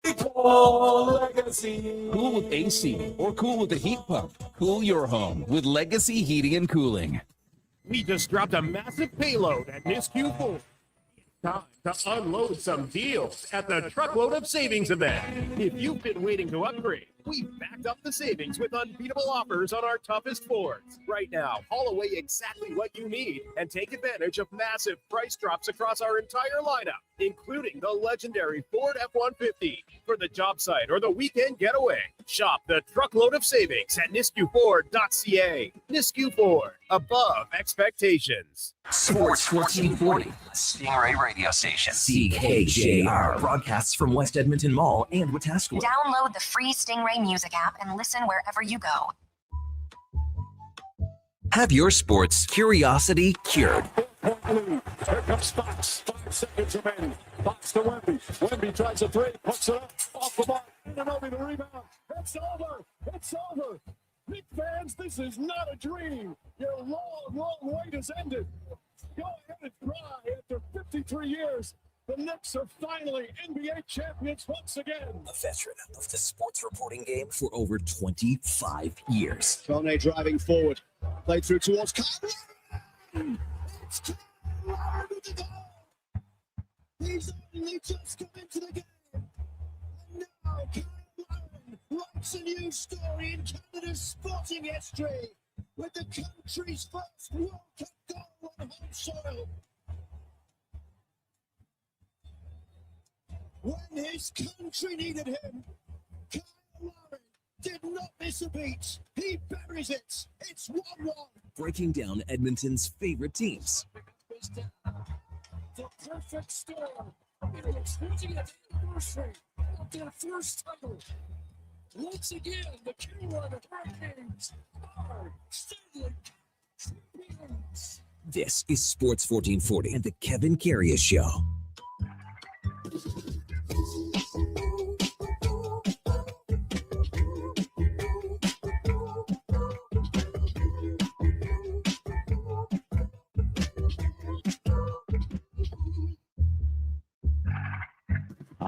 Legacy. Cool with AC or cool with a heat pump. Cool your home with Legacy Heating and Cooling. We just dropped a massive payload at NISQ 4. Time to unload some deals at the Truckload of Savings event. If you've been waiting to upgrade, we've backed up the savings with unbeatable offers on our toughest Fords. Right now, haul away exactly what you need and take advantage of massive price drops across our entire lineup, including the legendary Ford F-150 for the job site or the weekend getaway. Shop the Truckload of Savings at nisqford.ca. Nisq Ford, above expectations. Sports 1440, Stingray radio station. CKJR broadcasts from West Edmonton Mall and Wetaskiwin. Download the free Stingray music app and listen wherever you go. Have your sports curiosity cured. Here comes Fox. 5 seconds remain. Fox to Wemby. Wemby tries a three, puts it up, off the mark. Anunoby the rebound. It's over. It's over. Knicks fans, this is not a dream. Your long wait has ended. Go ahead and cry. After 53 years, the Knicks are finally NBA champions once again. A veteran of the sports reporting game for over 25 years. Kone driving forward. Played through towards Karius. It's Karius with the goal. He's only just come into the game. And now Karius writes a new story in Canada's sporting history with the country's first World Cup goal on home soil. When his country needed him, Kyle Lowry did not miss a beat. He buries it. It's 1-1. Breaking down Edmonton's favorite teams. The perfect storm. It's reaching its anniversary of their first title. Once again, the Carolina Hurricanes are Stanley Cup champions. This is Sports 1440 and the Kevin Karius Show.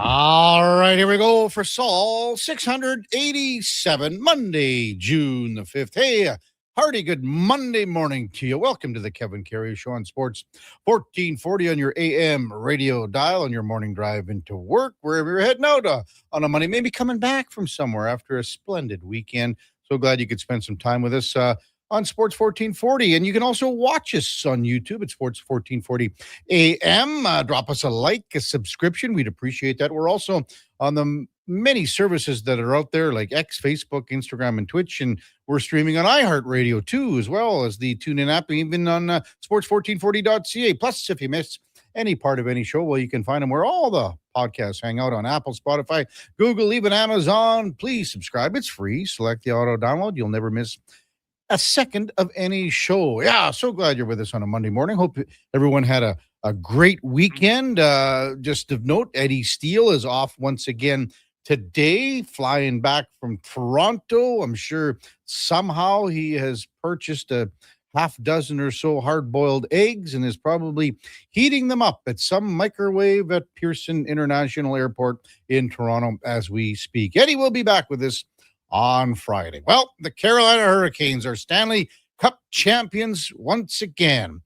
All right, here we go for Saul 687, Monday, June the 5th. Hey, hearty good Monday morning to you. Welcome to the Kevin Karius Show on Sports 1440 on your AM radio dial on your morning drive into work, wherever you're heading out on a Monday, maybe coming back from somewhere after a splendid weekend. So glad you could spend some time with us on Sports 1440. And you can also watch us on YouTube at Sports 1440 AM. Drop us a like, a subscription. We'd appreciate that. We're also on the many services that are out there like X, Facebook, Instagram, and Twitch. And we're streaming on iHeartRadio too, as well as the TuneIn app, even on sports1440.ca. Plus, if you miss any part of any show, well, you can find them where all the podcasts hang out on Apple, Spotify, Google, even Amazon. Please subscribe. It's free. Select the auto download. You'll never miss a second of any show. Yeah, so glad you're with us on a Monday morning. Hope everyone had a great weekend. Just of note, Eddie Steele is off once again today, flying back from Toronto. I'm sure somehow he has purchased a half dozen or so hard-boiled eggs and is probably heating them up at some microwave at Pearson International Airport in Toronto as we speak. Eddie will be back with us on Friday. Well, the Carolina Hurricanes are Stanley Cup champions once again.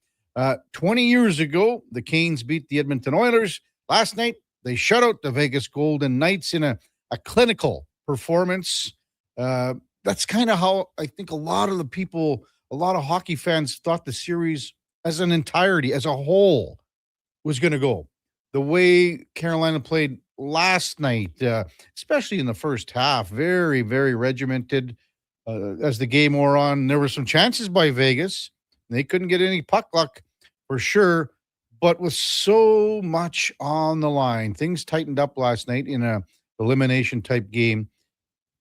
20 years ago, the Canes beat the Edmonton Oilers. Last night, they shut out the Vegas Golden Knights in a clinical performance. That's kind of how I think a lot of hockey fans thought the series as an entirety, as a whole, was going to go. The way Carolina played last night, especially in the first half, very, very regimented. As the game wore on, there were some chances by Vegas. They couldn't get any puck luck for sure, but with so much on the line, things tightened up last night in a elimination type game.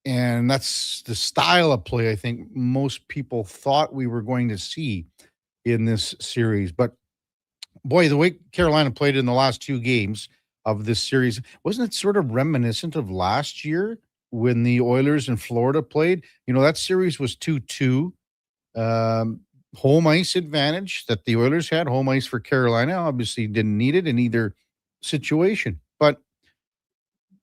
And that's the style of play I think most people thought we were going to see in this series. But boy, the way Carolina played in the last two games of this series, wasn't it sort of reminiscent of last year when the Oilers in Florida played? You know, that series was 2-2. Home ice advantage that the Oilers had. Home ice for Carolina obviously didn't need it in either situation. But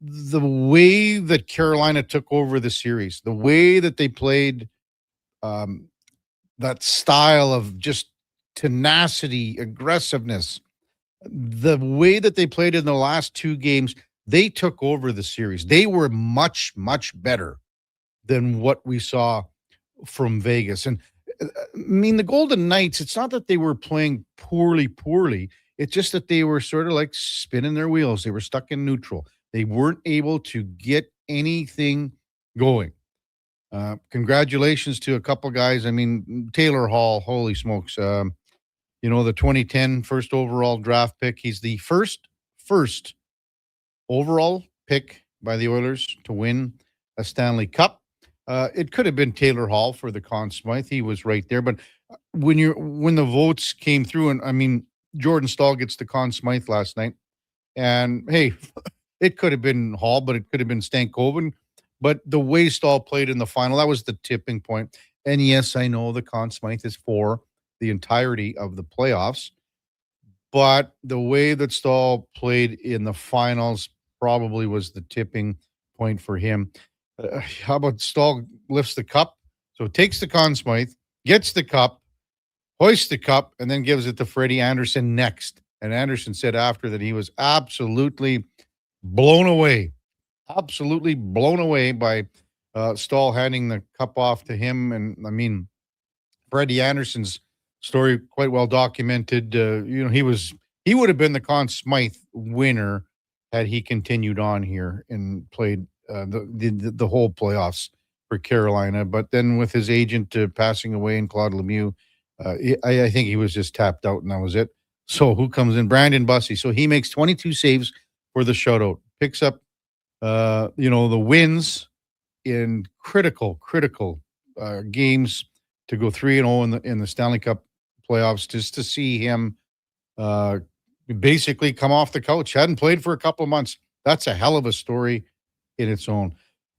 the way that Carolina took over the series, the way that they played, that style of just tenacity, aggressiveness, the way that they played in the last two games, they took over the series. They were much, much better than what we saw from Vegas. And I mean, the Golden Knights, it's not that they were playing poorly. It's just that they were sort of like spinning their wheels. They were stuck in neutral. They weren't able to get anything going. Congratulations to a couple guys. I mean, Taylor Hall, holy smokes. The 2010 first overall draft pick. He's the first overall pick by the Oilers to win a Stanley Cup. It could have been Taylor Hall for the Conn Smythe. He was right there. But when the votes came through, and I mean, Jordan Stahl gets the Conn Smythe last night. And hey, it could have been Hall, but it could have been Stankoven. But the way Stahl played in the final, that was the tipping point. And yes, I know the Conn Smythe is for the entirety of the playoffs. But the way that Stahl played in the finals probably was the tipping point for him. How about Stahl lifts the cup? So takes the Conn Smythe, gets the cup, hoists the cup, and then gives it to Freddie Anderson next. And Anderson said after that he was absolutely blown away by Stahl handing the cup off to him. And I mean, Freddie Anderson's story quite well documented. He would have been the Conn Smythe winner had he continued on here and played the whole playoffs for Carolina. But then with his agent passing away and Claude Lemieux, I think he was just tapped out and that was it. So who comes in? Brandon Bussey. So he makes 22 saves for the shutout, picks up, the wins in critical games to go 3-0 in the Stanley Cup playoffs, just to see him basically come off the couch. Hadn't played for a couple of months. That's a hell of a story in its own.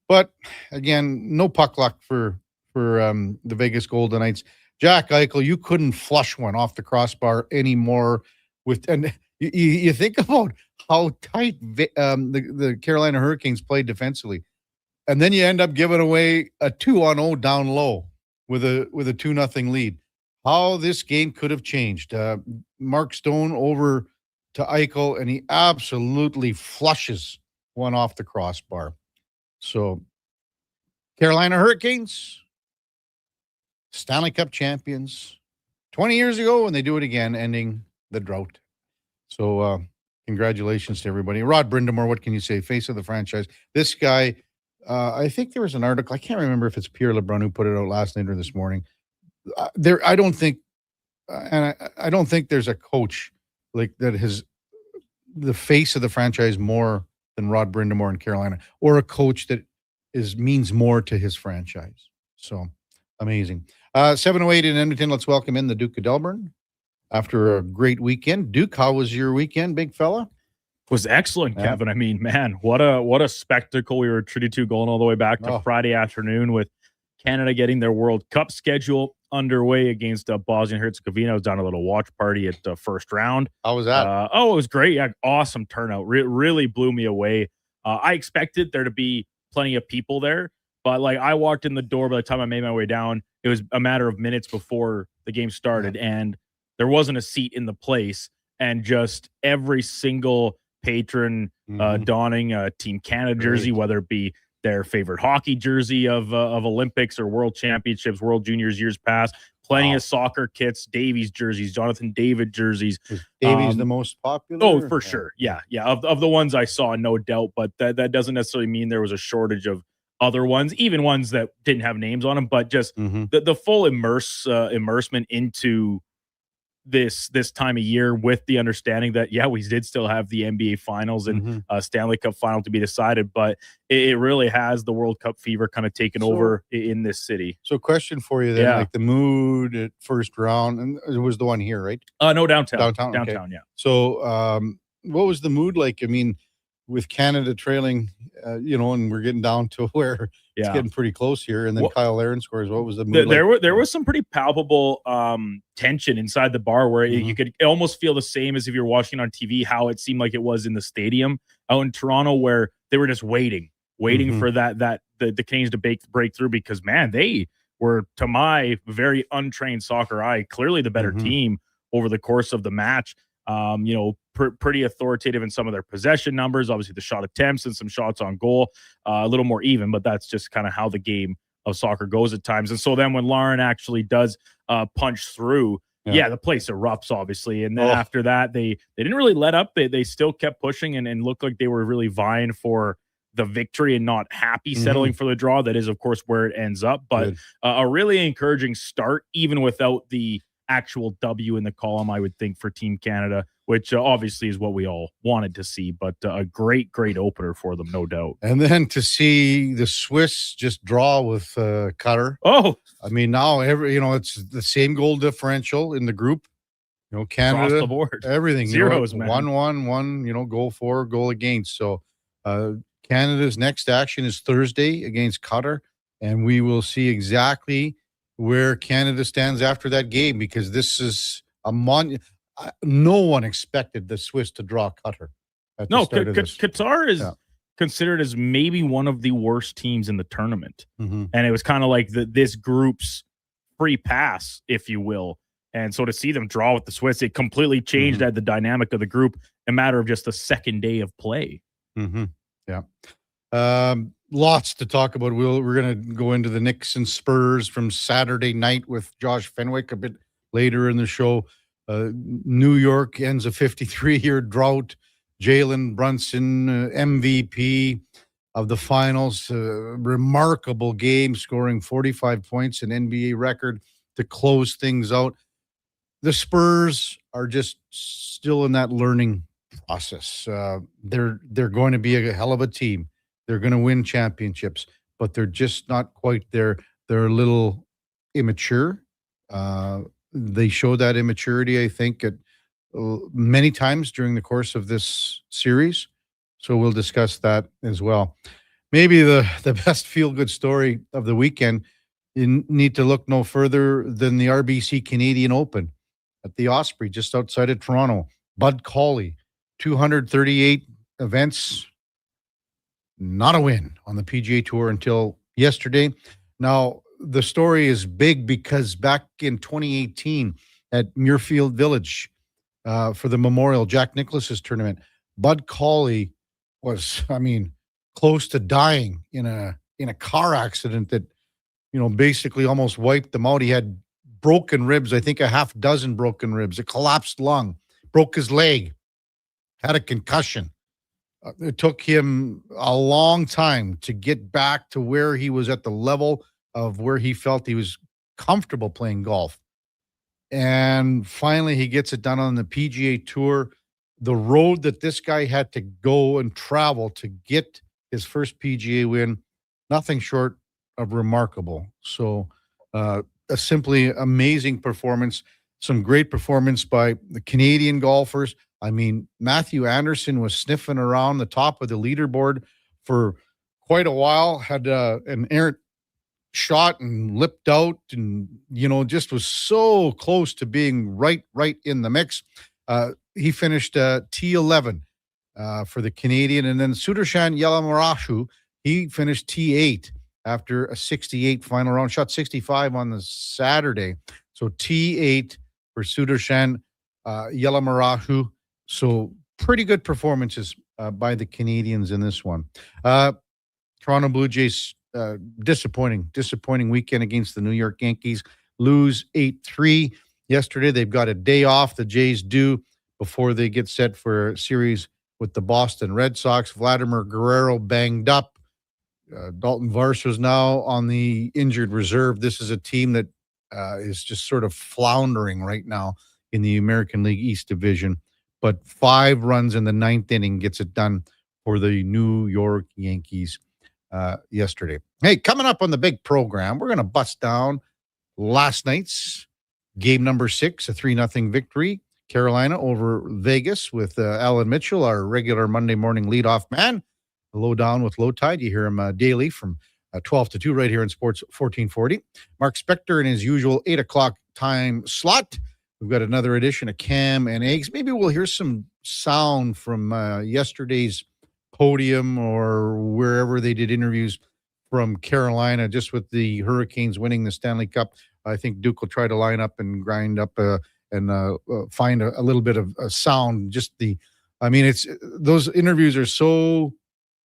But again, no puck luck for the Vegas Golden Knights. Jack Eichel, you couldn't flush one off the crossbar anymore. And you think about how tight the Carolina Hurricanes played defensively, and then you end up giving away a 2-0 down low with a 2-0 lead. How this game could have changed. Mark Stone over to Eichel, and he absolutely flushes one off the crossbar. So, Carolina Hurricanes, Stanley Cup champions 20 years ago, and they do it again, ending the drought. So, congratulations to everybody. Rod Brindamore, what can you say? Face of the franchise. This guy, I think there was an article. I can't remember if it's Pierre LeBrun who put it out last night or this morning. I don't think there's a coach like that has the face of the franchise more than Rod Brindamore in Carolina, or a coach that means more to his franchise. So amazing. 7:08 in Edmonton. Let's welcome in the Duke of Delburne after a great weekend. Duke, how was your weekend, big fella? Was excellent, Kevin. I mean, man, what a spectacle we were treated to, going all the way back to Friday afternoon with Canada getting their World Cup schedule underway against Bosnia and Herzegovina. I was down a little watch party at the first round. How was that? It was great. Yeah, awesome turnout. Really blew me away. I expected there to be plenty of people there, but like I walked in the door, by the time I made my way down, it was a matter of minutes before the game started, and there wasn't a seat in the place, and just every single patron donning a Team Canada jersey, whether it be their favorite hockey jersey of Olympics or World Championships, World Juniors years past. Plenty of soccer kits, Davies jerseys, Jonathan David jerseys. Was Davies the most popular? Oh, for sure. Yeah. Of the ones I saw, no doubt. But that doesn't necessarily mean there was a shortage of other ones, even ones that didn't have names on them. But just the full immersement into this time of year, with the understanding that we did still have the NBA Finals and Stanley Cup Final to be decided, but it really has the World Cup fever kind of taken over in this city. So, question for you then, like the mood at first round, and it was the one here, right? No, downtown, okay. yeah. So, what was the mood like? I mean, with Canada trailing, and we're getting down to where It's Yeah. getting pretty close here. And then What- Kyle Aaron scores. What was the move? There was some pretty palpable tension inside the bar where you could almost feel the same as if you're watching on TV, how it seemed like it was in the stadium out in Toronto, where they were just waiting for the Canadians to break through, because man, they were, to my very untrained soccer eye, clearly the better team over the course of the match. Pretty authoritative in some of their possession numbers, obviously the shot attempts and some shots on goal, a little more even, but that's just kind of how the game of soccer goes at times. And so then when Lauren actually does punch through, the place erupts, obviously. And then after that, they didn't really let up. They still kept pushing and looked like they were really vying for the victory and not happy settling for the draw. That is, of course, where it ends up. But a really encouraging start, even without the actual W in the column, I would think, for Team Canada, which obviously is what we all wanted to see, but a great opener for them, no doubt. And then to see the Swiss just draw with Qatar. Oh, I mean, now it's the same goal differential in the group. Canada, across the board, everything zeros, man. 1-1-1. Goal for, goal against. So Canada's next action is Thursday against Qatar, and we will see exactly where Canada stands after that game, because this is a no one expected the Swiss to draw Qatar. No, Qatar is considered as maybe one of the worst teams in the tournament. And it was kind of like this group's free pass, if you will. And so to see them draw with the Swiss, it completely changed the dynamic of the group in a matter of just a second day of play. Yeah. Lots to talk about. We're going to go into the Knicks and Spurs from Saturday night with Josh Fenwick a bit later in the show. New York ends a 53-year drought. Jalen Brunson, MVP of the finals. Remarkable game, scoring 45 points, an NBA record to close things out. The Spurs are just still in that learning process. They're going to be a hell of a team. They're going to win championships, but they're just not quite there. They're a little immature. They show that immaturity, I think, at many times during the course of this series. So we'll discuss that as well. Maybe the best feel-good story of the weekend, you need to look no further than the RBC Canadian Open at the Osprey just outside of Toronto. Bud Cauley, 238 events, not a win on the PGA Tour until yesterday. Now, the story is big because back in 2018 at Muirfield Village for the Memorial Jack Nicklaus's tournament, Bud Cauley was, close to dying in a car accident that, basically almost wiped him out. He had broken ribs, I think a half dozen broken ribs, a collapsed lung, broke his leg, had a concussion. It took him a long time to get back to where he was at the level of where he felt he was comfortable playing golf. And finally, he gets it done on the PGA Tour. The road that this guy had to go and travel to get his first PGA win, nothing short of remarkable. So a simply amazing performance. Some great performance by the Canadian golfers. Matthew Anderson was sniffing around the top of the leaderboard for quite a while, had an errant shot and lipped out and, just was so close to being right in the mix. He finished T11 for the Canadian. And then Sudarshan Yalamarashu, he finished T8 after a 68 final round, shot 65 on the Saturday. So T8 for Sudarshan Yalamarashu. So pretty good performances by the Canadians in this one. Toronto Blue Jays, disappointing weekend against the New York Yankees. Lose 8-3 yesterday. They've got a day off, the Jays do, before they get set for a series with the Boston Red Sox. Vladimir Guerrero banged up. Dalton Varsho's now on the injured reserve. This is a team that is just sort of floundering right now in the American League East Division. But 5 runs in the 9th inning gets it done for the New York Yankees yesterday. Hey, coming up on the big program, we're going to bust down last night's game number 6, a 3-0 victory. Carolina over Vegas with Alan Mitchell, our regular Monday morning leadoff man. Low down with Low Tide. You hear him daily from 12 to 2 right here in Sports 1440. Mark Spector in his usual 8 o'clock time slot. We've got another edition of Cam and Eggs. Maybe we'll hear some sound from yesterday's podium or wherever they did interviews from Carolina, just with the Hurricanes winning the Stanley Cup. I think Duke will try to line up and grind up and find a little bit of sound. It's those interviews are so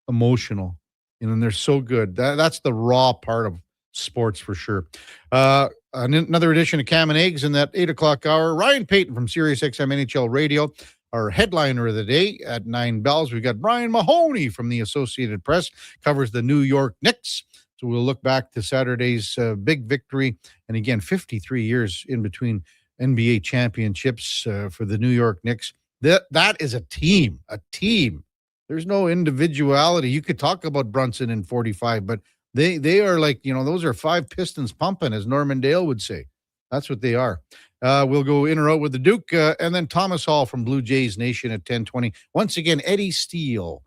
emotional, and they're so good. That's the raw part of sports for sure. Another edition of Cam and Eggs in that 8 o'clock hour. Ryan Payton from SiriusXM NHL Radio, our headliner of the day at 9 bells. We've got Brian Mahoney from the Associated Press, covers the New York Knicks. So we'll look back to Saturday's big victory. And again, 53 years in between NBA championships for the New York Knicks. That is a team. There's no individuality. You could talk about Brunson in 45, but they are like, those are 5 pistons pumping, as Norman Dale would say. That's what they are. We'll go in or out with the Duke, and then Thomas Hall from Blue Jays Nation at 10:20. Once again, Eddie Steele,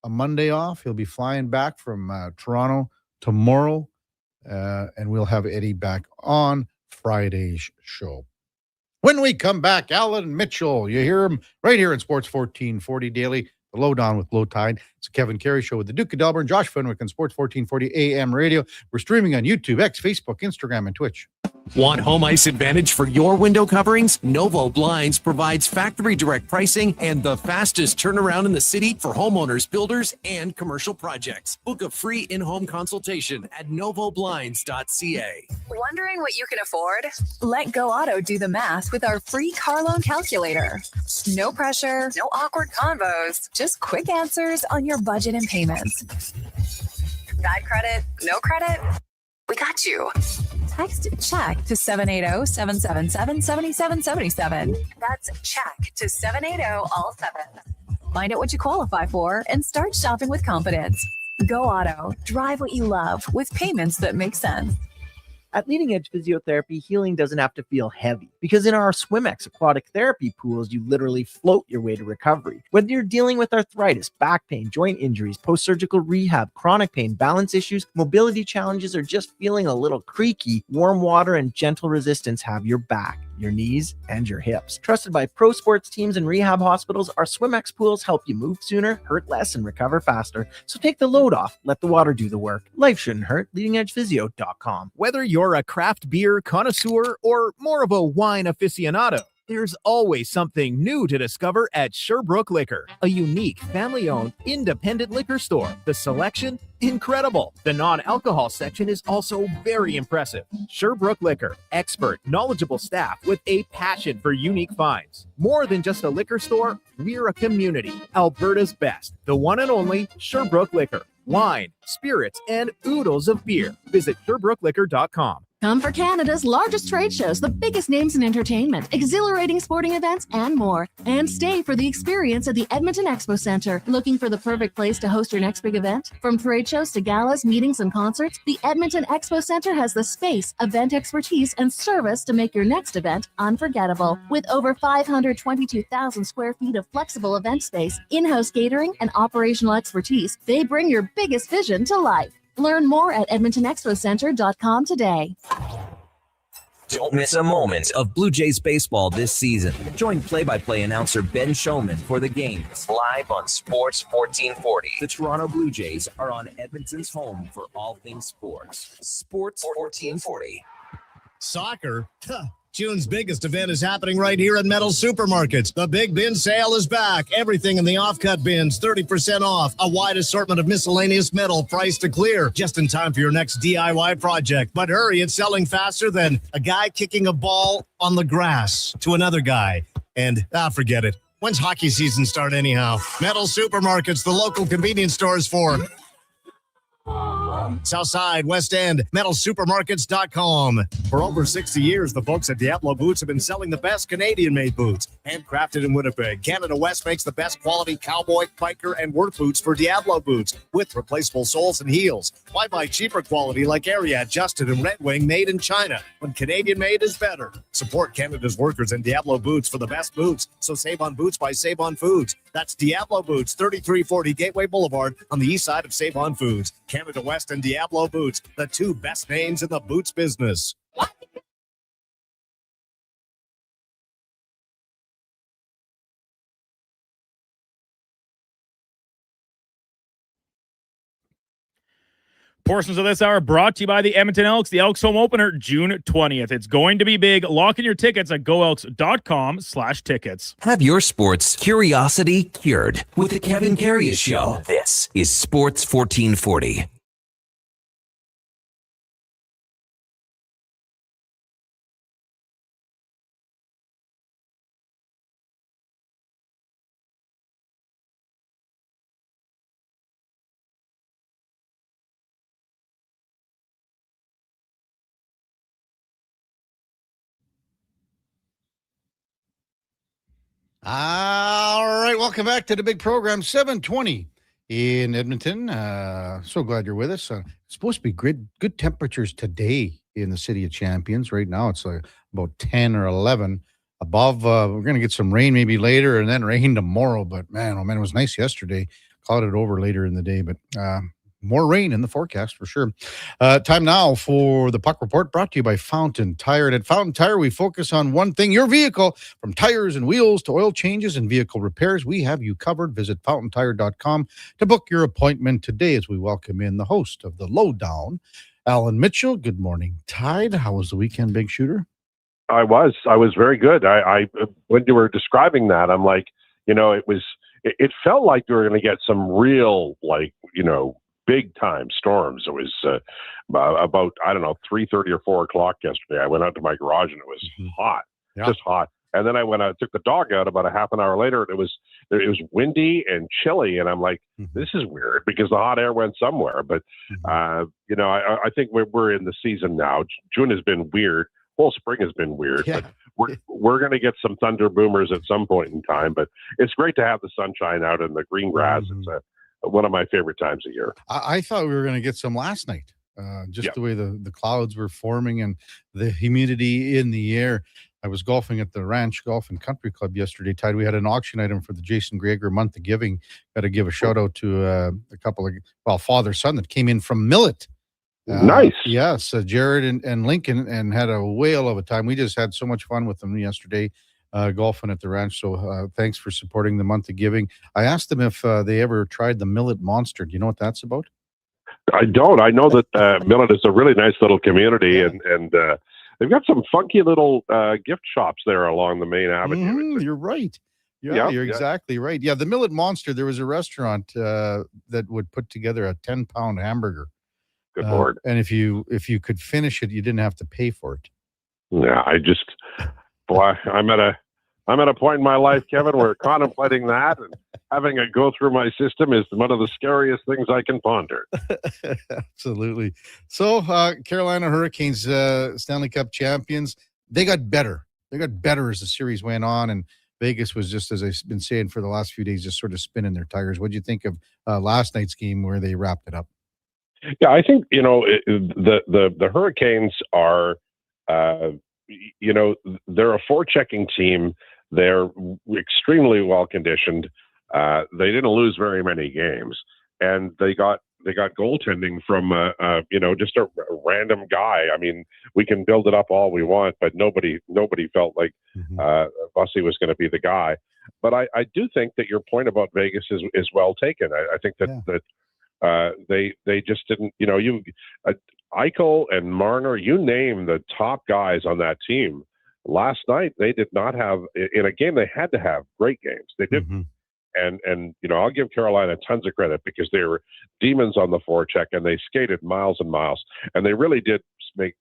a Monday off. He'll be flying back from Toronto tomorrow, and we'll have Eddie back on Friday's show. When we come back, Alan Mitchell, you hear him right here in Sports 1440 Daily, the Lowdown with Low Tide. It's a Kevin Carey Show with the Duke of Delburne, Josh Fenwick on Sports 1440 AM Radio. We're streaming on YouTube, X, Facebook, Instagram, and Twitch. Want home ice advantage for your window coverings? Novo Blinds provides factory direct pricing and the fastest turnaround in the city for homeowners, builders, and commercial projects. Book a free in-home consultation at novoblinds.ca. Wondering what you can afford? Let Go Auto do the math with our free car loan calculator. No pressure, no awkward convos, just quick answers on your budget and payments. Bad credit, no credit? We got you. Text check to 780-777-7777. That's check to 780-all-7. Find out what you qualify for and start shopping with confidence. Go Auto. Drive what you love with payments that make sense. At Leading Edge Physiotherapy, healing doesn't have to feel heavy, because in our SwimX aquatic therapy pools, you literally float your way to recovery. Whether you're dealing with arthritis, back pain, joint injuries, post-surgical rehab, chronic pain, balance issues, mobility challenges, or just feeling a little creaky, warm water and gentle resistance have your back, your knees, and your hips. Trusted by pro sports teams and rehab hospitals, our SwimX pools help you move sooner, hurt less, and recover faster. So take the load off. Let the water do the work. Life shouldn't hurt. LeadingEdgePhysio.com. Whether you're a craft beer connoisseur or more of a wine aficionado, there's always something new to discover at Sherbrooke Liquor, a unique, family-owned, independent liquor store. The selection, incredible. The non-alcohol section is also very impressive. Sherbrooke Liquor, expert, knowledgeable staff with a passion for unique finds. More than just a liquor store, we're a community. Alberta's best, the one and only Sherbrooke Liquor. Wine, spirits, and oodles of beer. Visit SherbrookeLiquor.com. Come for Canada's largest trade shows, the biggest names in entertainment, exhilarating sporting events, and more. And stay for the experience at the Edmonton Expo Centre. Looking for the perfect place to host your next big event? From trade shows to galas, meetings, and concerts, the Edmonton Expo Centre has the space, event expertise, and service to make your next event unforgettable. With over 522,000 square feet of flexible event space, in-house catering, and operational expertise, they bring your biggest vision to life. Learn more at EdmontonExpoCenter.com today. Don't miss a moment of Blue Jays baseball this season. Join play-by-play announcer Ben Showman for the games live on Sports 1440. The Toronto Blue Jays are on Edmonton's home for all things sports. Sports 1440. Soccer? June's biggest event is happening right here at Metal Supermarkets. The Big Bin Sale is back. Everything in the off-cut bins, 30% off. A wide assortment of miscellaneous metal priced to clear. Just in time for your next DIY project. But hurry, it's selling faster than a guy kicking a ball on the grass to another guy. And, forget it. When's hockey season start anyhow? Metal Supermarkets, the local convenience stores for Southside, West End, metalsupermarkets.com. For over 60 years, the folks at Diablo Boots have been selling the best Canadian-made boots. Handcrafted in Winnipeg, Canada West makes the best quality cowboy, biker, and work boots for Diablo Boots with replaceable soles and heels. Why buy cheaper quality like Ariat, Justin, and Red Wing made in China when Canadian-made is better? Support Canada's workers and Diablo Boots for the best boots. So save on boots by Save On Foods. That's Diablo Boots, 3340 Gateway Boulevard on the east side of Save On Foods. Canada West West and Diablo Boots, the two best names in the boots business. Portions of this hour brought to you by the Edmonton Elks. The Elks home opener, June 20th. It's going to be big. Lock in your tickets at goelks.com/tickets. Have your sports curiosity cured with the Kevin Karius Show. This is Sports 1440. All right, welcome back to the big program, 720 in Edmonton. So glad you're with us. It's supposed to be good temperatures today in the City of Champions. Right now, it's about 10 or 11 above. We're going to get some rain maybe later and then rain tomorrow. But man, oh man, it was nice yesterday. Clouded over later in the day, but more rain in the forecast for sure. Time now for the Puck Report, brought to you by Fountain Tire. And at Fountain Tire, we focus on one thing, your vehicle. From tires and wheels to oil changes and vehicle repairs, we have you covered. Visit fountaintire.com to book your appointment today as we welcome in the host of the Lowdown, Alan Mitchell. Good morning, Tide. How was the weekend, Big Shooter? I was very good. I when you were describing that, I'm like, it felt like we were going to get some real, big time storms. It was about, 3:30 or 4 o'clock yesterday. I went out to my garage and it was hot, just hot. And then I went out, took the dog out about a half an hour later, and it was windy and chilly. And I'm like, this is weird because the hot air went somewhere. But, I think we're in the season now. June has been weird. Whole spring has been weird, but we're going to get some thunder boomers at some point in time. But it's great to have the sunshine out and the green grass. It's one of my favorite times of year. I thought we were going to get some last night, the way the clouds were forming and the humidity in the air. I was golfing at the Ranch Golf and Country Club yesterday, Tide. We had an auction item for the Jason Greger Month of Giving. Got to give a shout out to a couple of, father-son that came in from Millet. Nice. Yes, Jared and Lincoln, and had a whale of a time. We just had so much fun with them yesterday. Golfing at the ranch. So thanks for supporting the Month of Giving. I asked them if they ever tried the Millet Monster. Do you know what that's about? I don't. I know that Millet is a really nice little community, and they've got some funky little gift shops there along the main avenue. You're right. You're exactly right. Yeah, the Millet Monster, there was a restaurant that would put together a 10-pound hamburger. Good Lord. And if you could finish it, you didn't have to pay for it. Yeah, I'm at a point in my life, Kevin, where contemplating that and having it go through my system is one of the scariest things I can ponder. Absolutely. So, Carolina Hurricanes, Stanley Cup champions, they got better. They got better as the series went on, and Vegas was just, as I've been saying for the last few days, just sort of spinning their tires. What do you think of last night's game where they wrapped it up? Yeah, I think, the Hurricanes are, they're a forechecking team. They're extremely well conditioned. They didn't lose very many games, and they got goaltending from just a random guy. I mean, we can build it up all we want, but nobody felt like Bussy was going to be the guy. But I do think that your point about Vegas is well taken. I think that they just didn't. Eichel and Marner, you name the top guys on that team. Last night, they did not have, in a game they had to have great games. They didn't. And I'll give Carolina tons of credit because they were demons on the forecheck and they skated miles and miles. And they really did make,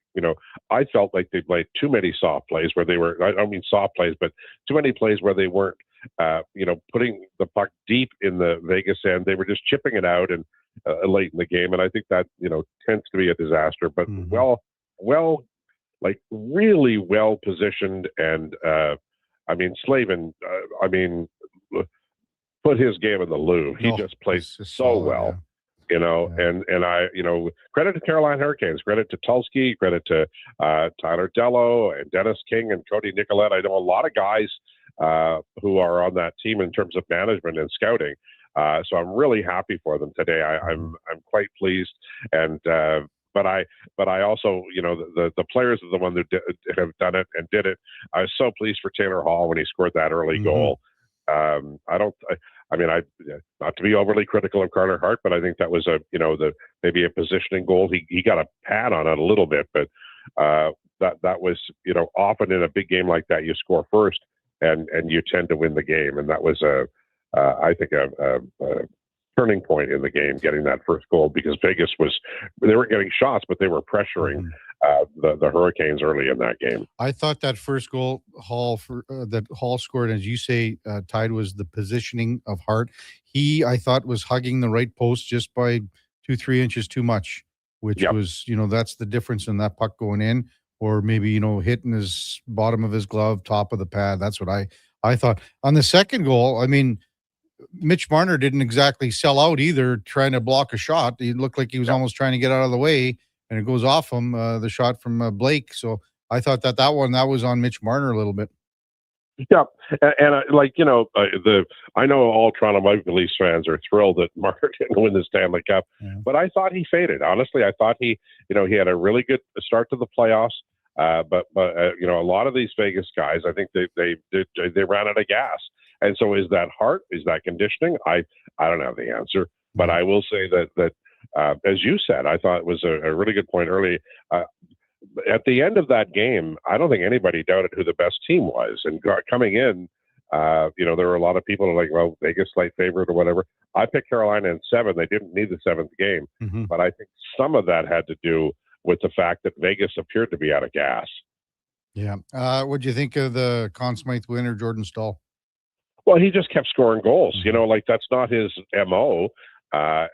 I felt like they played too many soft plays where they were, I don't mean soft plays, but too many plays where they weren't, putting the puck deep in the Vegas end. They were just chipping it out and late in the game. And I think that, tends to be a disaster, but really well positioned. And Slavin, put his game in the loo. He just plays so well, and I, credit to Carolina Hurricanes, credit to Tulsky, credit to Tyler Dello and Dennis King and Cody Nicolette. I know a lot of guys who are on that team in terms of management and scouting. So I'm really happy for them today. I'm quite pleased, and but I also, the players are the one that have done it and did it. I was so pleased for Taylor Hall when he scored that early goal. Not to be overly critical of Carter Hart, but I think that was maybe a positioning goal. He got a pad on it a little bit, but that was, often in a big game like that, you score first and you tend to win the game. And that was I think a turning point in the game, getting that first goal, because Vegas they weren't getting shots, but they were pressuring the Hurricanes early in that game. I thought that first goal that Hall scored, as you say, Tide, was the positioning of Hart. I thought, was hugging the right post just by 2-3 inches too much, which was, that's the difference in that puck going in, or maybe, hitting his bottom of his glove, top of the pad. That's what I thought. On the second goal, I mean, Mitch Marner didn't exactly sell out either, trying to block a shot. He looked like he was almost trying to get out of the way, and it goes off him, the shot from Blake. So I thought that was on Mitch Marner a little bit. Yeah, and I know all Toronto Maple Leafs fans are thrilled that Marner didn't win the Stanley Cup, but I thought he faded. Honestly, I thought he had a really good start to the playoffs. But a lot of these Vegas guys, I think they ran out of gas. And so, is that heart? Is that conditioning? I don't have the answer, but I will say that as you said, I thought it was a really good point early. At the end of that game, I don't think anybody doubted who the best team was. And coming in, there were a lot of people who were like, well, Vegas slight favorite or whatever. I picked Carolina in 7. They didn't need the 7th game, but I think some of that had to do with the fact that Vegas appeared to be out of gas. Yeah. What do you think of the Conn Smythe winner, Jordan Staal? Well, he just kept scoring goals. That's not his MO. But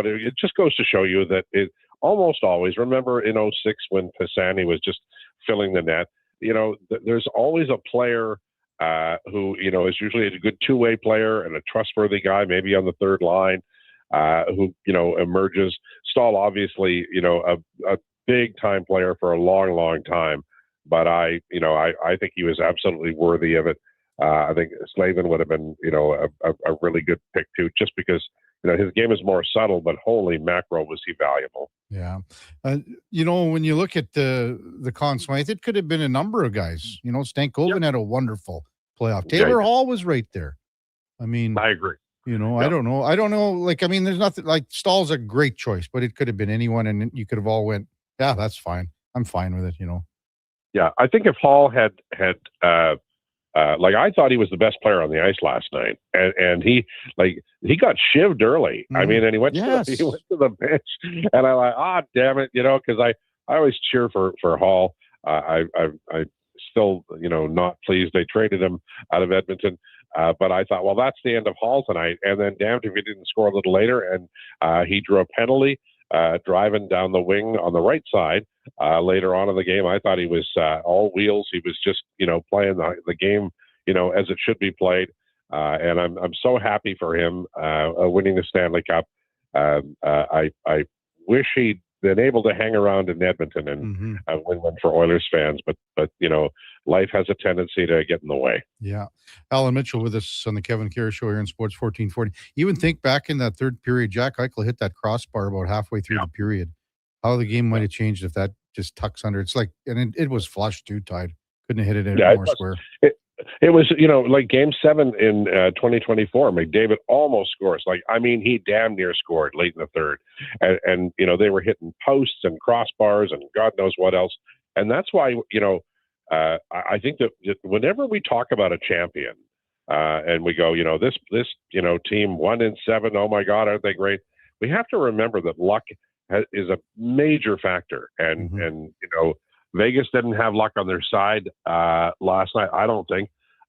it just goes to show you that it almost always, remember in 06 when Pisani was just filling the net, there's always a player who, is usually a good two-way player and a trustworthy guy, maybe on the third line, who, emerges. Staal, obviously, a big-time player for a long, long time. But I think he was absolutely worthy of it. I think Slavin would have been, a really good pick too, just because, his game is more subtle, but holy mackerel was he valuable. Yeah. When you look at the Conn Smythe, it could have been a number of guys. Stankoven had a wonderful playoff. Taylor Hall was right there. I mean, I agree. I don't know. There's nothing like Stahl's a great choice, but it could have been anyone, and you could have all went, yeah, that's fine. I'm fine with it, Yeah, I think if Hall had I thought he was the best player on the ice last night, and he got shivved early. I mean, and he went to the bench, and I'm like, damn it, because I always cheer for Hall. I still, not pleased they traded him out of Edmonton, but I thought, well, that's the end of Hall tonight, and then damned if he didn't score a little later, and he drew a penalty. Driving down the wing on the right side later on in the game. I thought he was all wheels. He was just, playing the game, as it should be played. And I'm so happy for him winning the Stanley Cup. I wish he'd been able to hang around in Edmonton and win one for Oilers fans, but life has a tendency to get in the way. Yeah. Alan Mitchell with us on the Kevin Karius Show here in Sports 1440. Even think back in that third period, Jack Eichel hit that crossbar about halfway through the period. How the game might have changed if that just tucks under. It's like, and it was flush too, Tide. Couldn't have hit it any more square. It was, like Game 7 in 2024. McDavid almost scores. He damn near scored late in the third. And they were hitting posts and crossbars and God knows what else. And that's why, I think that whenever we talk about a champion and we go, this team 1-7, oh my God, aren't they great? We have to remember that luck is a major factor. And Vegas didn't have luck on their side last night.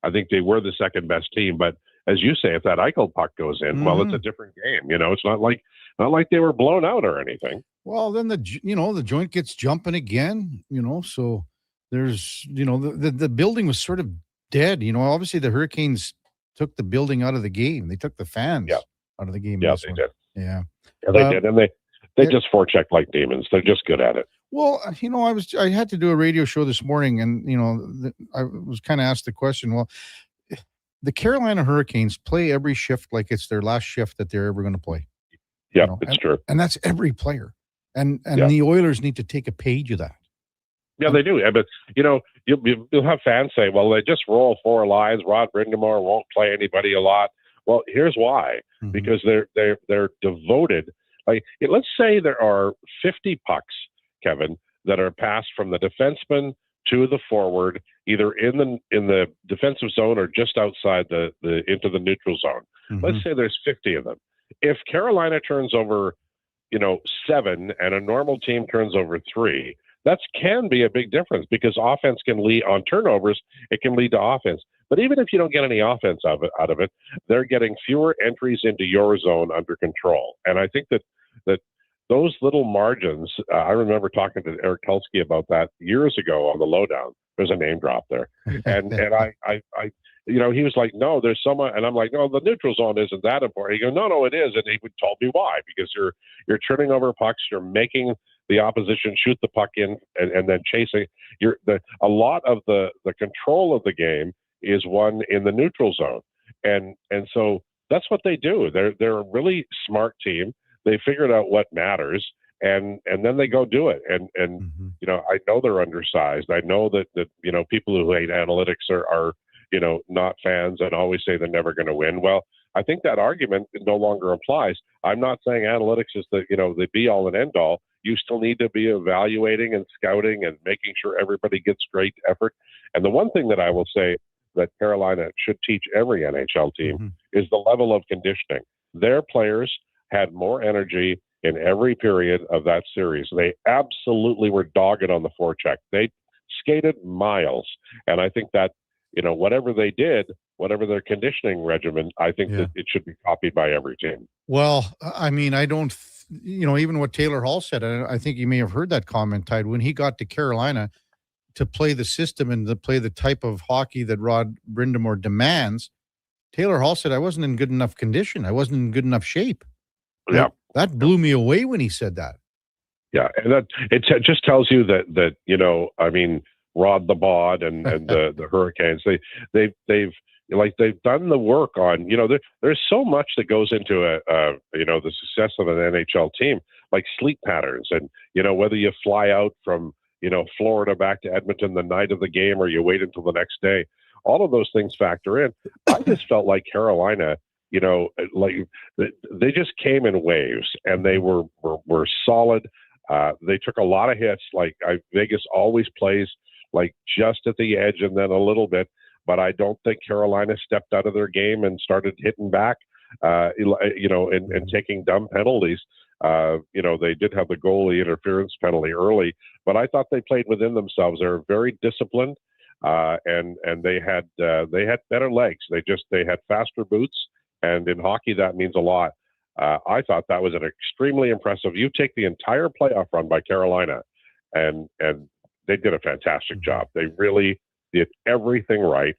I think they were the second best team. But as you say, if that Eichel puck goes in, well, it's a different game. It's not like they were blown out or anything. Well, then the joint gets jumping again. So there's the building was sort of dead. Obviously the Hurricanes took the building out of the game. They took the fans out of the game. Yeah, they did. Yeah, they did, and they just forecheck like demons. They're just good at it. Well, I had to do a radio show this morning, and I was kind of asked the question. Well, the Carolina Hurricanes play every shift like it's their last shift that they're ever going to play. Yeah, You know, it's true. And that's every player. And Yeah. the Oilers need to take a page of that. Yeah, they do. But, you know, you'll have fans say, well, they just roll 4 lines. Rod Brind'Amour won't play anybody a lot. Well, here's why. Mhm. Because they're devoted. Like, let's say there are 50 pucks, Kevin, that are passed from the defenseman to the forward, either in the defensive zone or just outside the into the neutral zone. Mhm. Let's say there's 50 of them. If Carolina turns over, 7 and a normal team turns over 3, that can be a big difference because offense can lead on turnovers. It can lead to offense. But even if you don't get any offense out of it, they're getting fewer entries into your zone under control. And I think that those little margins, I remember talking to Eric Tulsky about that years ago on the Lowdown. There's a name drop there. And I he was like, no, there's so much. And I'm like, no, the neutral zone isn't that important. He goes, no, it is. And he would tell me why, because you're turning over pucks. You're making the opposition shoot the puck in and then chasing. A lot of the control of the game is won in the neutral zone. And so that's what they do. They're a really smart team. They figured out what matters, and then they go do it. And I know they're undersized. I know that people who hate analytics are not fans and always say they're never going to win. Well, I think that argument no longer applies. I'm not saying analytics is the be all and end all. You still need to be evaluating and scouting and making sure everybody gets great effort. And the one thing that I will say that Carolina should teach every NHL team is the level of conditioning. Their players had more energy in every period of that series. They absolutely were dogged on the forecheck. They skated miles. And I think that, whatever they did, whatever their conditioning regimen, I think that it should be copied by every team. Well, I mean, I don't, even what Taylor Hall said, I think you may have heard that comment, Tide, when he got to Carolina to play the system and to play the type of hockey that Rod Brind'Amour demands. Taylor Hall said, I wasn't in good enough condition. I wasn't in good enough shape. Yeah. That blew me away when he said that. Yeah. And that it just tells you that Rod the Bod and the Hurricanes, they've done the work on, there's so much that goes into the success of an NHL team, like sleep patterns and, whether you fly out from, Florida back to Edmonton the night of the game or you wait until the next day. All of those things factor in. I just felt like Carolina, they just came in waves and they were solid. They took a lot of hits. Vegas always plays like just at the edge and then a little bit, but I don't think Carolina stepped out of their game and started hitting back, and taking dumb penalties. They did have the goalie interference penalty early, but I thought they played within themselves. They were very disciplined, and they had better legs. They had faster boots. And in hockey, that means a lot. I thought that was an extremely impressive. You take the entire playoff run by Carolina, and they did a fantastic job. They really did everything right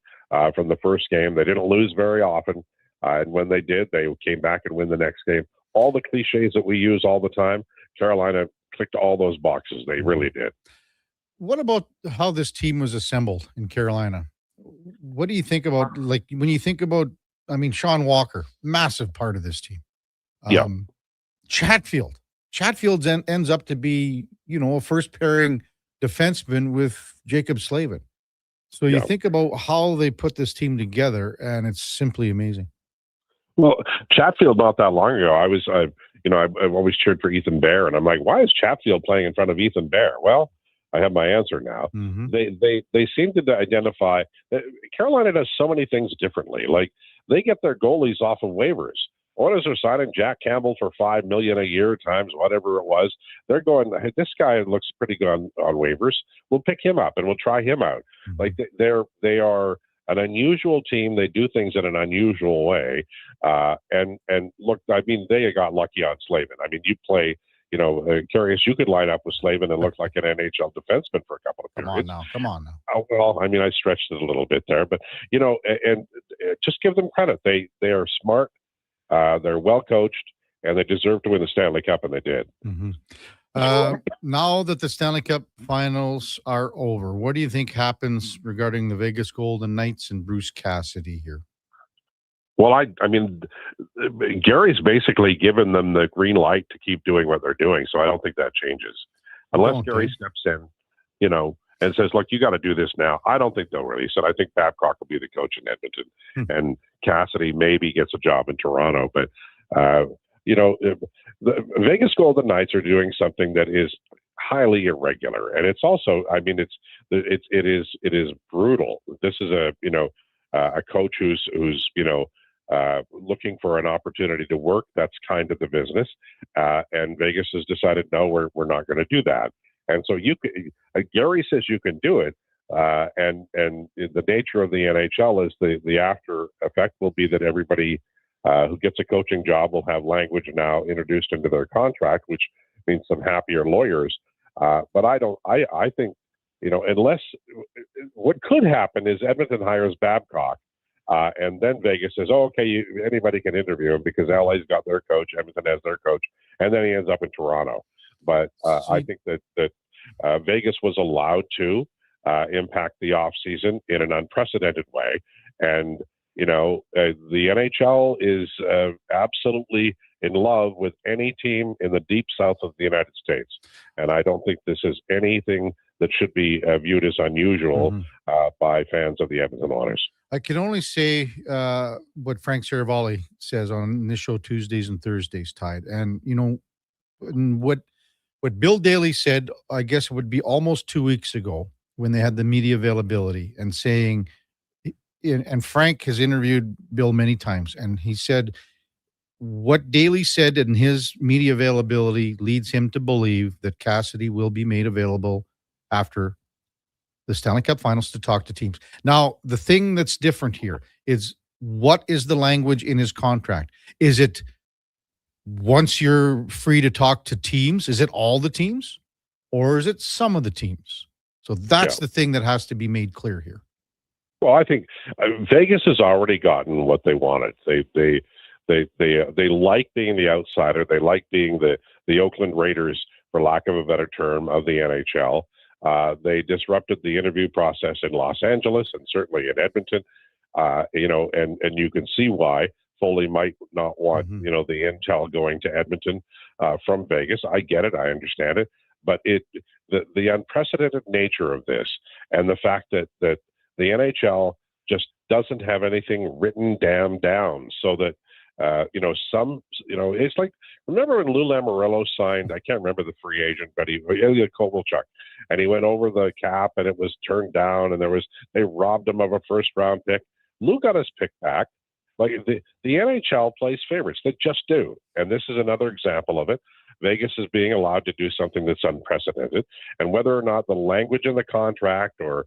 from the first game. They didn't lose very often, and when they did, they came back and win the next game. All the cliches that we use all the time, Carolina clicked all those boxes. They really did. What about how this team was assembled in Carolina? What do you think about, when you think about, Sean Walker, massive part of this team. Chatfield ends up to be, a first pairing defenseman with Jacob Slavin. So you think about how they put this team together, and it's simply amazing. Well, Chatfield not that long ago, I've always cheered for Ethan Bear, and I'm like, why is Chatfield playing in front of Ethan Bear? Well, I have my answer now. They seem to identify that Carolina does so many things differently. Like they get their goalies off of waivers. Oilers are signing Jack Campbell for $5 million a year times whatever it was. They're going, hey, this guy looks pretty good on waivers. We'll pick him up and we'll try him out. Like they are an unusual team. They do things in an unusual way. And look, they got lucky on Slavin. You play, Karius, you could line up with Slavin and look like an NHL defenseman for a couple of periods. Come on now. Oh, well, I stretched it a little bit there, but and just give them credit. They are smart. They're well coached, and they deserve to win the Stanley Cup, and they did. Now that the Stanley Cup finals are over, what do you think happens regarding the Vegas Golden Knights and Bruce Cassidy here? Well, I mean, Gary's basically given them the green light to keep doing what they're doing, so I don't think that changes. Unless Gary steps in, and says, look, you got to do this now. I don't think they'll release it. I think Babcock will be the coach in Edmonton, and Cassidy maybe gets a job in Toronto. But, the Vegas Golden Knights are doing something that is highly irregular. And it's also, I mean, it is brutal. This is a coach who's looking for an opportunity to work. That's kind of the business. And Vegas has decided, no, we're not going to do that. And so Gary says you can do it. And the nature of the NHL is the after effect will be that everybody who gets a coaching job will have language now introduced into their contract, which means some happier lawyers. But I think, unless what could happen is Edmonton hires Babcock, and then Vegas says, oh, okay, anybody can interview him because LA's got their coach, Edmonton has their coach, and then he ends up in Toronto. But I think that Vegas was allowed to impact the offseason in an unprecedented way. And, the NHL is absolutely in love with any team in the deep south of the United States. And I don't think this is anything that should be viewed as unusual by fans of the Edmonton Oilers. I can only say what Frank Saravalli says on this show Tuesdays and Thursdays, Tide. And, what Bill Daly said, I guess it would be almost 2 weeks ago when they had the media availability and saying, and Frank has interviewed Bill many times, and he said what Daly said in his media availability leads him to believe that Cassidy will be made available after the Stanley Cup Finals to talk to teams. Now, the thing that's different here is what is the language in his contract? Is it once you're free to talk to teams, is it all the teams or is it some of the teams? So that's the thing that has to be made clear here. Well, I think Vegas has already gotten what they wanted. They like being the outsider. They like being the Oakland Raiders, for lack of a better term, of the NHL. They disrupted the interview process in Los Angeles and certainly in Edmonton. And you can see why Foley might not want the intel going to Edmonton from Vegas. I get it. I understand it. But the unprecedented nature of this and the fact that the NHL just doesn't have anything written down so that, it's like, remember when Lou Lamoriello signed, I can't remember the free agent, but Ilya Kovalchuk, and he went over the cap and it was turned down and they robbed him of a first round pick. Lou got his pick back. Like the NHL plays favorites. They just do. And this is another example of it. Vegas is being allowed to do something that's unprecedented. And whether or not the language in the contract or,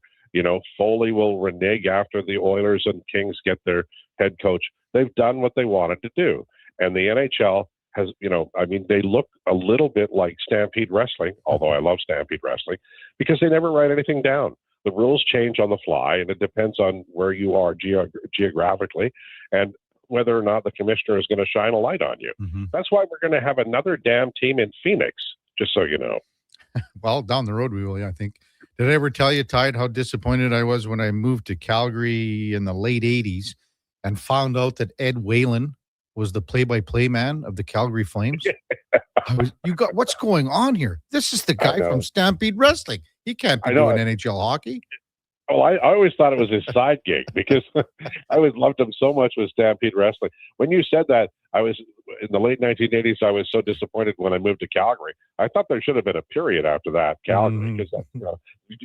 Foley will renege after the Oilers and Kings get their head coach, they've done what they wanted to do. And the NHL has, they look a little bit like Stampede Wrestling, although I love Stampede Wrestling, because they never write anything down. The rules change on the fly, and it depends on where you are geographically and whether or not the commissioner is going to shine a light on you. That's why we're going to have another damn team in Phoenix, just so you know. Well, down the road we will, I think. Did I ever tell you, Tide, how disappointed I was when I moved to Calgary in the late 80s and found out that Ed Whalen was the play-by-play man of the Calgary Flames? What's going on here? This is the guy from Stampede Wrestling. He can't be doing NHL hockey. Oh, I always thought it was his side gig because I always loved him so much with Stampede Wrestling. When you said that, I was in the late 1980s. I was so disappointed when I moved to Calgary. I thought there should have been a period after that, Calgary, because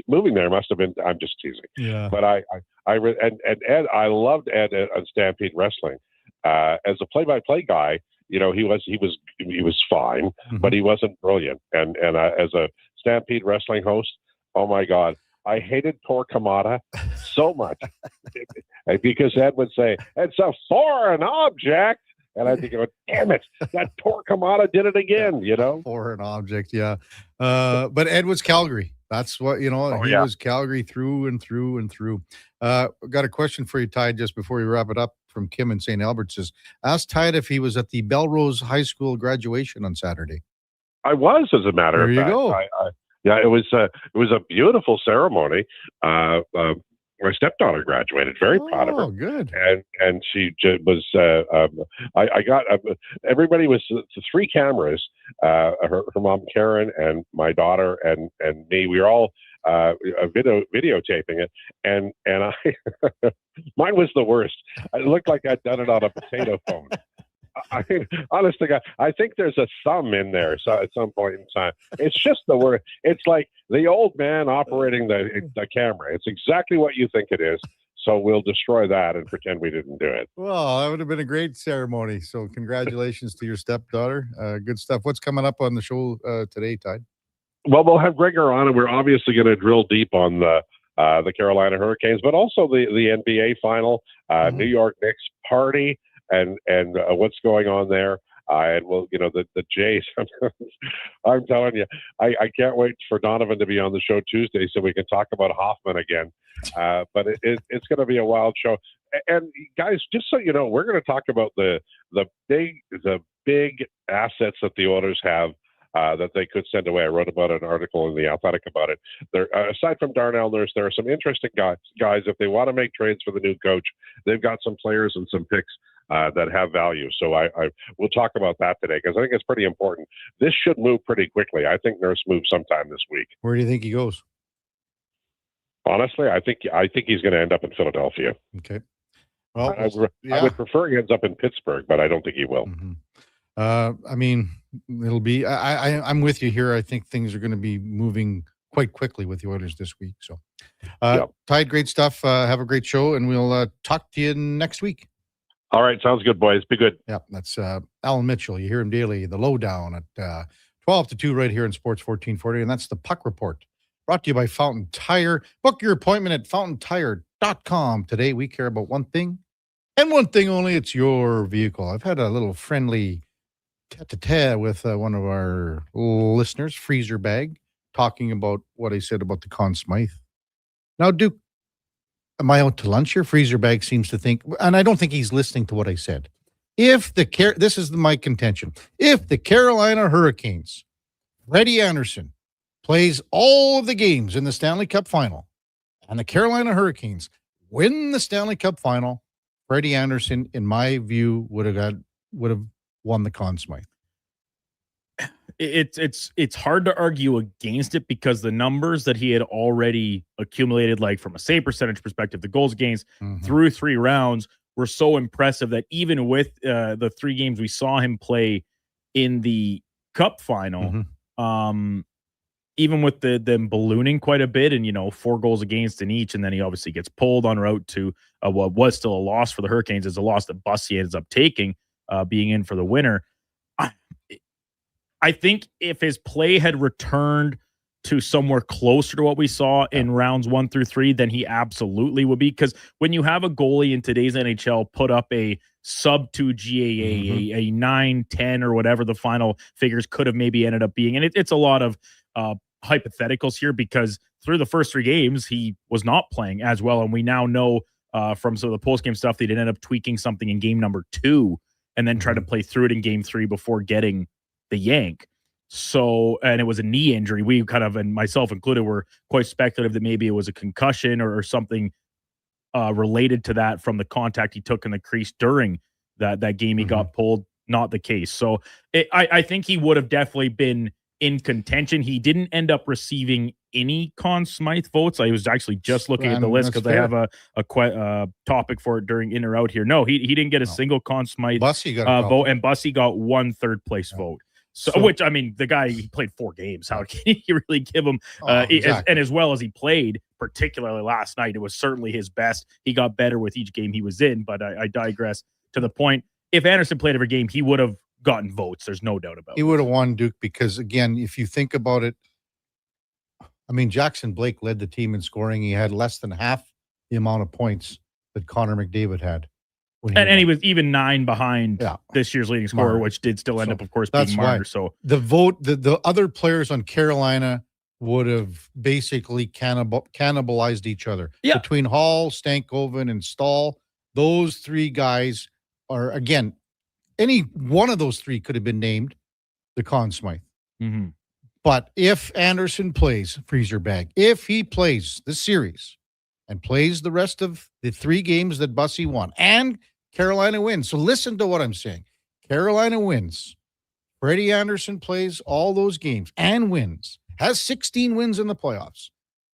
moving there must have been. I'm just teasing. Yeah. But I Ed, I loved Ed on Stampede Wrestling as a play-by-play guy. He was fine, but he wasn't brilliant. And as a Stampede Wrestling host, oh my God. I hated Torquemada so much because Ed would say, it's a foreign object. And I think, damn it, that Torquemada did it again, Foreign object, yeah. But Ed was Calgary. That's what, he was Calgary through and through and through. Got a question for you, Tide, just before we wrap it up from Kim in St. Albert. Says, ask Tide if he was at the Belrose High School graduation on Saturday. I was, as a matter of fact. There you go. Yeah, it was a beautiful ceremony. my stepdaughter graduated. Very proud of her. Oh, good. And she was. I got everybody was 3 cameras. Her mom Karen and my daughter and me. We were all videotaping it, and I mine was the worst. It looked like I'd done it on a potato phone. I mean, honest to God, I think there's a thumb in there. So at some point in time, it's just the word. It's like the old man operating the camera. It's exactly what you think it is. So we'll destroy that and pretend we didn't do it. Well, that would have been a great ceremony. So congratulations to your stepdaughter. Good stuff. What's coming up on the show today, Tide? Well, we'll have Gregor on, and we're obviously going to drill deep on the Carolina Hurricanes, but also the NBA final, New York Knicks party. And what's going on there? And we'll, the Jays. I'm telling you, I can't wait for Donovan to be on the show Tuesday so we can talk about Hoffman again. But it's going to be a wild show. And guys, just so you know, we're going to talk about the big assets that the Oilers have. That they could send away. I wrote about an article in The Athletic about it. There, aside from Darnell Nurse, there are some interesting guys. If they want to make trades for the new coach, they've got some players and some picks that have value. So we'll talk about that today because I think it's pretty important. This should move pretty quickly. I think Nurse moves sometime this week. Where do you think he goes? Honestly, I think he's going to end up in Philadelphia. Okay. Well, I would prefer he ends up in Pittsburgh, but I don't think he will. Mm-hmm. I mean, it'll be. I'm with you here. I think things are going to be moving quite quickly with the Oilers this week. So, Tide, great stuff. Have a great show, and we'll talk to you next week. All right, sounds good, boys. Be good. Yeah, that's Alan Mitchell. You hear him daily, the lowdown at 12 to 2 right here in Sports 1440, and that's the Puck Report. Brought to you by Fountain Tire. Book your appointment at fountaintire.com. Today, we care about one thing, and one thing only. It's your vehicle. I've had a little friendly tete-a-tete with one of our listeners, Freezer Bag, talking about what I said about the Conn Smythe. Now, Duke, am I out to lunch here? Freezer Bag seems to think, and I don't think he's listening to what I said. This is my contention. If the Carolina Hurricanes, Freddie Anderson, plays all of the games in the Stanley Cup final, and the Carolina Hurricanes win the Stanley Cup final, Freddie Anderson, in my view, would have won the Conn Smythe. It's hard to argue against it because the numbers that he had already accumulated, like from a save percentage perspective, the goals against through 3 rounds were so impressive that even with the 3 games we saw him play in the Cup final, even with them ballooning quite a bit and 4 goals against in each, and then he obviously gets pulled en route to what was still a loss for the Hurricanes, is a loss that Bussy ends up taking. Being in for the winner. I think if his play had returned to somewhere closer to what we saw in rounds 1 through 3, then he absolutely would be. Because when you have a goalie in today's NHL put up a sub 2 GAA, a 9-10 or whatever the final figures could have maybe ended up being, and it's a lot of hypotheticals here because through the first 3 games, he was not playing as well. And we now know from some of the post-game stuff that he ended up tweaking something in game number 2 and then try to play through it in game 3 before getting the yank. So, and it was a knee injury. We kind of, and myself included, were quite speculative that maybe it was a concussion or something related to that from the contact he took in the crease during that game he got pulled. Not the case. So I think he would have definitely been in contention. He didn't end up receiving any Conn Smythe votes. I was actually just looking at the list because I have a topic for it during in or out here. No, he didn't get a single Conn Smythe vote, and Bussy got 1 third place vote. So, which, I mean, the guy, he played 4 games. How can you really give him? And as well as he played, particularly last night, it was certainly his best. He got better with each game he was in, but I digress. To the point, if Anderson played every game, he would have gotten votes. There's no doubt about it. He would have won, Duke, because, again, if you think about it, I mean, Jackson Blake led the team in scoring. He had less than half the amount of points that Connor McDavid had. And he was even 9 behind this year's leading scorer, which did still end up, of course, being Marner. So the vote, the other players on Carolina would have basically cannibalized each other. Between Hall, Stankoven, and Stahl, those 3 guys are, again, any one of those 3 could have been named the Conn Smythe. But if Anderson plays Freezer Bag, if he plays the series, and plays the rest of the 3 games that Bussy won, and Carolina wins. So listen to what I'm saying. Carolina wins. Freddie Anderson plays all those games and wins. Has 16 wins in the playoffs.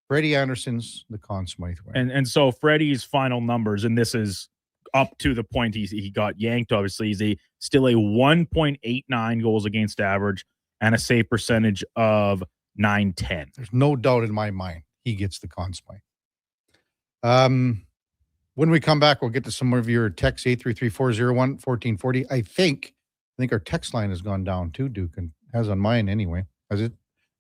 Freddie Anderson's the Conn Smythe winner. And so Freddie's final numbers, and this is up to the point he got yanked, obviously, he's still a 1.89 goals against average and a save percentage of .910. There's no doubt in my mind he gets the Conn Smythe. When we come back, we'll get to some more of your texts, 833-401-1440. I think our text line has gone down too, Duke, and has on mine anyway. Has it?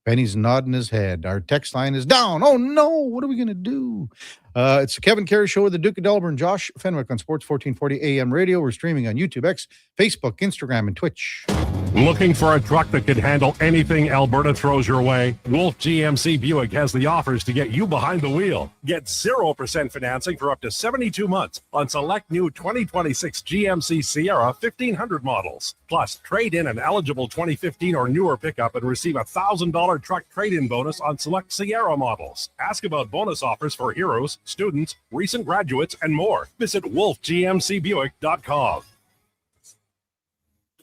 Benny's nodding his head. Our text line is down. Oh, no. What are we going to do? It's the Kevin Karius Show with the Duke of Delburne, Josh Fenwick on Sports 1440 AM radio. We're streaming on YouTube, X, Facebook, Instagram, and Twitch. Looking for a truck that could handle anything Alberta throws your way? Wolf GMC Buick has the offers to get you behind the wheel. Get 0% financing for up to 72 months on select new 2026 GMC Sierra 1500 models. Plus, trade in an eligible 2015 or newer pickup and receive a $1,000 truck trade-in bonus on select Sierra models. Ask about bonus offers for heroes, students, recent graduates, and more. Visit wolfgmcbuick.com.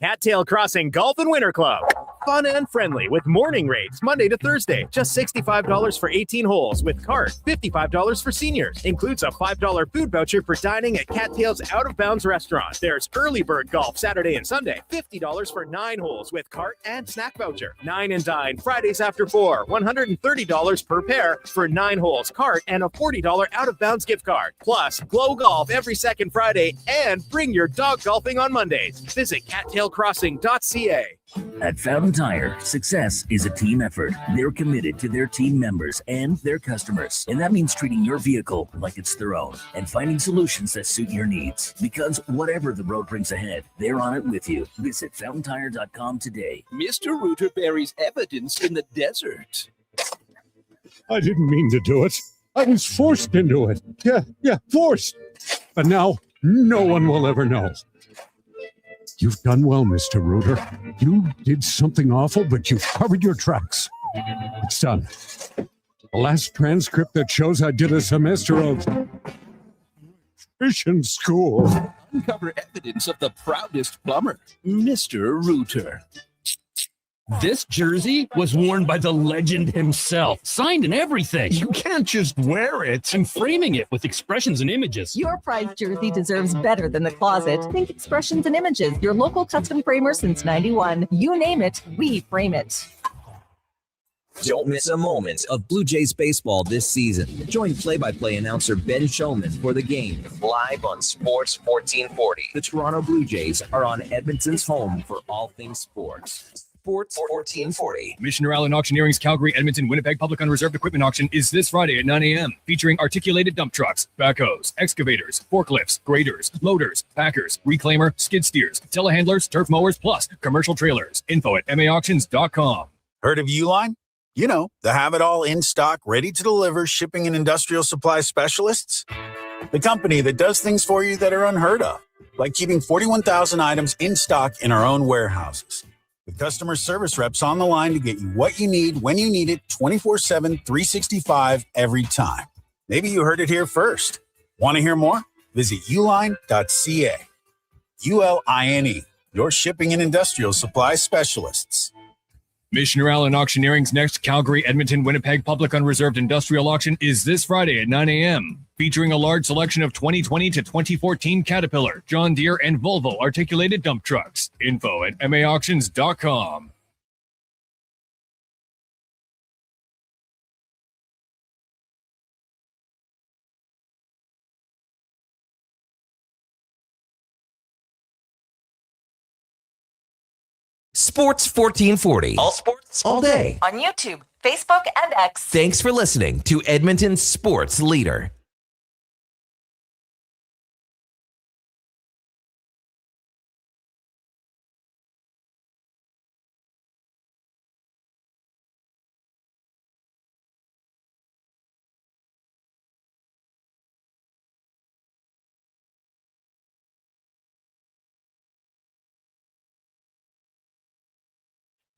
Cattail Crossing Golf and Winter Club. Fun and friendly with morning rates Monday to Thursday. Just $65 for 18 holes with cart. $55 for seniors. Includes a $5 food voucher for dining at Cattail's Out of Bounds restaurant. There's early bird golf Saturday and Sunday. $50 for 9 holes with cart and snack voucher. 9 and dine Fridays after 4. $130 per pair for 9 holes cart and a $40 Out of Bounds gift card. Plus, Glow Golf every second Friday and bring your dog golfing on Mondays. Visit cattailcrossing.ca. At Fountain Tire, success is a team effort. They're committed to their team members and their customers. And that means treating your vehicle like it's their own and finding solutions that suit your needs. Because whatever the road brings ahead, they're on it with you. Visit fountaintire.com today. Mr. Rooter buries evidence in the desert. I didn't mean to do it. I was forced into it. Yeah, forced. But now, no one will ever know. You've done well, Mr. Rooter. You did something awful, but you've covered your tracks. It's done. The last transcript that shows I did a semester of Christian school. Uncover evidence of the proudest plumber, Mr. Rooter. This jersey was worn by the legend himself, signed and everything. You can't just wear it. I'm framing it with expressions and images. Your prized jersey deserves better than the closet. Think Expressions and Images, your local custom framer since 91. You name it, we frame it. Don't miss a moment of Blue Jays baseball this season. Join play-by-play announcer Ben Showman for the game live on Sports 1440. The Toronto Blue Jays are on Edmonton's home for all things sports. Sports 1440. Missioner Allen Auctioneering's Calgary, Edmonton, Winnipeg Public Unreserved Equipment Auction is this Friday at 9 a.m. featuring articulated dump trucks, backhoes, excavators, forklifts, graders, loaders, packers, reclaimer, skid steers, telehandlers, turf mowers, plus commercial trailers. Info at maauctions.com. Heard of Uline? You know, the have-it-all in stock, ready to deliver shipping and industrial supply specialists. The company that does things for you that are unheard of, like keeping 41,000 items in stock in our own warehouses. With customer service reps on the line to get you what you need when you need it 24/7, 365 every time. Maybe you heard it here first. Want to hear more? Visit uline.ca. ULINE, your shipping and industrial supply specialists. Missioner Allen Auctioneering's next Calgary, Edmonton, Winnipeg Public Unreserved Industrial Auction is this Friday at 9 a.m. featuring a large selection of 2020 to 2014 Caterpillar, John Deere, and Volvo articulated dump trucks. Info at maauctions.com. Sports 1440. All sports, all day. On YouTube, Facebook, and X. Thanks for listening to Edmonton's sports leader.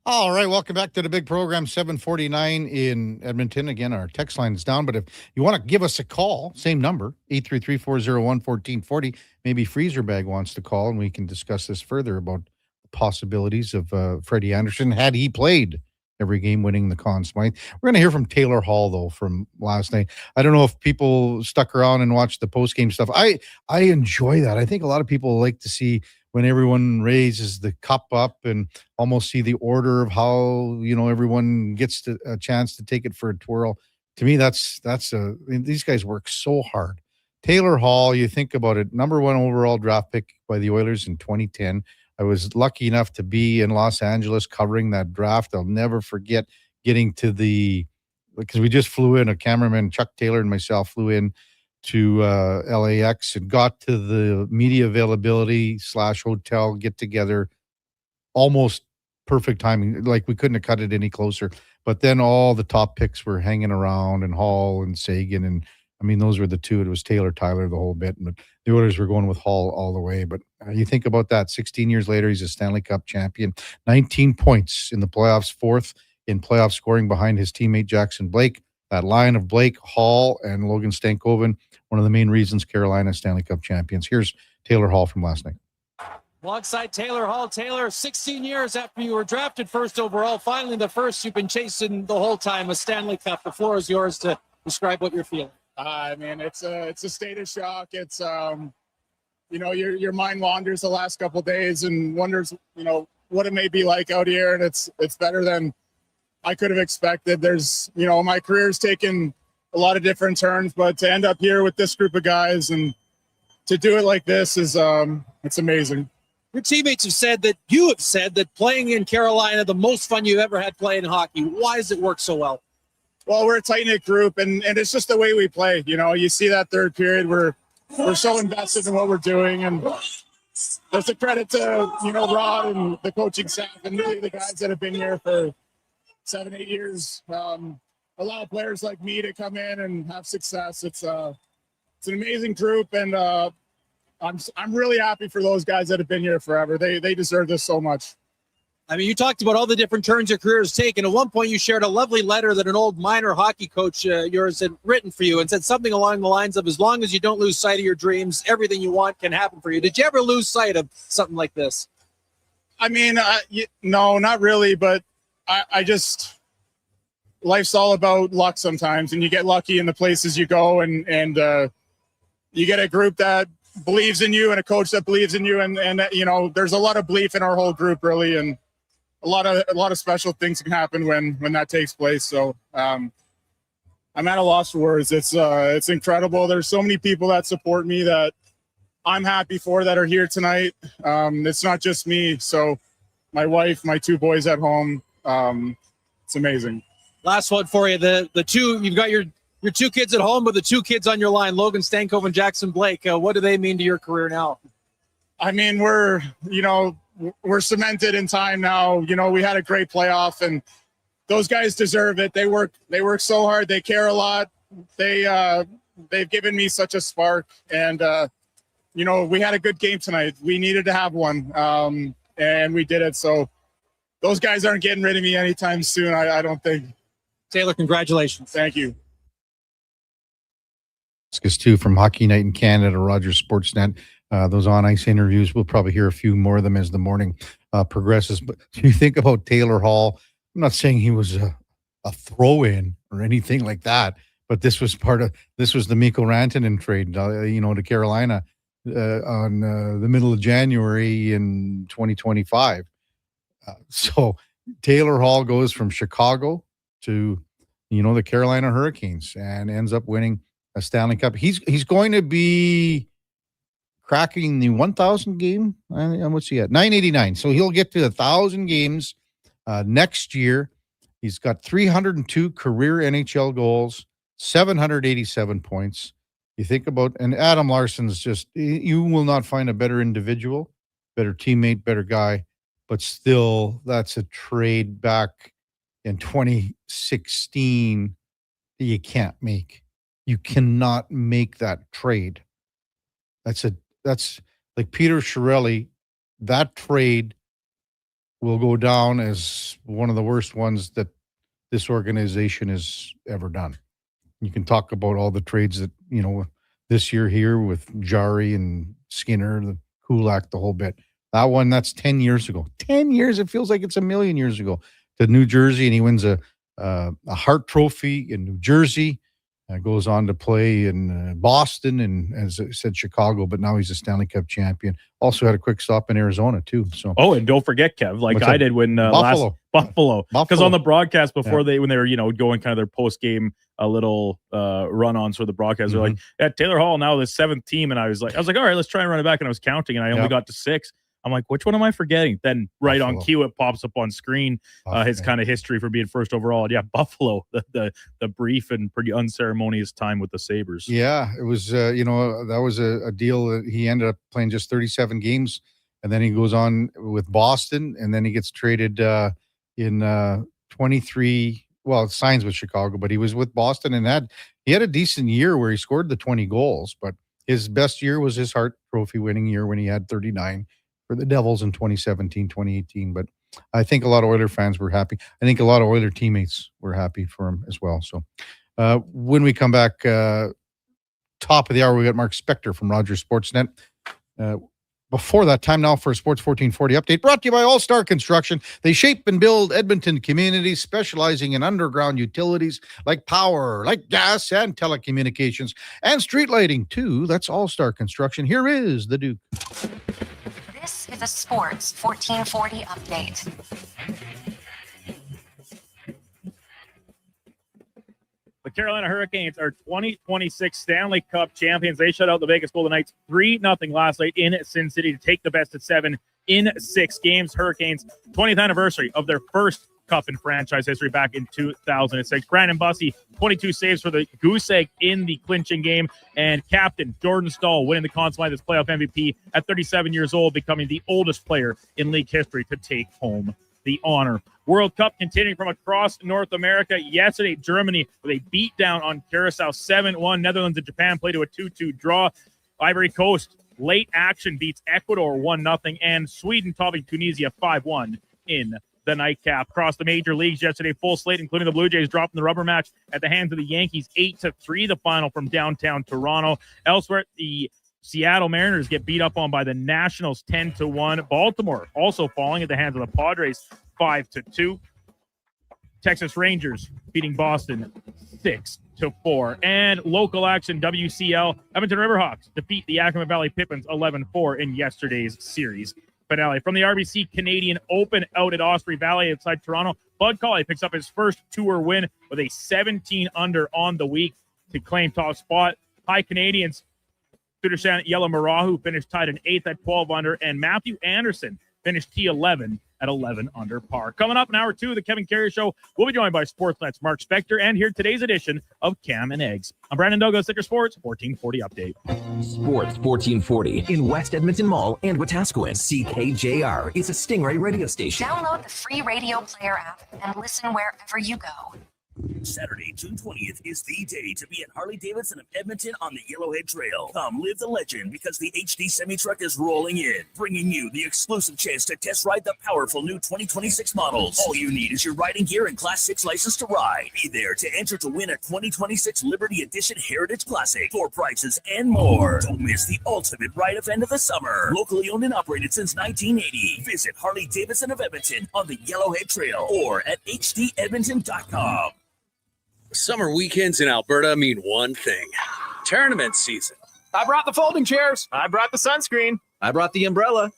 All right, welcome back to the big program, 749 in Edmonton. Again, our text line is down, but if you want to give us a call, same number, 833-401-1440. Maybe Freezer Bag wants to call, and we can discuss this further about the possibilities of Freddie Anderson had he played every game, winning the Conn Smythe. We're going to hear from Taylor Hall, though, from last night. I don't know if people stuck around and watched the post-game stuff. I enjoy that. I think a lot of people like to see when everyone raises the cup up and almost see the order of how, everyone gets a chance to take it for a twirl. To me, these guys work so hard. Taylor Hall, you think about it, number 1 overall draft pick by the Oilers in 2010. I was lucky enough to be in Los Angeles covering that draft. I'll never forget getting to because we just flew in, a cameraman, Chuck Taylor and myself flew in to LAX and got to the media availability / hotel get together. Almost perfect timing. Like we couldn't have cut it any closer. But then all the top picks were hanging around, and Hall and Sagan. And I mean, those were the two. It was Taylor, Tyler, the whole bit. But the Oilers were going with Hall all the way. But you think about that. 16 years later, he's a Stanley Cup champion. 19 points in the playoffs, 4th in playoff scoring behind his teammate Jackson Blake. That line of Blake, Hall, and Logan Stankoven, one of the main reasons Carolina Stanley Cup champions. Here's Taylor Hall from last night. Alongside Taylor Hall. Taylor, 16 years after you were drafted first overall, finally the first you've been chasing the whole time, a Stanley Cup. The floor is yours to describe what you're feeling. I mean, it's a state of shock. It's, your mind wanders the last couple of days and wonders, what it may be like out here. And it's better than I could have expected. There's, my career's taken a lot of different turns, but to end up here with this group of guys and to do it like this is, it's amazing. Your teammates have said that playing in Carolina, the most fun you've ever had playing hockey. Why does it work so well? Well, we're a tight-knit group, and it's just the way we play. You see that third period, we're so invested in what we're doing, and there's a credit to, Rod and the coaching staff and really the guys that have been here for 7-8 years. Allow players like me to come in and have success. It's an amazing group, and I'm really happy for those guys that have been here forever. They deserve this so much. I mean, you talked about all the different turns your career has taken. At one point, you shared a lovely letter that an old minor hockey coach yours had written for you and said something along the lines of, as long as you don't lose sight of your dreams, everything you want can happen for you. Did you ever lose sight of something like this? I mean, no, not really, but I just, life's all about luck sometimes, and you get lucky in the places you go, and you get a group that believes in you and a coach that believes in you, and there's a lot of belief in our whole group, really, and a lot of special things can happen when that takes place. So I'm at a loss for words. It's incredible. There's so many people that support me that I'm happy for, that are here tonight. It's not just me. So my wife, my 2 boys at home. It's amazing. Last one for you. The two, you've got your 2 kids at home, but the 2 kids on your line, Logan Stankoven and Jackson Blake, what do they mean to your career now? I mean, we're cemented in time now. We had a great playoff, and those guys deserve it. They work so hard. They care a lot. They've given me such a spark, and we had a good game tonight. We needed to have one, and we did it. So those guys aren't getting rid of me anytime soon, I don't think. Taylor, congratulations. Thank you. This too from Hockey Night in Canada, Rogers Sportsnet. Those on-ice interviews, we'll probably hear a few more of them as the morning progresses. But if you think about Taylor Hall, I'm not saying he was a throw-in or anything like that, but this was the Mikko Rantanen trade, to Carolina on the middle of January in 2025. So Taylor Hall goes from Chicago to, the Carolina Hurricanes and ends up winning a Stanley Cup. He's going to be cracking the 1,000 game. What's he at? 989. So he'll get to 1,000 games next year. He's got 302 career NHL goals, 787 points. You think about, and Adam Larsson's just, you will not find a better individual, better teammate, better guy, but still that's a trade back in 2016 that you can't make. You cannot make that trade. That's like Peter Chiarelli. That trade will go down as one of the worst ones that this organization has ever done. You can talk about all the trades that, this year here with Jari and Skinner, the Kulak, the whole bit. That one, that's 10 years ago. 10 years, it feels like it's a million years ago. To New Jersey, and he wins a Hart Trophy in New Jersey. Goes on to play in Boston and, as I said, Chicago, but now he's a Stanley Cup champion. Also had a quick stop in Arizona, too. So, and don't forget, Kev, like I did when Buffalo. Buffalo. Because on the broadcast before Yeah. when they were, going kind of their post-game little run-ons for the broadcast, they're Mm-hmm. like, Taylor Hall now the 7th team. And I was like, all right, let's try and run it back. And I was counting, and I only got to 6. I'm like, which one am I forgetting? Then right on cue, it pops up on screen, his kind of history for being first overall. And yeah, Buffalo, the brief and pretty unceremonious time with the Sabres. Yeah, it was, that was a deal that he ended up playing just 37 games. And then he goes on with Boston, and then he gets traded in 23. Well, signs with Chicago, but he was with Boston and he had a decent year where he scored the 20 goals. But his best year was his Hart Trophy winning year when he had 39 for the Devils in 2017, 2018. But I think a lot of Oiler fans were happy. I think a lot of Oiler teammates were happy for him as well. So when we come back, top of the hour, we got Mark Spector from Rogers Sportsnet. Before that, time now for a Sports 1440 update brought to you by All Star Construction. They shape and build Edmonton communities, specializing in underground utilities like power, like gas and telecommunications, and street lighting too. That's All Star Construction. Here is the Duke. This is a Sports 1440 update. The Carolina Hurricanes are 2026 Stanley Cup champions. They shut out the Vegas Golden Knights 3-0 last night in Sin City to take the best of 7 in 6 games. Hurricanes 20th anniversary of their first cup in franchise history back in 2006. Brandon Bussey, 22 saves for the Goose Egg in the clinching game. And captain Jordan Staal winning the Conn Smythe as playoff MVP at 37 years old, becoming the oldest player in league history to take home the honor. World Cup continuing from across North America. Yesterday, Germany with a beatdown on Curacao 7-1. Netherlands and Japan played to a 2-2 draw. Ivory Coast, late action, beats Ecuador 1-0. And Sweden topping Tunisia 5-1 in the nightcap. Across the major leagues yesterday, full slate, including the Blue Jays dropping the rubber match at the hands of the Yankees 8-3, the final from downtown Toronto. Elsewhere, the Seattle Mariners get beat up on by the Nationals 10-1. Baltimore also falling at the hands of the Padres 5-2. Texas Rangers beating Boston 6-4. And local action, WCL, Edmonton Riverhawks defeat the Yakima Valley Pippins 11-4 in yesterday's series finale. From the RBC Canadian Open out at Osprey Valley outside Toronto, Bud Colley picks up his first tour win with a 17-under on the week to claim top spot. High Canadians, Sudarshan Yella Marahu finished tied in 8th at 12-under, and Matthew Anderson finished T11 at 11 under par. Coming up in hour 2 of the Kevin Karius Show, we'll be joined by Sportsnet's Mark Spector and here today's edition of Cam and Eggs. I'm Brandon Douglas, Sticker Sports 1440 update. Sports 1440 in West Edmonton Mall and Wetaskiwin. CKJR is a Stingray radio station. Download the free Radio Player app and listen wherever you go. Saturday, June 20th is the day to be at Harley-Davidson of Edmonton on the Yellowhead Trail. Come live the legend because the HD semi-truck is rolling in, bringing you the exclusive chance to test ride the powerful new 2026 models. All you need is your riding gear and Class 6 license to ride. Be there to enter to win a 2026 Liberty Edition Heritage Classic, floor prizes, and more. Don't miss the ultimate ride event of the summer. Locally owned and operated since 1980. Visit Harley-Davidson of Edmonton on the Yellowhead Trail or at hdedmonton.com. Summer weekends in Alberta mean one thing: tournament season. I brought the folding chairs. I brought the sunscreen. I brought the umbrella,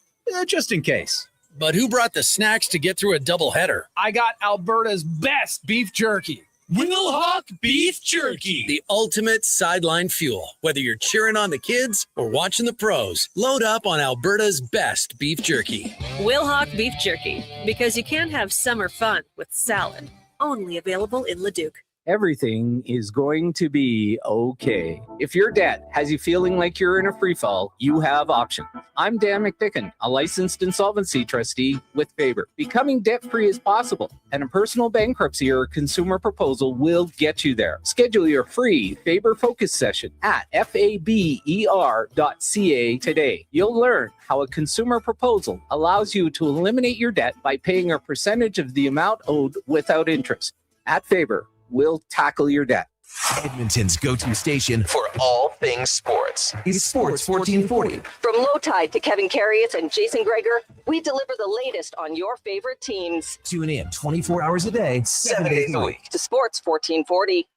just in case. But who brought the snacks to get through a doubleheader? I got Alberta's best beef jerky. Wilhauk Beef Jerky, the ultimate sideline fuel. Whether you're cheering on the kids or watching the pros, load up on Alberta's best beef jerky. Wilhauk Beef Jerky, because you can't have summer fun with salad. Only available in Leduc. everything is going to be okay. If your debt has you feeling like you're in a free fall, you have options. I'm Dan McDicken, a licensed insolvency trustee with Faber. Becoming debt-free is possible, and a personal bankruptcy or consumer proposal will get you there. Schedule your free Faber Focus session at faber.ca today. You'll learn how a consumer proposal allows you to eliminate your debt by paying a percentage of the amount owed without interest. At Faber, we'll tackle your debt. Edmonton's go-to station for all things sports is Sports 1440. From Low Tide to Kevin Karius and Jason Greger, we deliver the latest on your favorite teams. Tune in 24 hours a day, 7 days a week. To Sports 1440.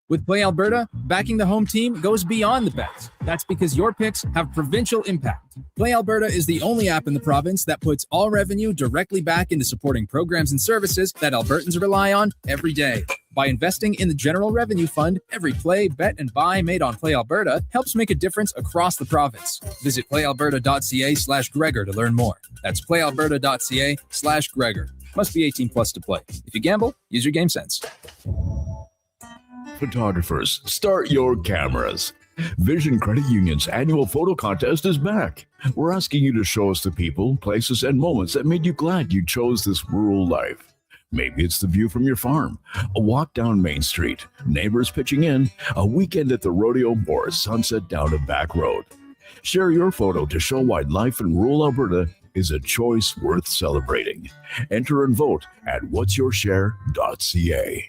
With Play Alberta, backing the home team goes beyond the bets. That's because your picks have provincial impact. Play Alberta is the only app in the province that puts all revenue directly back into supporting programs and services that Albertans rely on every day. By investing in the General Revenue Fund, every play, bet, and buy made on Play Alberta helps make a difference across the province. Visit playalberta.ca/Gregor to learn more. That's playalberta.ca/Gregor. Must be 18 plus to play. If you gamble, use your game sense. Photographers, start your cameras. Vision Credit Union's annual photo contest is back. We're asking you to show us the people, places, and moments that made you glad you chose this rural life. Maybe it's the view from your farm, a walk down Main Street, neighbors pitching in, a weekend at the rodeo, or a sunset down a back road. Share your photo to show why life in rural Alberta is a choice worth celebrating. Enter and vote at whatsyourshare.ca.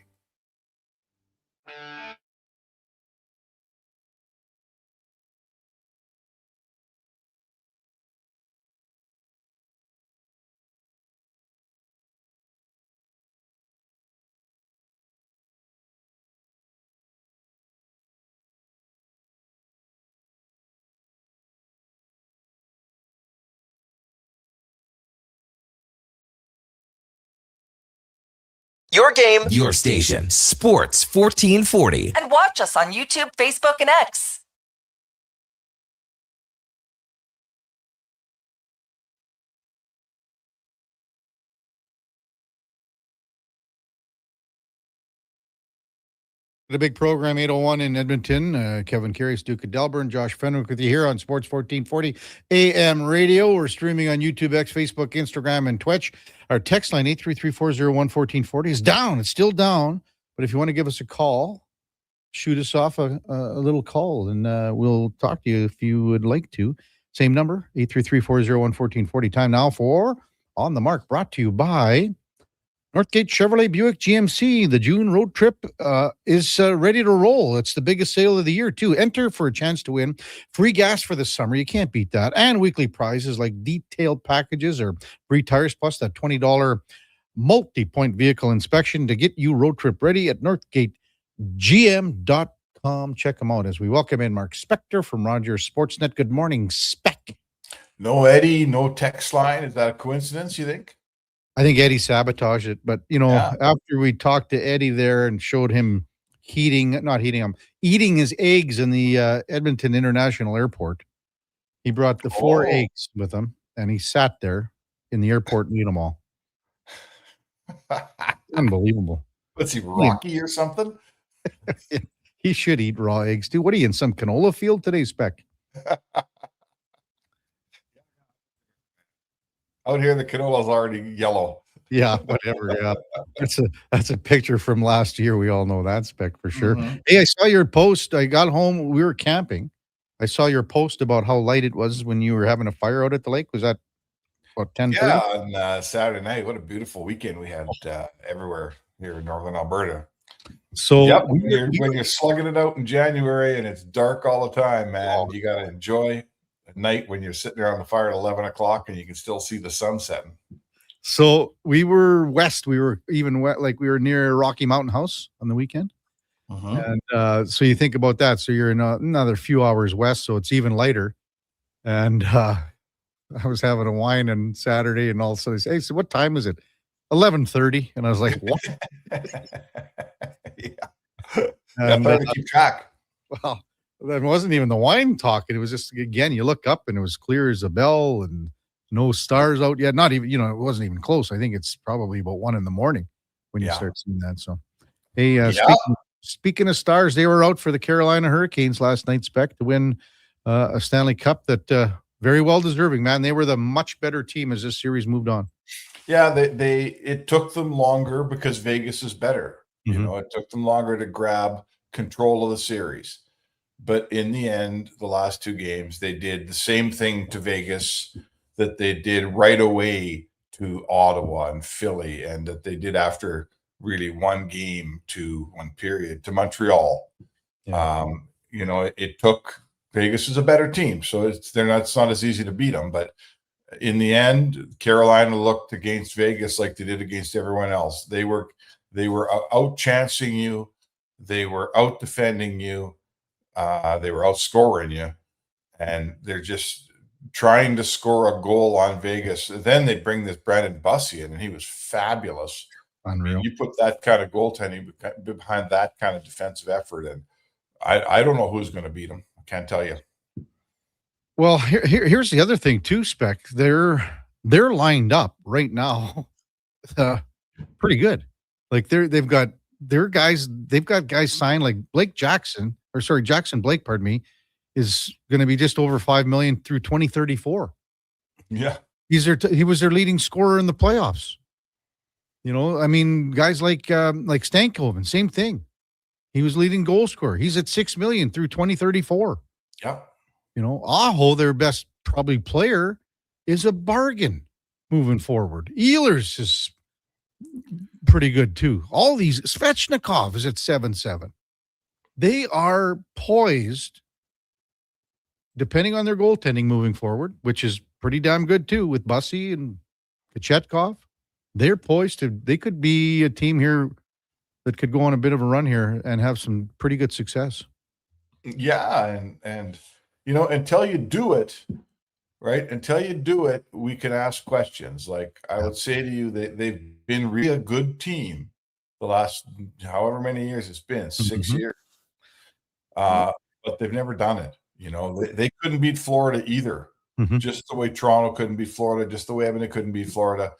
Your game, your station. Sports 1440. And watch us on YouTube, Facebook, and X. The big program, 801 in Edmonton. Kevin Karius, Duke of Delburne, Josh Fenwick with you here on Sports 1440 AM radio. We're streaming on YouTube, X, Facebook, Instagram, and Twitch. Our text line, 833-401-1440, is down. It's still down. But if you want to give us a call, shoot us off a little call, and we'll talk to you if you would like to. Same number, 833-401-1440. Time now for On the Mark, brought to you by Northgate Chevrolet Buick GMC. The June road trip is ready to roll. It's the biggest sale of the year, too. Enter for a chance to win free gas for the summer. You can't beat that. And weekly prizes like detailed packages or free tires, plus that $20 multi-point vehicle inspection to get you road trip ready at northgategm.com. Check them out as we welcome in Mark Spector from Rogers Sportsnet. Good morning, Spec. No Eddie, no text line. Is that a coincidence, you think? I think Eddie sabotaged it, but after we talked to Eddie there and showed him eating his eggs in the Edmonton International Airport, he brought the 4 eggs with him, and he sat there in the airport and ate them all. Unbelievable. What's he, Rocky or something? He should eat raw eggs too. What are you, in some canola field today, Spec? Out here, the canola's already yellow. Yeah, whatever. Yeah, that's a picture from last year. We all know that, Spec, for sure. Mm-hmm. Hey, I saw your post. I got home. We were camping. I saw your post about how light it was when you were having a fire out at the lake. Was that about 10:30? Yeah, on Saturday night. What a beautiful weekend we had everywhere here in northern Alberta. So yep, when you're slugging it out in January and it's dark all the time, man, you got to enjoy at night when you're sitting there on the fire at 11 o'clock and you can still see the sun setting. So we were west. We were even wet, like we were near Rocky Mountain House on the weekend. And so you think about that. So you're in another few hours west, so it's even lighter. And I was having a wine on Saturday, and all of a sudden, hey, so what time is it? 11:30. And I was like, what? And, to keep track. Well, that wasn't even the wine talking. It was just, again, you look up and it was clear as a bell and no stars out yet. Not even, it wasn't even close. I think it's probably about 1 a.m. when you start seeing that. So, hey, speaking of stars, they were out for the Carolina Hurricanes last night, Spec, to win a Stanley Cup that very well deserving, man. They were the much better team as this series moved on. Yeah, it took them longer because Vegas is better. You know, it took them longer to grab control of the series. But in the end, the last two games, they did the same thing to Vegas that they did right away to Ottawa and Philly, and that they did after really one period to Montreal. Yeah. You know, it took Vegas is a better team, so it's not as easy to beat them. But in the end, Carolina looked against Vegas like they did against everyone else. They were out chancing you, they were out defending you, they were outscoring you, and they're just trying to score a goal on Vegas. Then they bring this Brandon Bussey in, and he was fabulous. Unreal. I mean, you put that kind of goaltending behind that kind of defensive effort, and I don't know who's going to beat him. I can't tell you. Well, here's the other thing too, Spec. They're lined up right now, pretty good. Like they've got guys signed like Jackson Blake, pardon me, is going to be just over $5 million through 2034. Yeah, he was their leading scorer in the playoffs. You know, I mean, guys like Stankoven, same thing. He was leading goal scorer. He's at $6 million through 2034. Yeah. You know, Aho, their best probably player, is a bargain moving forward. Ehlers is pretty good too. All these, Svechnikov is at 7-7. They are poised, depending on their goaltending moving forward, which is pretty damn good too with Bussey and Kachetkov. They're poised they could be a team here that could go on a bit of a run here and have some pretty good success. Yeah, and you know, until you do it, right? Until you do it, we can ask questions. Like I would say to you that they've been really a good team the last however many years it's been, 6 years. But they've never done it. You know, they couldn't beat Florida either. Just the way Toronto couldn't beat Florida, just the way Edmonton couldn't beat Florida.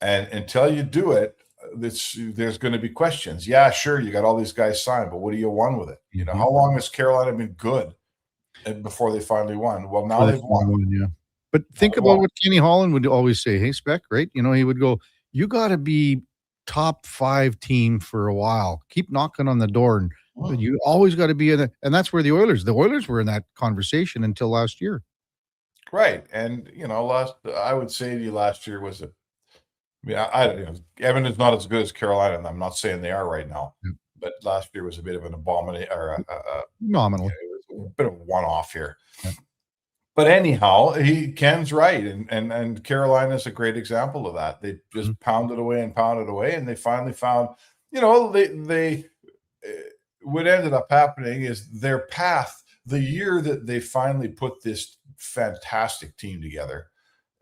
And until you do it, there's going to be questions. Yeah, sure, you got all these guys signed, but what do you won with it? You know, how long has Carolina been good before they finally won? Well, now they've won. Yeah. But think about what Kenny Holland would always say. Hey, Spec, right? You know, he would go, you got to be top 5 team for a while. Keep knocking on the door. And you always got to be in it. And that's where the Oilers were in that conversation until last year. Right. And, you know, I would say to you last year was Edmonton's not as good as Carolina, and I'm not saying they are right now. But last year was a bit of an abomination, or nominal. It was a bit of a one-off here. But anyhow, Ken's right, and Carolina's a great example of that. They just pounded away, and they finally found, you know, they what ended up happening is their path. The year that they finally put this fantastic team together.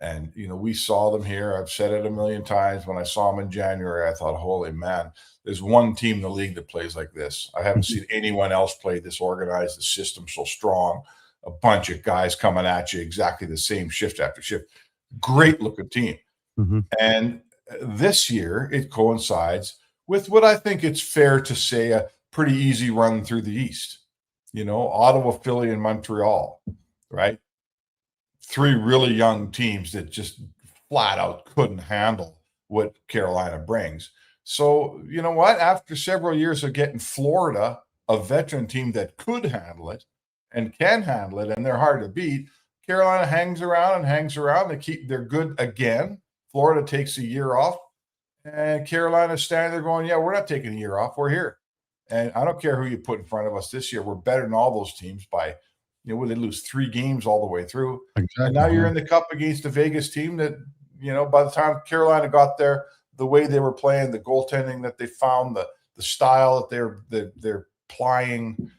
And, you know, we saw them here. I've said it a million times. When I saw them in January, I thought, holy man, there's one team in the league that plays like this. I haven't seen anyone else play this organized, the system so strong, a bunch of guys coming at you exactly the same shift after shift. Great looking team. And this year, it coincides with what I think it's fair to say a pretty easy run through the East. You know, Ottawa, Philly, and Montreal, right? 3 really young teams that just flat out couldn't handle what Carolina brings. So, you know what? After several years of getting Florida, a veteran team that could handle it and can handle it, and they're hard to beat, Carolina hangs around. They're good again. Florida takes a year off, and Carolina's standing there going, yeah, we're not taking a year off. We're here. And I don't care who you put in front of us this year. We're better than all those teams by, you know, they lose 3 games all the way through. Exactly. And now you're in the cup against a Vegas team that, you know, by the time Carolina got there, the way they were playing, the goaltending that they found, the style that they're plying,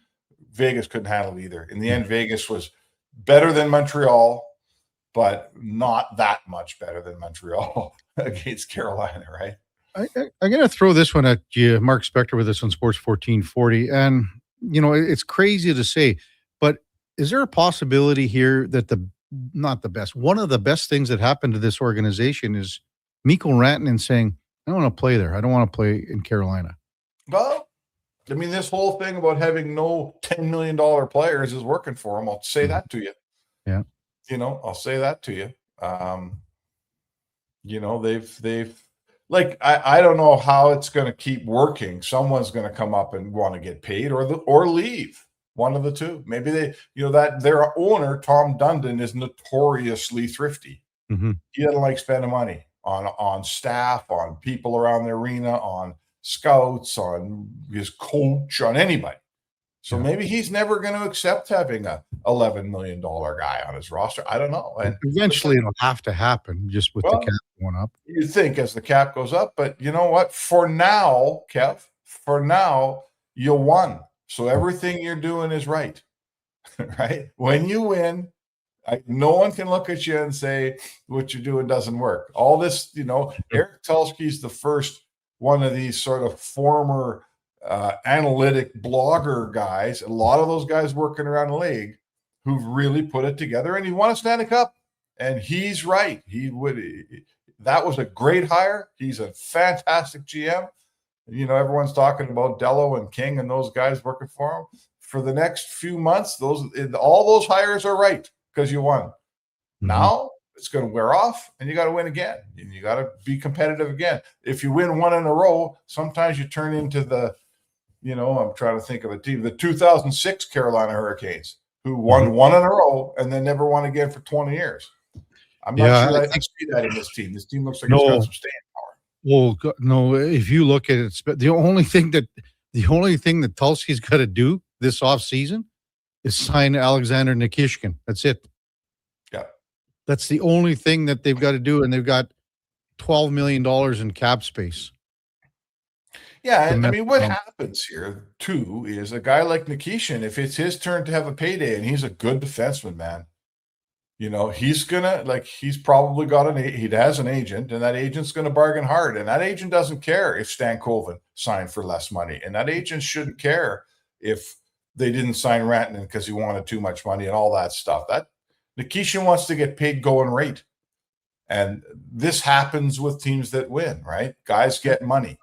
Vegas couldn't handle it either. In the end, Vegas was better than Montreal, but not that much better than Montreal against Carolina, right? I'm going to throw this one at you, Mark Spector, with us on Sports 1440. And, you know, it's crazy to say, but is there a possibility here that one of the best things that happened to this organization is Mikko Rantanen saying, I don't want to play there. I don't want to play in Carolina. Well, I mean, this whole thing about having no $10 million players is working for them. I'll say that to you. Yeah. I'll say that to you. They've like, I don't know how it's going to keep working. Someone's going to come up and want to get paid or leave. One of the two. Maybe that their owner, Tom Dundon, is notoriously thrifty. Mm-hmm. He doesn't like spending money on staff, on people around the arena, on scouts, on his coach, on anybody. So maybe he's never going to accept having a $11 million guy on his roster. I don't know. And eventually it'll have to happen just with the cap going up. You think as the cap goes up, but you know what? For now, Kev, you won. So everything you're doing is right. Right? When you win, no one can look at you and say what you're doing doesn't work. All this, Eric Tulsky's the first one of these sort of former analytic blogger guys. A lot of those guys working around the league who've really put it together, and he won a Stanley Cup. And he's right. That was a great hire. He's a fantastic GM. Everyone's talking about Dello and King and those guys working for him. For the next few months, all those hires are right because you won. Mm-hmm. Now it's going to wear off, and you got to win again. And you got to be competitive again. If you win one in a row, sometimes you turn into the, I'm trying to think of a team, the 2006 Carolina Hurricanes, who won one in a row and then never won again for 20 years. I'm not sure I see that in this team. This team looks like it's got some staying power. Well, no, if you look at it, the only thing that Tulsky's got to do this offseason is sign Alexander Nikishkin. That's it. Yeah. That's the only thing that they've got to do, and they've got $12 million in cap space. Yeah, and I mean, what happens here, too, is a guy like Nikishin, if it's his turn to have a payday, and he's a good defenseman, man, he's probably he has an agent, and that agent's going to bargain hard, and that agent doesn't care if Stankoven signed for less money, and that agent shouldn't care if they didn't sign Rantanen because he wanted too much money and all that stuff. That Nikishin wants to get paid going rate, and this happens with teams that win, right? Guys get money.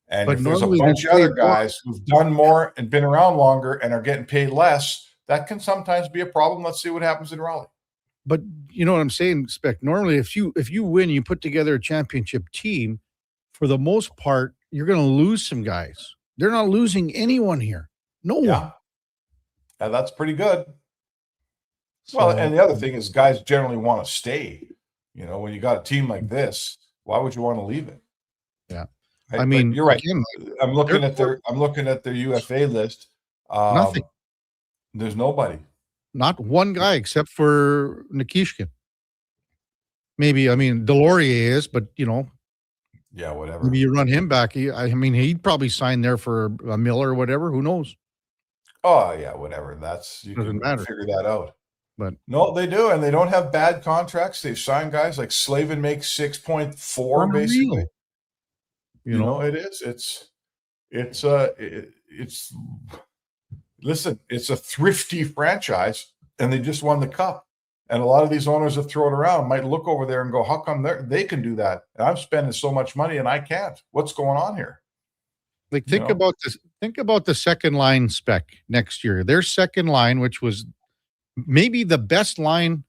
And if there's a bunch of other guys who've done more and been around longer and are getting paid less, that can sometimes be a problem. Let's see what happens in Raleigh. But you know what I'm saying, Spec? Normally, if you win, you put together a championship team, for the most part, you're going to lose some guys. They're not losing anyone here. No one. And that's pretty good. Well, and the other thing is guys generally want to stay. When you got a team like this, why would you want to leave it? Yeah. Right? I mean, you're right. I'm looking at their UFA list. Nothing. There's nobody. Not one guy except for Nikishkin. Maybe, Delorier is, but yeah, whatever. Maybe you run him back. He'd probably sign there for $1 million or whatever. Who knows? Oh yeah, whatever. You doesn't matter. Figure that out. But no, they do, and they don't have bad contracts. They've signed guys like Slavin makes 6.4 basically. It is. Listen, it's a thrifty franchise, and they just won the cup. And a lot of these owners that throw it around might look over there and go, "How come they can do that? And I'm spending so much money and I can't? What's going on here?" Like think about this. Think about the second line spec next year. Their second line, which was maybe the best line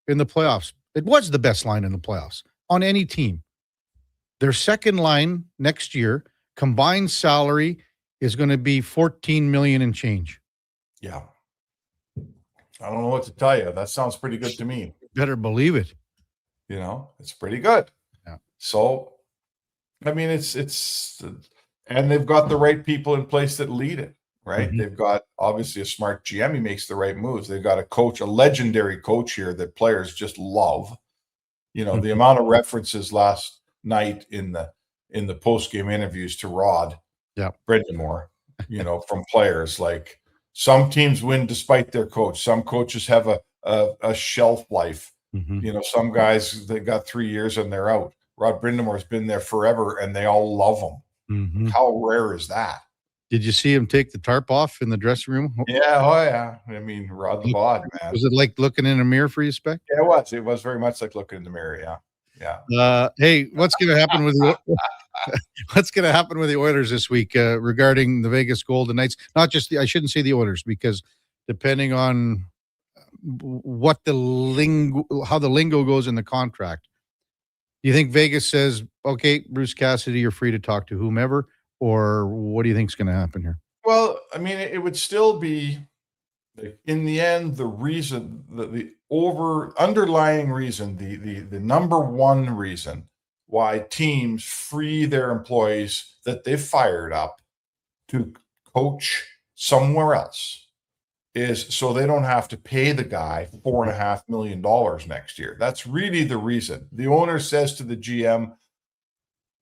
in the playoffs. It was the best line in the playoffs on any team. Their second line next year, combined salary is going to be $14 million and change. Yeah. I don't know what to tell you. That sounds pretty good to me. Better believe it. It's pretty good. Yeah. So, it's and they've got the right people in place that lead it, right? Mm-hmm. They've got obviously a smart GM. He makes the right moves. They've got a legendary coach here that players just love. The amount of references last night in the post-game interviews to Rod Brindamore, from players. Like, some teams win despite their coach. Some coaches have a shelf life. Mm-hmm. Some guys, they got 3 years and they're out. Rod Brindamore's been there forever and they all love him. Mm-hmm. How rare is that? Did you see him take the tarp off in the dressing room? Yeah, oh yeah. Rod the bod, man. Was it like looking in a mirror for you, Spec? Yeah, it was. It was very much like looking in the mirror, yeah. Hey, what's going to happen with what's going to happen with the Oilers this week regarding the Vegas Golden Knights? Not just I shouldn't say the Oilers, because depending on what how the lingo goes in the contract, do you think Vegas says, okay, Bruce Cassidy, you're free to talk to whomever, or what do you think is going to happen here? Well, I mean, it would still be, in the end, the reason, the underlying reason, the number one reason why teams free their employees that they've fired up to coach somewhere else is so they don't have to pay the guy $4.5 million next year. That's really the reason. The owner says to the GM,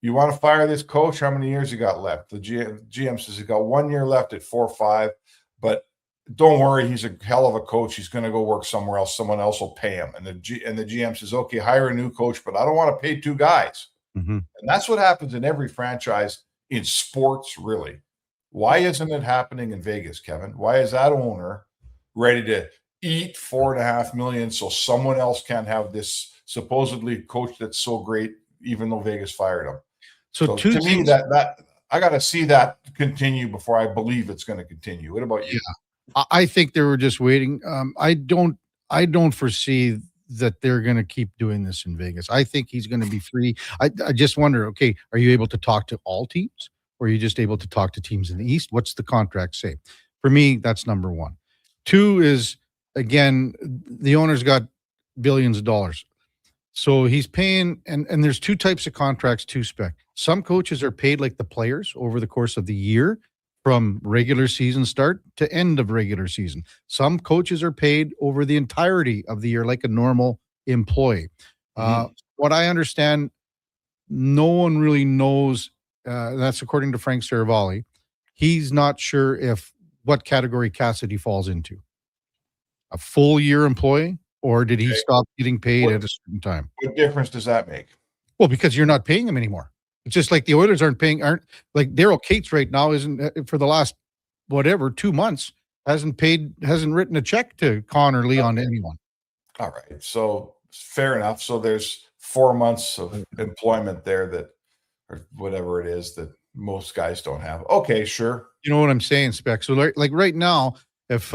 you want to fire this coach? How many years you got left? The GM says he got 1 year left at 4-5, but don't worry, he's a hell of a coach. He's going to go work somewhere else. Someone else will pay him. And the GM says, okay, hire a new coach, but I don't want to pay two guys. Mm-hmm. And that's what happens in every franchise in sports, really. Why isn't it happening in Vegas, Kevin? Why is that owner ready to eat $4.5 million so someone else can't have this supposedly coach that's so great, even though Vegas fired him? So to me, that I got to see that continue before I believe it's going to continue. What about you? Yeah, I think they were just waiting. I don't foresee that they're going to keep doing this in Vegas. I think he's going to be free. I just wonder, okay, are you able to talk to all teams, or are you just able to talk to teams in the East? What's the contract say? For me, that's number one. Two is, again, the owner's got billions of dollars. So he's paying, and there's two types of contracts to spec. Some coaches are paid like the players over the course of the year, from regular season start to end of regular season. Some coaches are paid over the entirety of the year like a normal employee. What I understand, no one really knows. That's according to Frank Saravalli. He's not sure what category Cassidy falls into. A full year employee, or did he stop getting paid at a certain time? What difference does that make? Well, because you're not paying him anymore. It's just like the Oilers aren't like Daryl Cates right now isn't, for the last 2 months, hasn't written a check to Connor Leon, anyone. All right. So fair enough. So there's 4 months of employment there that, or whatever it is, that most guys don't have. Okay, sure. You know what I'm saying, Spec? So like right now, if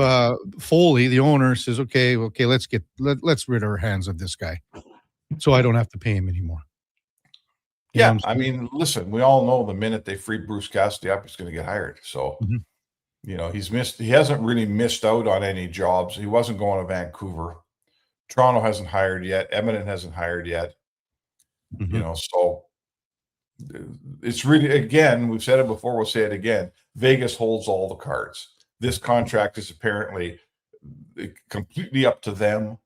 Foley, the owner, says, okay, let's rid our hands of this guy, so I don't have to pay him anymore. Yeah, I mean, listen, we all know the minute they free Bruce Cassidy up, he's going to get hired. So, you know, he hasn't really missed out on any jobs. He wasn't going to Vancouver. Toronto hasn't hired yet. Edmonton hasn't hired yet. You know, so it's really, again, we've said it before, we'll say it again. Vegas holds all the cards. This contract is apparently completely up to them.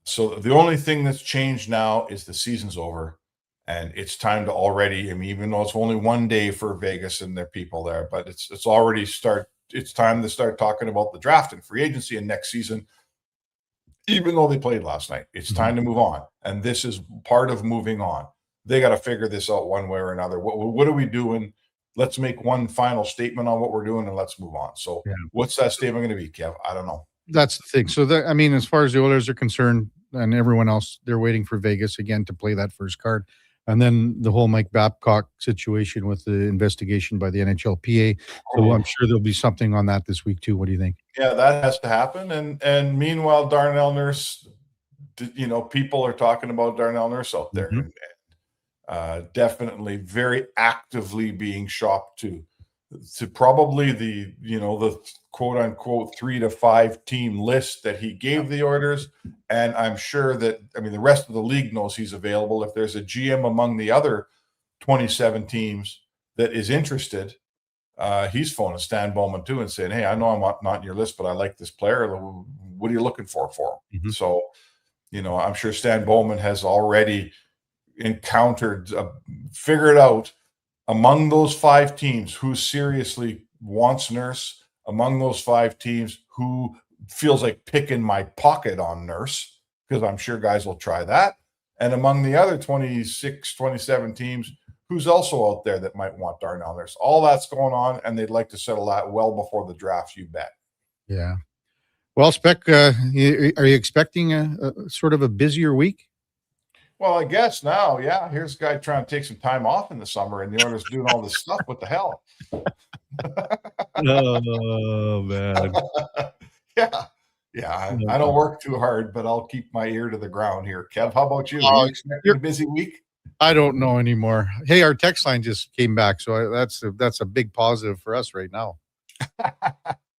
So the only thing that's changed now is the season's over. And it's time to already, I mean, even though it's only 1 day for Vegas and their people there, but it's time to start talking about the draft and free agency and next season, even though they played last night. It's time to move on. And this is part of moving on. They got to figure this out one way or another. What are we doing? Let's make one final statement on what we're doing and let's move on. So what's that statement going to be, Kev? I don't know. That's the thing. So I mean, as far as the Oilers are concerned and everyone else, they're waiting for Vegas again to play that first card. And then the whole Mike Babcock situation with the investigation by the NHLPA. So I'm sure there'll be something on that this week too. What do you think? Yeah, that has to happen. And meanwhile, Darnell Nurse, you know, people are talking about Darnell Nurse out there. Definitely very actively being shopped to probably the quote unquote 3 to 5 team list that he gave the Oilers. And I'm sure that, I mean, the rest of the league knows he's available. If there's a GM among the other 27 teams that is interested, he's phoning Stan Bowman too and saying, hey, I know I'm not in your list, but I like this player. What are you looking for him? So, you know, I'm sure Stan Bowman has already figured out among those 5 teams who seriously wants Nurse, among those 5 teams who feels like picking my pocket on Nurse, because I'm sure guys will try that. And among the other 26, 27 teams, who's also out there that might want Darnell Nurse. All that's going on, and they'd like to settle that well before the draft, you bet. Yeah. Well, Spec, are you expecting a sort of a busier week? Well, I guess now, yeah, here's a guy trying to take some time off in the summer, and the Oilers doing all this stuff. What the hell? Oh, man. Yeah. I don't work too hard, but I'll keep my ear to the ground here. Kev, how about you? Oh, Are you expecting a busy week? I don't know anymore. Hey, our text line just came back, so that's a big positive for us right now.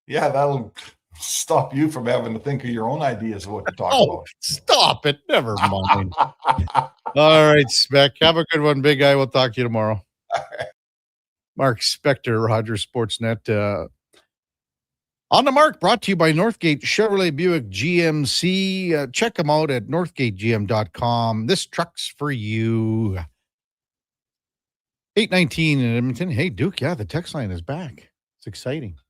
Yeah, that'll stop you from having to think of your own ideas of what to talk Oh, about. stop it. Never mind. All right, Spec. Have a good one, big guy. We'll talk to you tomorrow. Mark Spector, Rogers Sportsnet. On the Mark, brought to you by Northgate Chevrolet Buick GMC. Check them out at northgategm.com. This truck's for you. 819 in Edmonton. Hey, Duke, yeah, the text line is back. It's exciting.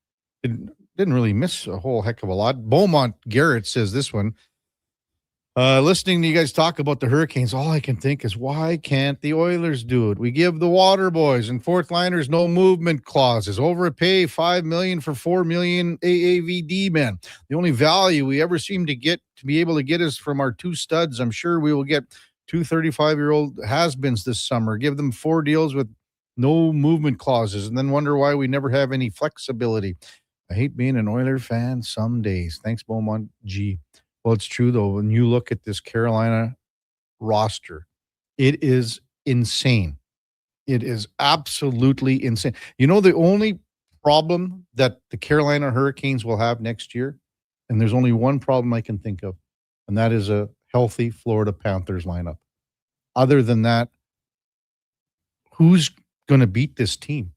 Didn't really miss a whole heck of a lot. Beaumont Garrett says this one. Listening to you guys talk about the Hurricanes, all I can think is, why can't the Oilers do it? We give the water boys and fourth liners no movement clauses. Overpay $5 million for $4 million AAVD men. The only value we ever seem to be able to get is from our two studs. I'm sure we will get two 35-year-old has-beens this summer. Give them 4 deals with no movement clauses, and then wonder why we never have any flexibility. I hate being an Oiler fan some days. Thanks, Beaumont G. Well, it's true, though. When you look at this Carolina roster, it is insane. It is absolutely insane. You know, the only problem that the Carolina Hurricanes will have next year, and there's only one problem I can think of, and that is a healthy Florida Panthers lineup. Other than that, who's going to beat this team?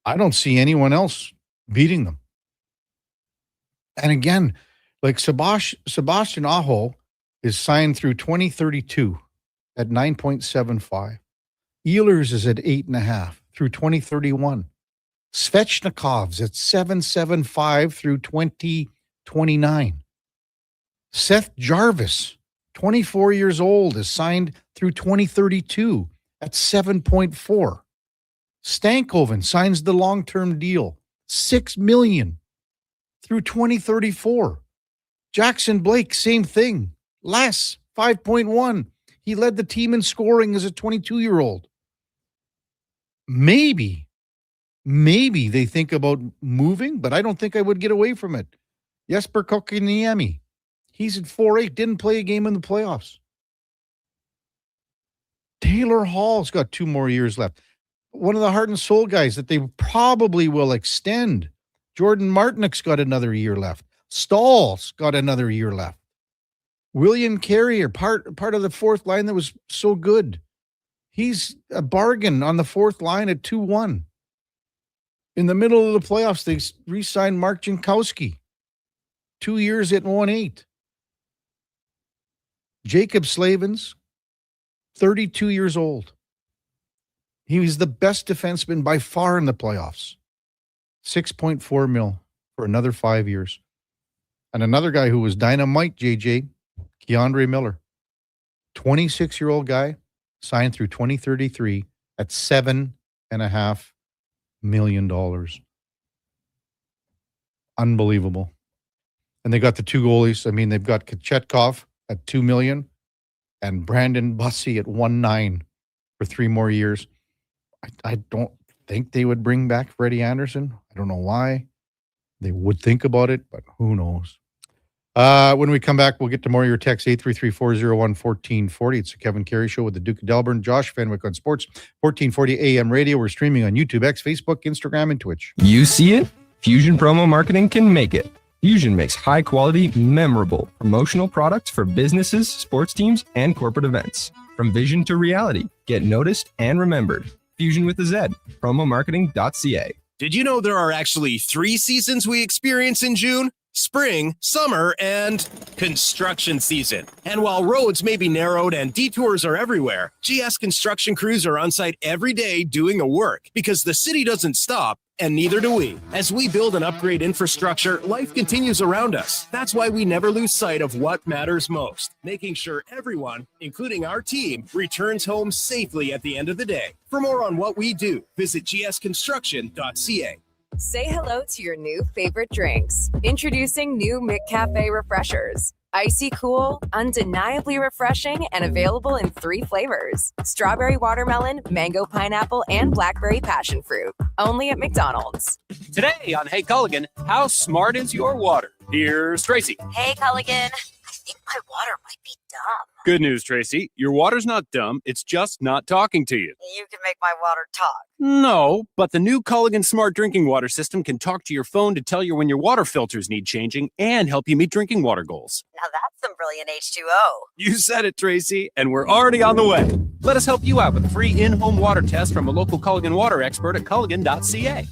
I don't see anyone else beating them. And again, like Sebastian Aho is signed through 2032 at 9.75. Ehlers is at 8.5 through 2031. Svechnikov's at 7.75 through 2029. Seth Jarvis, 24 years old, is signed through 2032 at 7.4. Stankoven signs the long-term deal, $6 million through 2034. Jackson Blake, same thing. Less, 5.1. He led the team in scoring as a 22-year-old. Maybe they think about moving, but I don't think I would get away from it. Jesper Kotkaniemi, he's at 4.8, didn't play a game in the playoffs. Taylor Hall's got 2 more years left. One of the heart and soul guys that they probably will extend. Jordan Martinick's got another year left. Stahl's got another year left. William Carrier, part of the fourth line that was so good. He's a bargain on the fourth line at 2-1. In the middle of the playoffs, they re-signed Mark Jankowski. 2 years at 1.8. Jacob Slavins, 32 years old. He was the best defenseman by far in the playoffs. 6.4 mil for another 5 years. And another guy who was dynamite, JJ, Keandre Miller. 26-year-old guy, signed through 2033 at $7.5 million. Unbelievable. And they got the 2 goalies. I mean, they've got Kochetkov at $2 million and Brandon Bussey at 1.9 for 3 more years. I don't think they would bring back Freddie Anderson. I don't know why. They would think about it, but who knows? When we come back, we'll get to more of your texts, 833-401-1440. It's the Kevin Carey Show with the Duke of Delburne, Josh Fenwick on Sports, 1440 AM radio. We're streaming on YouTube, X, Facebook, Instagram, and Twitch. You see it? Fusion Promo Marketing can make it. Fusion makes high-quality, memorable promotional products for businesses, sports teams, and corporate events. From vision to reality, get noticed and remembered. Fusion with a Z, promomarketing.ca. Did you know there are actually 3 seasons we experience in June? Spring, summer, and construction season. And while roads may be narrowed and detours are everywhere, GS construction crews are on site every day doing the work because the city doesn't stop, and neither do we. As we build and upgrade infrastructure, life continues around us. That's why we never lose sight of what matters most, making sure everyone, including our team, returns home safely at the end of the day. For more on what we do, visit gsconstruction.ca. Say hello to your new favorite drinks. Introducing new McCafe Refreshers. Icy cool, undeniably refreshing, and available in 3 flavors: strawberry watermelon, mango pineapple, and blackberry passion fruit. Only at McDonald's. Today on Hey Culligan, how smart is your water? Here's Tracy. Hey, Culligan. I think my water might be dumb. Good news, Tracy. Your water's not dumb. It's just not talking to you. You can make my water talk. No, but the new Culligan Smart Drinking Water System can talk to your phone to tell you when your water filters need changing and help you meet drinking water goals. Now that's some brilliant H2O. You said it, Tracy, and we're already on the way. Let us help you out with a free in-home water test from a local Culligan water expert at culligan.ca.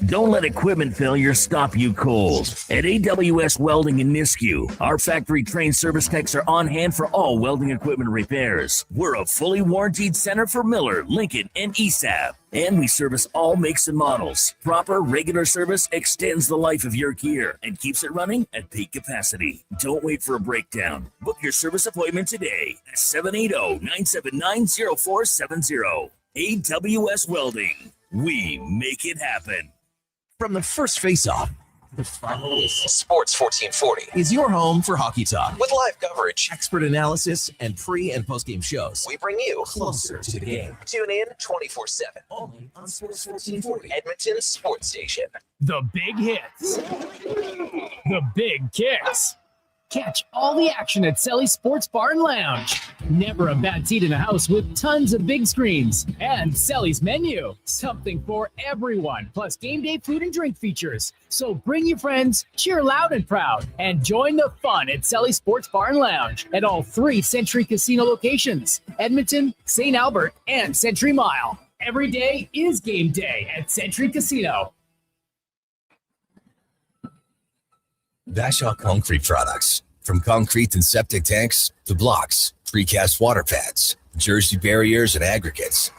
Don't let equipment failure stop you cold. At AWS Welding in Nisku, our factory-trained service techs are on hand for all welding equipment repairs. We're a fully warranted center for Miller, Lincoln, and ESAB. And we service all makes and models. Proper, regular service extends the life of your gear and keeps it running at peak capacity. Don't wait for a breakdown. Book your service appointment today at 780-979-0470. AWS Welding. We make it happen. From the first face-off, the final whistle, Sports 1440 is your home for hockey talk. With live coverage, expert analysis, and pre- and post-game shows, we bring you closer to the game. Tune in 24/7, only on Sports 1440, Edmonton's sports station. The big hits. The big kicks. Catch all the action at Selly's Sports Bar and Lounge. Never a bad seat in a house with tons of big screens. And Selly's menu. Something for everyone. Plus game day food and drink features. So bring your friends, cheer loud and proud, and join the fun at Selly's Sports Bar and Lounge at all 3 Century Casino locations. Edmonton, St. Albert, and Century Mile. Every day is game day at Century Casino. Bashaw Concrete Products. From concrete and septic tanks to blocks, precast water pads, Jersey barriers, and aggregates.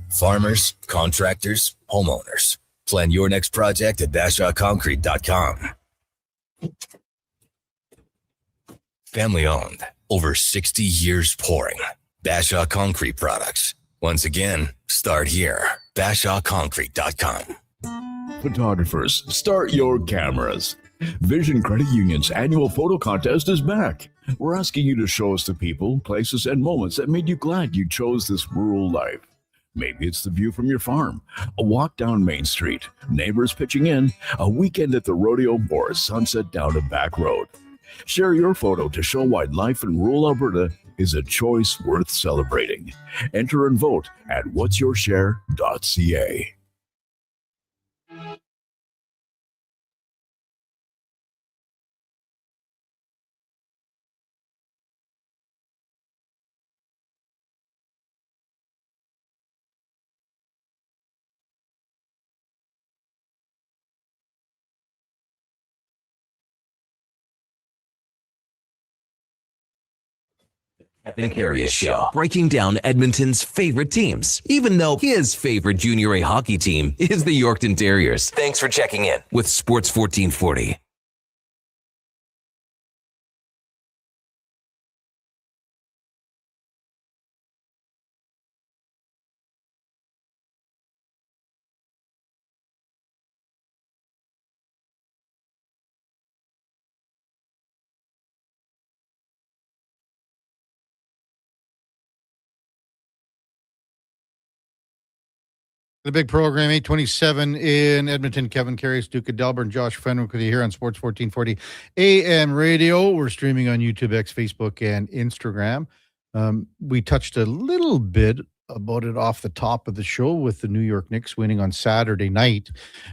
Farmers, contractors, homeowners. Plan your next project at BashawConcrete.com. Family owned, over 60 years pouring. Bashaw Concrete Products. Once again, start here. BashawConcrete.com. Photographers, start your cameras. Vision Credit Union's annual photo contest is back. We're asking you to show us the people, places, and moments that made you glad you chose this rural life. Maybe it's the view from your farm, a walk down Main Street, neighbors pitching in, a weekend at the rodeo, or a sunset down a back road. Share your photo to show why life in rural Alberta is a choice worth celebrating. Enter and vote at whatsyourshare.ca. The Karius Show, breaking down Edmonton's favorite teams, even though his favorite Junior A hockey team is the Yorkton Terriers. Thanks for checking in with Sports 1440. The big program, 827 in Edmonton. Kevin Karius, Duke of Delburne, Josh Fenwick with you here on Sports 1440 AM radio. We're streaming on YouTube, X, Facebook, and Instagram. We touched a little bit about it off the top of the show with the New York Knicks winning on Saturday night.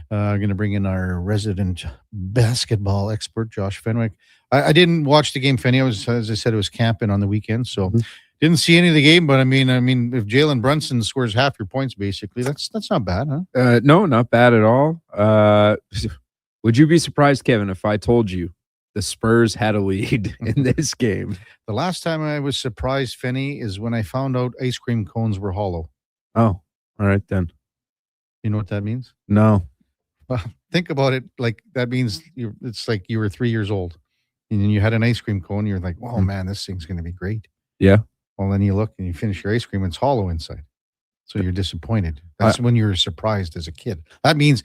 Going to bring in our resident basketball expert, Josh Fenwick. I didn't watch the game, Fenny. As I said, it was camping on the weekend, so didn't see any of the game. But I mean, if Jalen Brunson scores half your points, basically, that's not bad, huh? No, not bad at all. Would you be surprised, Kevin, if I told you the Spurs had a lead in this game? The last time I was surprised, Fenny, is when I found out ice cream cones were hollow. Oh, all right then. You know what that means? No. Well, think about it. Like that means it's like you were 3 years old and you had an ice cream cone. You're like, oh man, this thing's going to be great. Yeah. Well, then you look and you finish your ice cream and it's hollow inside. So you're disappointed. That's when you're surprised as a kid. That means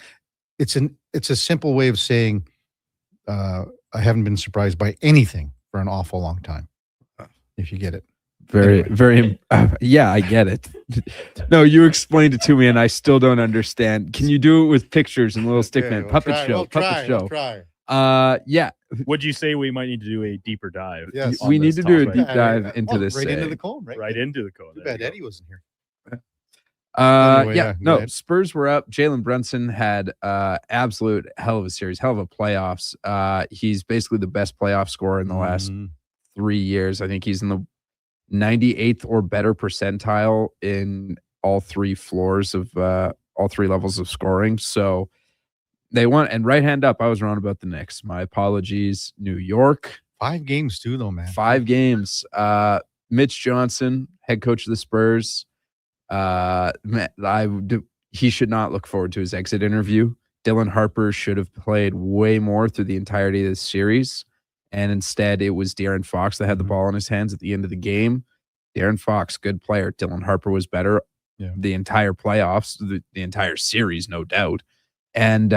it's a simple way of saying I haven't been surprised by anything for an awful long time. If you get it. Very. Yeah, I get it. No, you explained it to me, and I still don't understand. Can you do it with pictures and little stick man puppet show? We'll try. Yeah. Would you say we might need to do a deeper dive? Yes. We need to do a deep dive into this. Right into the cone, right? Right into the cone. Too bad Eddie wasn't here. Anyway, go ahead. Spurs were up. Jalen Brunson had absolute hell of a series, hell of a playoffs. He's basically the best playoff scorer in the last 3 years. I think he's in the 98th or better percentile in all three floors of all three levels of scoring. So they won. And right hand up, I was wrong about the Knicks. My apologies. New York. 5 games too, though, man. 5 games. Mitch Johnson, head coach of the Spurs. He should not look forward to his exit interview. Dylan Harper should have played way more through the entirety of this series. And instead, it was De'Aaron Fox that had the ball in his hands at the end of the game. De'Aaron Fox, good player. Dylan Harper was better the entire playoffs, the entire series, no doubt. And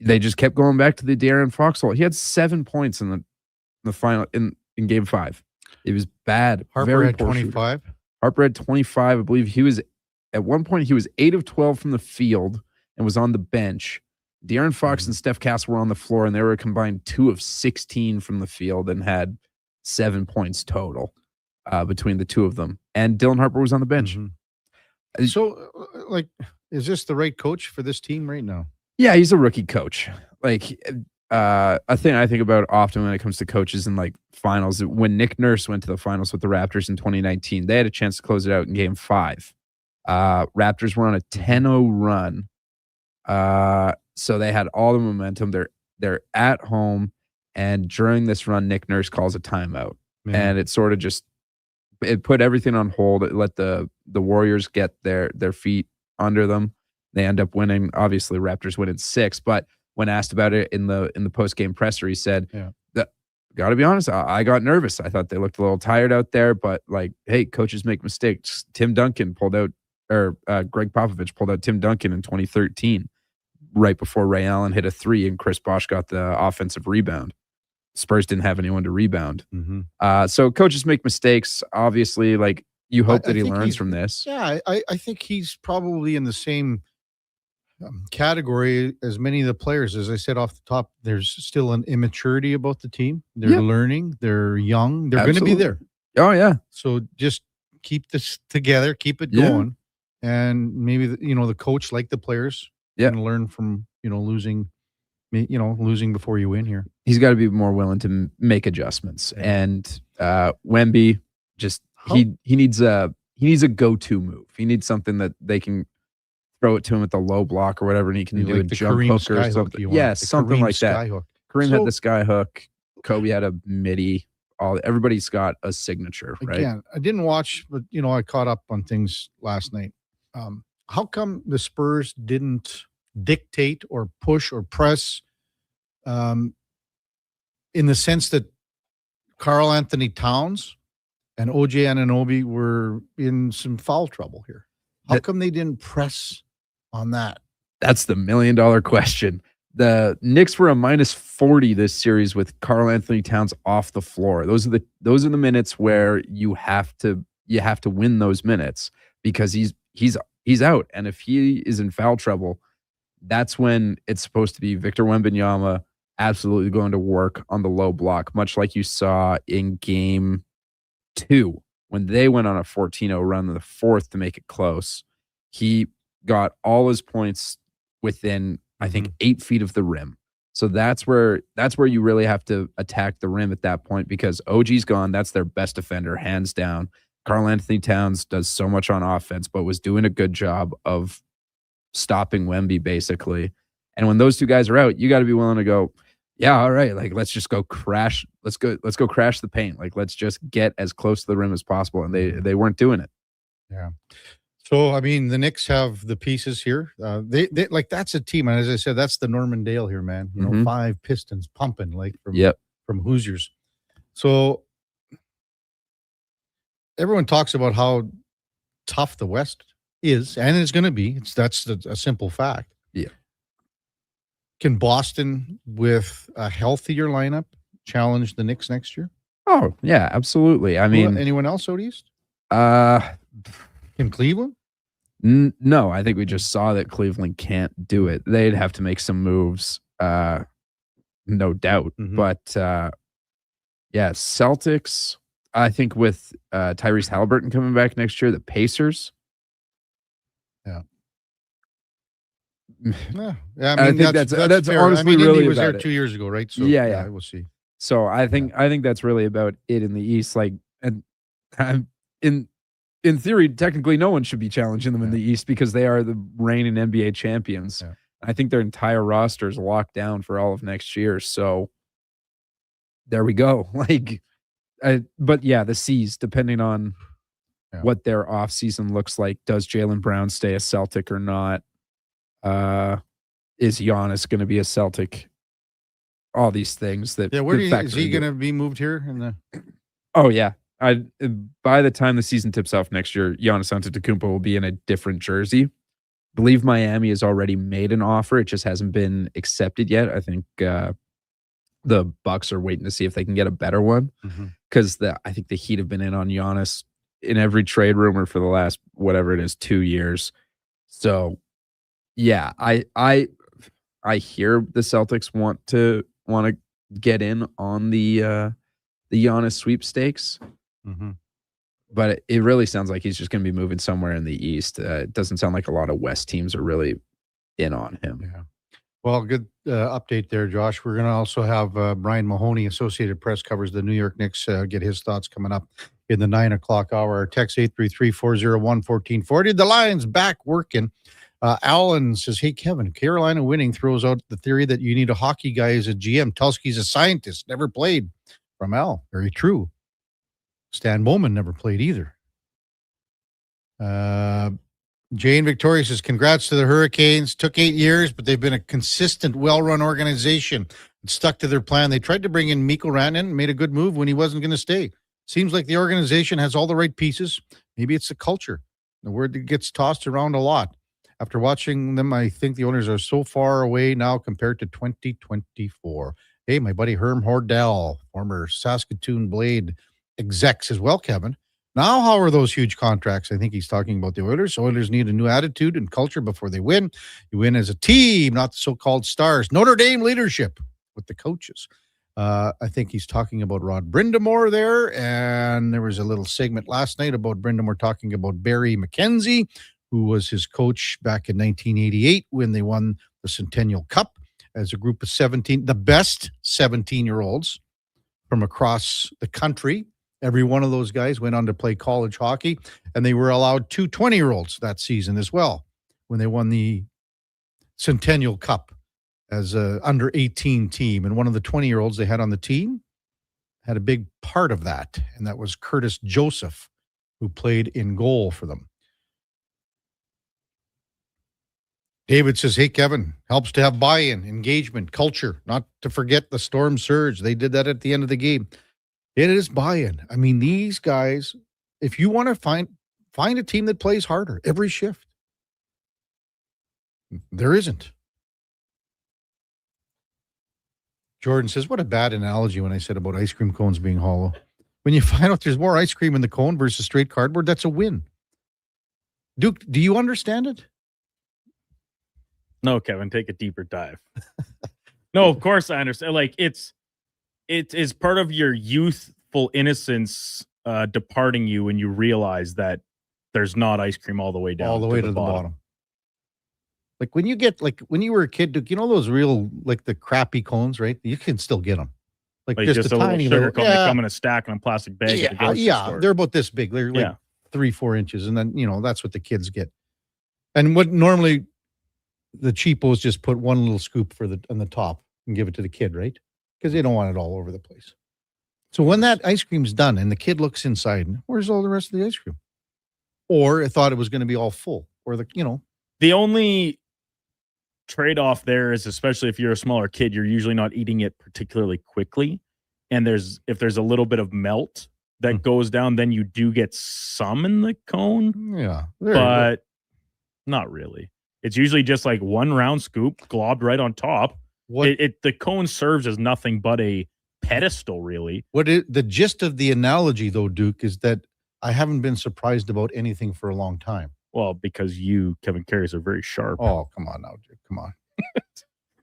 they just kept going back to the De'Aaron Fox hole. He had 7 points in the final in game 5. It was bad. Harper had 25. Harper had 25. I believe he was at one point he was 8 of 12 from the field and was on the bench. De'Aaron Fox and Steph Castle were on the floor, and they were a combined 2 of 16 from the field and had 7 points total between the two of them. And Dylan Harper was on the bench. So, is this the right coach for this team right now? Yeah, he's a rookie coach. A thing I think about often when it comes to coaches in finals, when Nick Nurse went to the finals with the Raptors in 2019, they had a chance to close it out in game 5. Raptors were on a 10-0 run. So they had all the momentum. They're at home, and during this run, Nick Nurse calls a timeout, and it sort of just put everything on hold. It let the Warriors get their feet under them. They end up winning. Obviously, Raptors win in 6. But when asked about it in the post game presser, he said, "Got to be honest, I got nervous. I thought they looked a little tired out there, but hey, coaches make mistakes. Tim Duncan pulled out, or Greg Popovich pulled out Tim Duncan in 2013." Right before Ray Allen hit a 3 and Chris Bosh got the offensive rebound. Spurs didn't have anyone to rebound. So coaches make mistakes. Obviously, you hope that he learns from this. Yeah, I think he's probably in the same category as many of the players. As I said off the top, there's still an immaturity about the team. They're learning. They're young. They're going to be there. Oh, yeah. So just keep this together. Keep it going. And maybe, the coach, like the players, and learn from losing before you win here. He's got to be more willing to make adjustments. And Wemby just he needs a go-to move. He needs something that they can throw it to him at the low block or whatever, and he can do a jump hook or something. Yeah, something like that. Kareem had the sky hook. Kobe had a midi. Everybody's got a signature, right? Again, I didn't watch, but I caught up on things last night. How come the Spurs didn't dictate or push or press in the sense that Karl Anthony Towns and OJ Anunoby were in some foul trouble here? How come they didn't press on that? That's the $1 million question. The Knicks were a -40 this series with Karl Anthony Towns off the floor. Those are the minutes where you have to win those minutes because he's out, and if he is in foul trouble, that's when it's supposed to be Victor Wembanyama absolutely going to work on the low block, much like you saw in game 2 when they went on a 14-0 run in the 4th to make it close. He got all his points within, I think, 8 feet of the rim. So that's where you really have to attack the rim at that point because OG's gone. That's their best defender, hands down. Karl Anthony Towns does so much on offense, but was doing a good job of stopping Wemby, basically. And when those two guys are out, you got to be willing to go, yeah, all right, let's just go crash. Let's go crash the paint. Let's just get as close to the rim as possible. And they weren't doing it. Yeah. So, I mean, the Knicks have the pieces here. They that's a team. And as I said, that's the Norman Dale here, man. 5 Pistons pumping from Hoosiers. So everyone talks about how tough the West is, and it's going to be. That's a simple fact. Yeah. Can Boston, with a healthier lineup, challenge the Knicks next year? Oh, yeah, absolutely. I mean, anyone else out east? In Cleveland? No, I think we just saw that Cleveland can't do it. They'd have to make some moves, no doubt. But yeah, Celtics, I think with Tyrese Halliburton coming back next year, the Pacers. Yeah. Yeah, I I mean, think that's fair. honestly really Indy was there about it. 2 years ago, right? So Yeah. we'll see. So I think that's really about it in the East. Like, and in theory, technically, no one should be challenging them in the East because they are the reigning NBA champions. Yeah. I think their entire roster is locked down for all of next year. So there we go. Like, but yeah, the C's, depending on what their offseason looks like. Does Jaylen Brown stay a Celtic or not? Is Giannis going to be a Celtic? All these things that is he going to be moved here? Oh yeah, by the time the season tips off next year, Giannis Antetokounmpo will be in a different jersey. I believe Miami has already made an offer; it just hasn't been accepted yet. I think the Bucks are waiting to see if they can get a better one because I think the Heat have been in on Giannis in every trade rumor for the last whatever it is 2 years. So yeah, I hear the Celtics want to get in on the Giannis sweepstakes, but it really sounds like he's just going to be moving somewhere in the East. It doesn't sound like a lot of West teams are really in on him. Yeah. Well, good update there, Josh. We're going to also have Brian Mahoney, Associated Press, covers the New York Knicks, get his thoughts coming up in the 9 o'clock hour. Text 833-401-1440. The Lions back working. Alan says, hey, Kevin, Carolina winning throws out the theory that you need a hockey guy as a GM. Tulski's a scientist, never played. From Al, very true. Stan Bowman never played either. Jane Victoria says, congrats to the Hurricanes. Took 8 years, but they've been a consistent, well-run organization and stuck to their plan. They tried to bring in Mikko Rantanen and made a good move when he wasn't going to stay. Seems like the organization has all the right pieces. Maybe it's the culture. The word that gets tossed around a lot. After watching them, I think the owners are so far away now compared to 2024. Hey, my buddy Herm Hordell, former Saskatoon Blade exec, says, well, Kevin, now how are those huge contracts? I think he's talking about the Oilers. Oilers need a new attitude and culture before they win. You win as a team, not the so-called stars. Notre Dame leadership with the coaches. I think he's talking about Rod Brindamore there, and there was a little segment last night about Brindamore talking about Barry McKenzie, who was his coach back in 1988 when they won the Centennial Cup as a group of 17, the best 17-year-olds from across the country. Every one of those guys went on to play college hockey, and they were allowed 2 20-year-olds that season as well when they won the Centennial Cup as a under 18 team. And one of the 20-year-olds they had on the team had a big part of that, and that was Curtis Joseph, who played in goal for them. David says, hey, Kevin, helps to have buy-in, engagement, culture, not to forget the storm surge. They did that at the end of the game. It is buy-in. I mean, these guys, if you want to find a team that plays harder every shift, there isn't. Jordan says, what a bad analogy when I said about ice cream cones being hollow. When you find out there's more ice cream in the cone versus straight cardboard, that's a win. Duke, do you understand it? No, Kevin, take a deeper dive. No, of course I understand. Like it is part of your youthful innocence departing you when you realize that there's not ice cream all the way down, all the way to the bottom. Like when you were a kid, Duke, you know those real, like the crappy cones, right? You can still get them. Like just a tiny little sugar cone. They yeah. come in a stack in a plastic bag. Yeah, at the grocery store. They're about this big. They're like 3-4 inches, and then that's what the kids get. And what normally the cheapos just put one little scoop on the top and give it to the kid, right? Because they don't want it all over the place. So when that ice cream's done and the kid looks inside, where's all the rest of the ice cream? Or it thought it was going to be all full, or the only trade-off there is, especially if you're a smaller kid, you're usually not eating it particularly quickly. And if there's a little bit of melt that goes down, then you do get some in the cone. Yeah. But not really. It's usually just like one round scoop globbed right on top. The cone serves as nothing but a pedestal, really. The gist of the analogy, though, Duke, is that I haven't been surprised about anything for a long time. Well, because you, Kevin Karius, are very sharp. Oh, come on now, Duke. Come on.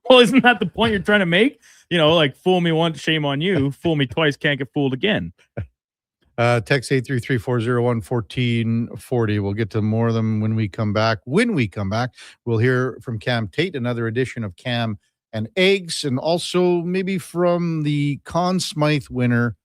Well, isn't that the point you're trying to make? Like fool me once, shame on you. Fool me twice, can't get fooled again. Text 833-401-1440. We'll get to more of them when we come back. When we come back, we'll hear from Cam Tate, another edition of Cam and Eggs, and also maybe from the Conn Smythe winner,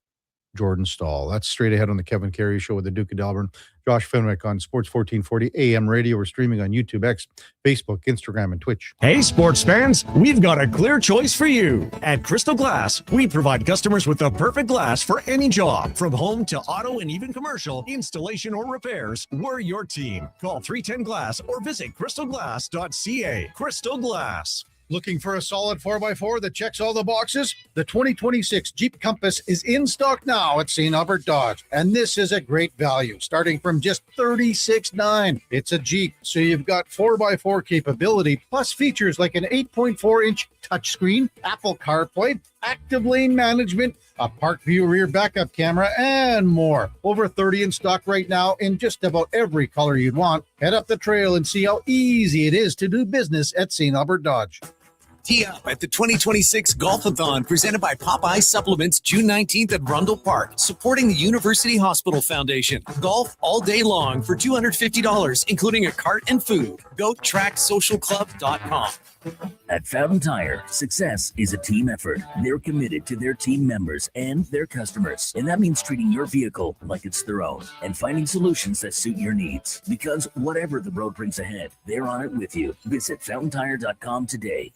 Jordan Stahl. That's straight ahead on the Kevin Karius Show with the Duke of Delburne. Josh Fenwick on Sports 1440 AM radio. We're streaming on YouTube, X, Facebook, Instagram, and Twitch. Hey, sports fans, we've got a clear choice for you. At Crystal Glass, we provide customers with the perfect glass for any job. From home to auto and even commercial, installation or repairs, we're your team. Call 310-GLASS or visit crystalglass.ca. Crystal Glass. Looking for a solid 4x4 that checks all the boxes? The 2026 Jeep Compass is in stock now at St. Albert Dodge, and this is a great value, starting from just $36,900. It's a Jeep, so you've got 4x4 capability, plus features like an 8.4-inch touchscreen, Apple CarPlay, active lane management, a Park View rear backup camera, and more. Over 30 in stock right now in just about every color you'd want. Head up the trail and see how easy it is to do business at St. Albert Dodge. Tee up at the 2026 Golf-a-thon presented by Popeye Supplements June 19th at Rundle Park, supporting the University Hospital Foundation. Golf all day long for $250, including a cart and food. Go tracksocialclub.com. At Fountain Tire, success is a team effort. They're committed to their team members and their customers. And that means treating your vehicle like it's their own and finding solutions that suit your needs. Because whatever the road brings ahead, they're on it with you. Visit fountaintire.com today.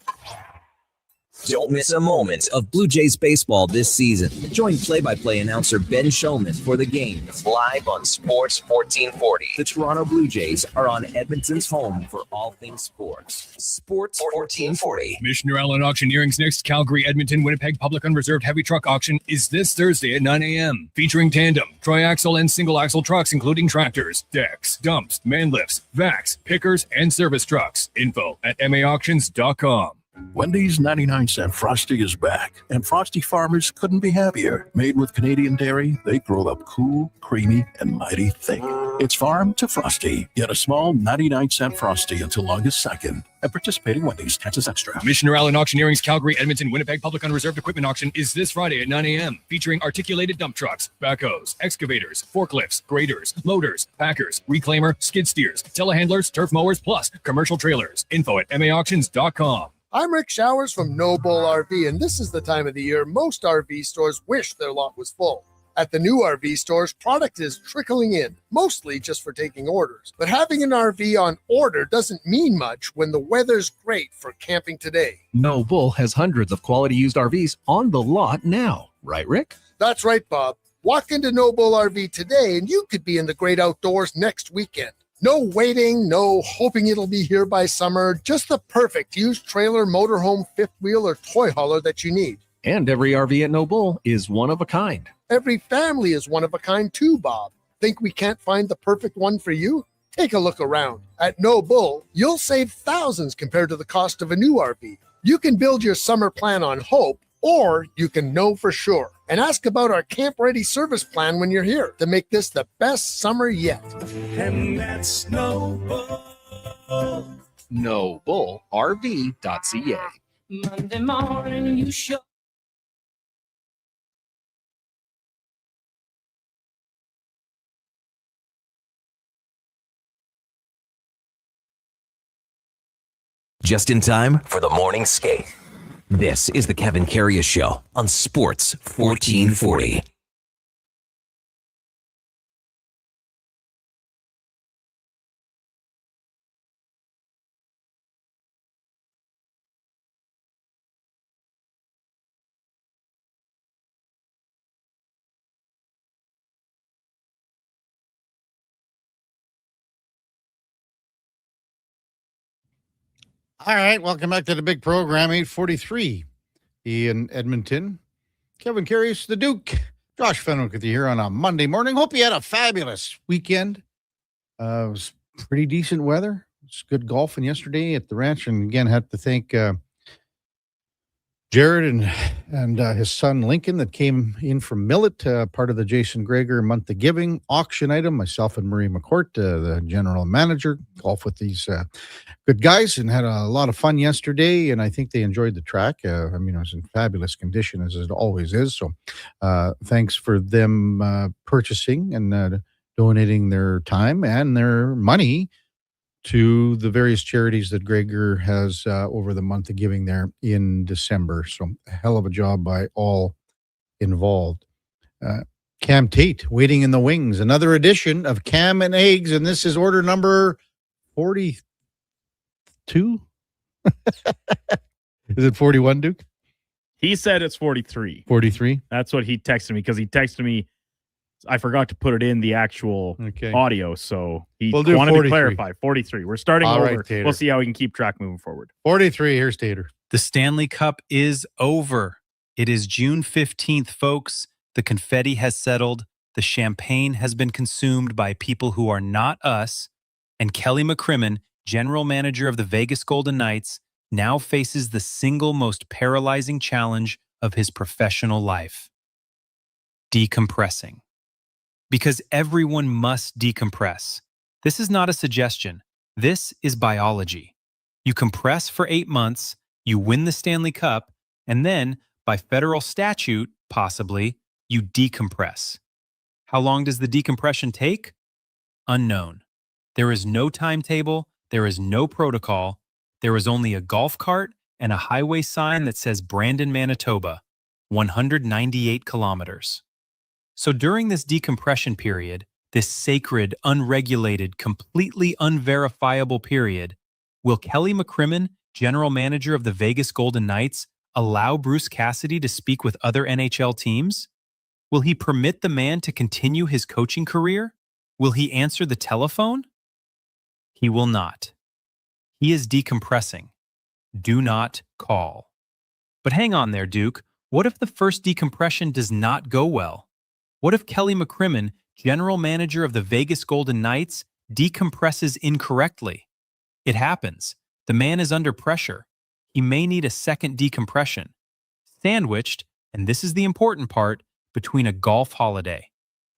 Don't miss a moment of Blue Jays baseball this season. Join play-by-play announcer Ben Shulman for the games live on Sports 1440. The Toronto Blue Jays are on Edmonton's home for all things sports. Sports 1440. Commissioner Allen Auctioneering's next Calgary, Edmonton, Winnipeg Public Unreserved Heavy Truck Auction is this Thursday at 9 a.m. Featuring tandem, triaxle, and single-axle trucks, including tractors, decks, dumps, man lifts, vacs, pickers, and service trucks. Info at maauctions.com. Wendy's 99-cent Frosty is back, and Frosty farmers couldn't be happier. Made with Canadian dairy, they grow up cool, creamy, and mighty thick. It's farm to Frosty. Get a small 99-cent Frosty until August 2nd. At participating Wendy's, taxes extra. Commissioner Allen Auctioneering's Calgary, Edmonton, Winnipeg Public Unreserved Equipment Auction is this Friday at 9 a.m. Featuring articulated dump trucks, backhoes, excavators, forklifts, graders, loaders, packers, reclaimer, skid steers, telehandlers, turf mowers, plus commercial trailers. Info at maauctions.com. I'm Rick Showers from No Bull RV, and this is the time of the year most RV stores wish their lot was full. At the new RV stores, product is trickling in, mostly just for taking orders. But having an RV on order doesn't mean much when the weather's great for camping today. No Bull has hundreds of quality used RVs on the lot now. Right, Rick? That's right, Bob. Walk into No Bull RV today, and you could be in the great outdoors next weekend. No waiting, no hoping it'll be here by summer, just the perfect used trailer, motorhome, fifth wheel, or toy hauler that you need. And every RV at No Bull is one of a kind. Every family is one of a kind too, Bob. Think we can't find the perfect one for you? Take a look around. At No Bull, you'll save thousands compared to the cost of a new RV. You can build your summer plan on hope, or you can know for sure. And ask about our Camp Ready service plan when you're here to make this the best summer yet. And that's No Bull. NoBullRV.ca. Monday morning, you show. Just in time for the morning skate. This is the Kevin Karius Show on Sports 1440. All right, welcome back to the big program, 8:43 in Edmonton. Kevin Karius, the Duke. Josh Fenwick with you here on a Monday morning. Hope you had a fabulous weekend. It was pretty decent weather. It's good golfing yesterday at the ranch. And again, had to thank Jared and his son Lincoln that came in from Millet, part of the Jason Greger Month of Giving auction item. Myself and Marie McCourt, the general manager, golf with these good guys and had a lot of fun yesterday. And I think they enjoyed the track. I mean, it was in fabulous condition as it always is. So thanks for them purchasing and donating their time and their money to the various charities that Greger has over the Month of Giving there in December. So a hell of a job by all involved. Cam Tate waiting in the wings. Another edition of Cam and Eggs, and this is order number 42. Is it 41, Duke? He said it's 43. 43? That's what he texted me, because he texted me. I forgot to put it in the actual audio, so he wanted 43. to clarify. 43. We're starting All over. right, we'll see how we can keep track moving forward. 43. Here's Tater. The Stanley Cup is over. It is June 15th, folks. The confetti has settled. The champagne has been consumed by people who are not us. And Kelly McCrimmon, general manager of the Vegas Golden Knights, now faces the single most paralyzing challenge of his professional life: decompressing. Because everyone must decompress. This is not a suggestion. This is biology. You compress for 8 months, you win the Stanley Cup, and then, by federal statute, possibly, you decompress. How long does the decompression take? Unknown. There is no timetable, there is no protocol, there is only a golf cart and a highway sign that says Brandon, Manitoba, 198 kilometers. So during this decompression period, this sacred, unregulated, completely unverifiable period, will Kelly McCrimmon, general manager of the Vegas Golden Knights, allow Bruce Cassidy to speak with other NHL teams? Will he permit the man to continue his coaching career? Will he answer the telephone? He will not. He is decompressing. Do not call. But hang on there, Duke. What if the first decompression does not go well? What if Kelly McCrimmon, general manager of the Vegas Golden Knights, decompresses incorrectly? It happens. The man is under pressure. He may need a second decompression, sandwiched, and this is the important part, between a golf holiday.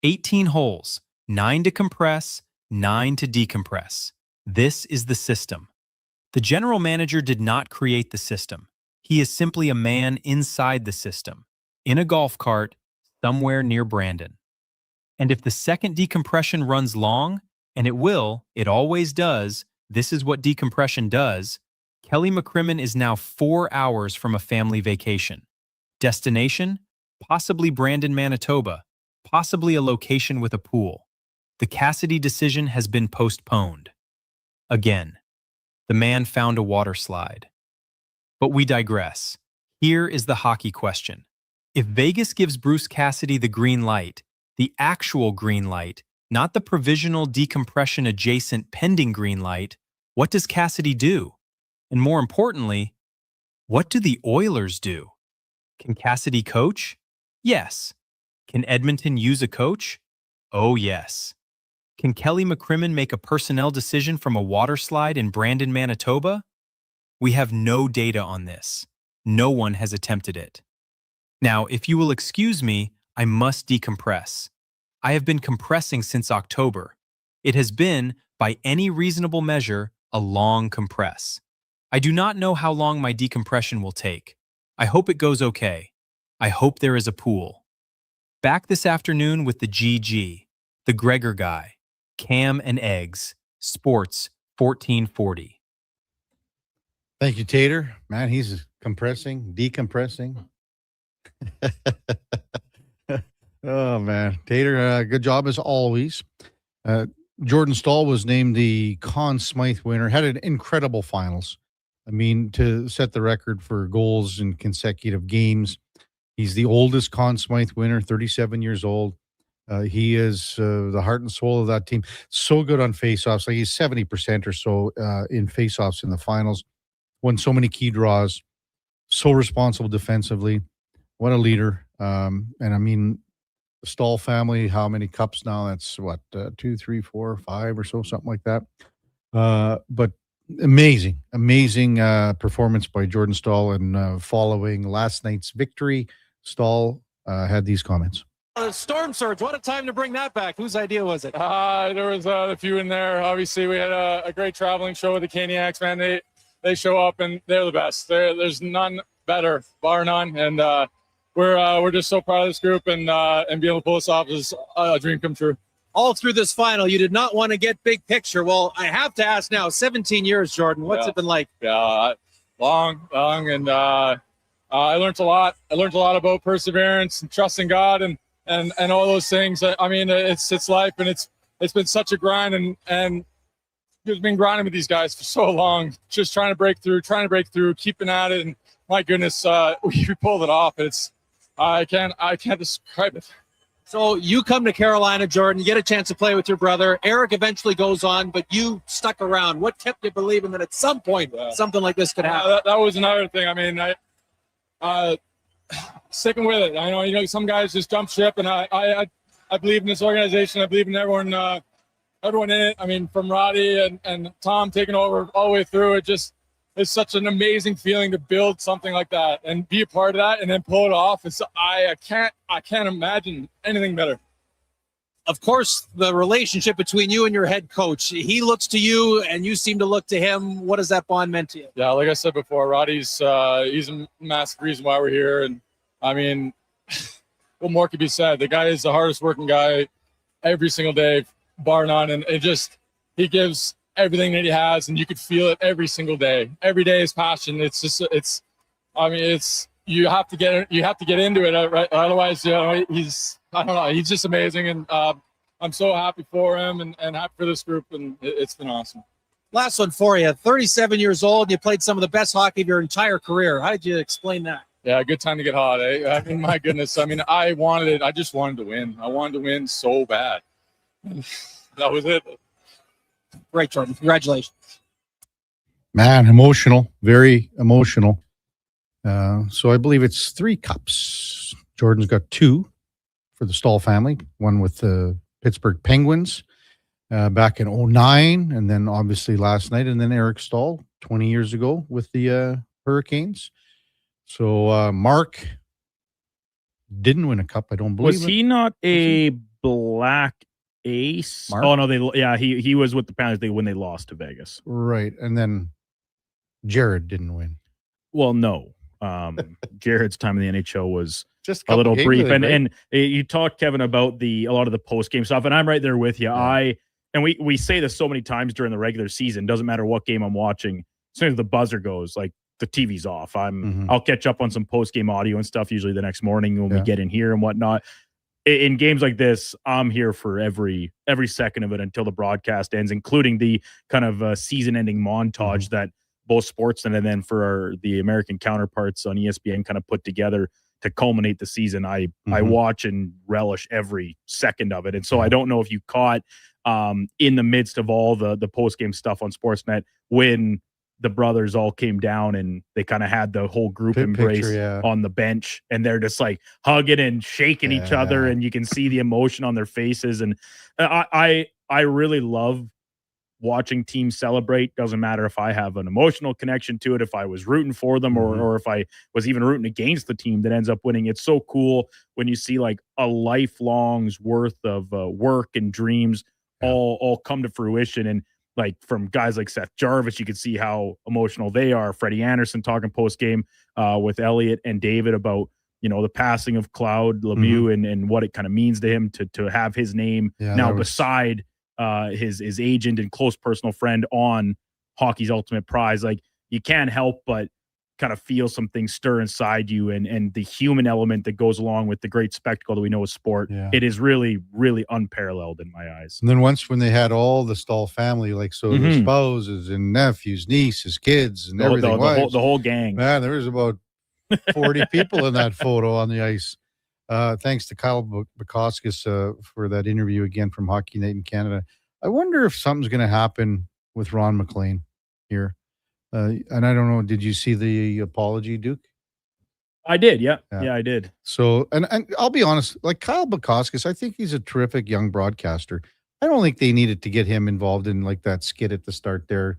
18 holes, 9 to compress, 9 to decompress. This is the system. The general manager did not create the system. He is simply a man inside the system, in a golf cart, somewhere near Brandon. And if the second decompression runs long, and it will, it always does, this is what decompression does, Kelly McCrimmon is now 4 hours from a family vacation. Destination? Possibly Brandon, Manitoba. Possibly a location with a pool. The Cassidy decision has been postponed. Again, the man found a water slide. But we digress. Here is the hockey question. If Vegas gives Bruce Cassidy the green light, the actual green light, not the provisional decompression adjacent pending green light, what does Cassidy do? And more importantly, what do the Oilers do? Can Cassidy coach? Yes. Can Edmonton use a coach? Oh, yes. Can Kelly McCrimmon make a personnel decision from a water slide in Brandon, Manitoba? We have no data on this. No one has attempted it. Now, if you will excuse me, I must decompress. I have been compressing since October. It has been, by any reasonable measure, a long compress. I do not know how long my decompression will take. I hope it goes okay. I hope there is a pool. Back this afternoon with the GG, the Greger guy, Cam and Eggs, Sports 1440. Thank you, Tater. Man, he's compressing, decompressing. Oh, man. Tater, good job as always. Jordan Stahl was named the Conn Smythe winner, had an incredible finals. I mean, to set the record for goals in consecutive games. He's the oldest Conn Smythe winner, 37 years old. He is the heart and soul of that team. So good on faceoffs. Like he's 70% or so in faceoffs in the finals. Won so many key draws. So responsible defensively. What a leader. And I mean, the Stahl family, how many cups now? That's what, 2, 3, 4, 5 or so, something like that. But Amazing performance by Jordan Staal. And following last night's victory, Staal had these comments. Storm surge, what a time to bring that back. Whose idea was it? There was a few in there. Obviously, we had a great traveling show with the Caniacs, man. They show up, and they're the best. There's none better, bar none. And we're just so proud of this group, and being able to pull this off is a dream come true. All through this final, you did not want to get big picture. Well, I have to ask now, 17 years, Jordan, what's it been like? Yeah, long, and I learned a lot. I learned a lot about perseverance and trusting God and all those things. I mean, it's life, and it's been such a grind, and we've been grinding with these guys for so long, just trying to break through, keeping at it, and my goodness, we pulled it off. I can't describe it. So you come to Carolina, Jordan, you get a chance to play with your brother. Eric eventually goes on, but you stuck around. What kept you believing that at some point something like this could happen? That was another thing. I mean, sticking with it. I know, some guys just jump ship, and I believe in this organization. I believe in everyone in it. I mean, from Roddy and Tom taking over all the way through, it's such an amazing feeling to build something like that and be a part of that and then pull it off. I can't imagine anything better. Of course, the relationship between you and your head coach, he looks to you and you seem to look to him. What has that bond meant to you? Yeah, like I said before, Roddy's he's a massive reason why we're here. And I mean, what more could be said? The guy is the hardest working guy every single day, bar none. And he gives everything that he has, and you could feel it every single day. Every day is passion. You have to get into it, right? Otherwise, he's just amazing, and I'm so happy for him and happy for this group, and it's been awesome. Last one for you. 37 years old, you played some of the best hockey of your entire career. How did you explain that? Yeah, good time to get hot, eh? I mean, my goodness. I mean, I just wanted to win. I wanted to win so bad. That was it. Great, Jordan. Congratulations. Man, emotional, very emotional. So I believe it's 3 cups. Jordan's got 2 for the Staal family, one with the Pittsburgh Penguins back in 2009, and then obviously last night, and then Eric Staal 20 years ago with the Hurricanes. So Mark didn't win a cup, I don't believe. Was he not a black ace? Mark? Oh no, he was with the Panthers when they lost to Vegas. Right. And then Jared didn't win. Well, no. Jared's time in the NHL was just a little brief. Right? And you talked, Kevin, about a lot of the post-game stuff, and I'm right there with you. Yeah. We say this so many times during the regular season, doesn't matter what game I'm watching, as soon as the buzzer goes, like the TV's off. I'll catch up on some post-game audio and stuff usually the next morning when we get in here and whatnot. In games like this, I'm here for every second of it until the broadcast ends, including the kind of season-ending montage that both Sportsnet and then for the American counterparts on ESPN kind of put together to culminate the season. I watch and relish every second of it. And so I don't know if you caught in the midst of all the post-game stuff on Sportsnet when the brothers all came down and they kind of had the whole group embrace on the bench, and they're just like hugging and shaking each other, and you can see the emotion on their faces. And I really love watching teams celebrate. Doesn't matter if I have an emotional connection to it, if I was rooting for them or if I was even rooting against the team that ends up winning. It's so cool when you see like a lifelong's worth of work and dreams all come to fruition. And like from guys like Seth Jarvis, you could see how emotional they are. Freddie Anderson talking post game with Elliot and David about, the passing of Claude Lemieux and what it kind of means to him to have his name beside his agent and close personal friend on Hockey's Ultimate Prize. Like, you can't help but kind of feel some things stir inside you, and the human element that goes along with the great spectacle that we know is sport. It is really, really unparalleled in my eyes. And then when they had all the Staal family, like the spouses and nephews, nieces, kids, and everything, the whole gang. Man, there was about 40 people in that photo on the ice. Thanks to Kyle Bukoskis for that interview again from Hockey Night in Canada. I wonder if something's going to happen with Ron McLean here. And I don't know, did you see the apology, Duke? I did, yeah, I did. So, and I'll be honest, like Kyle Bukoskis, I think he's a terrific young broadcaster. I don't think they needed to get him involved in like that skit at the start there.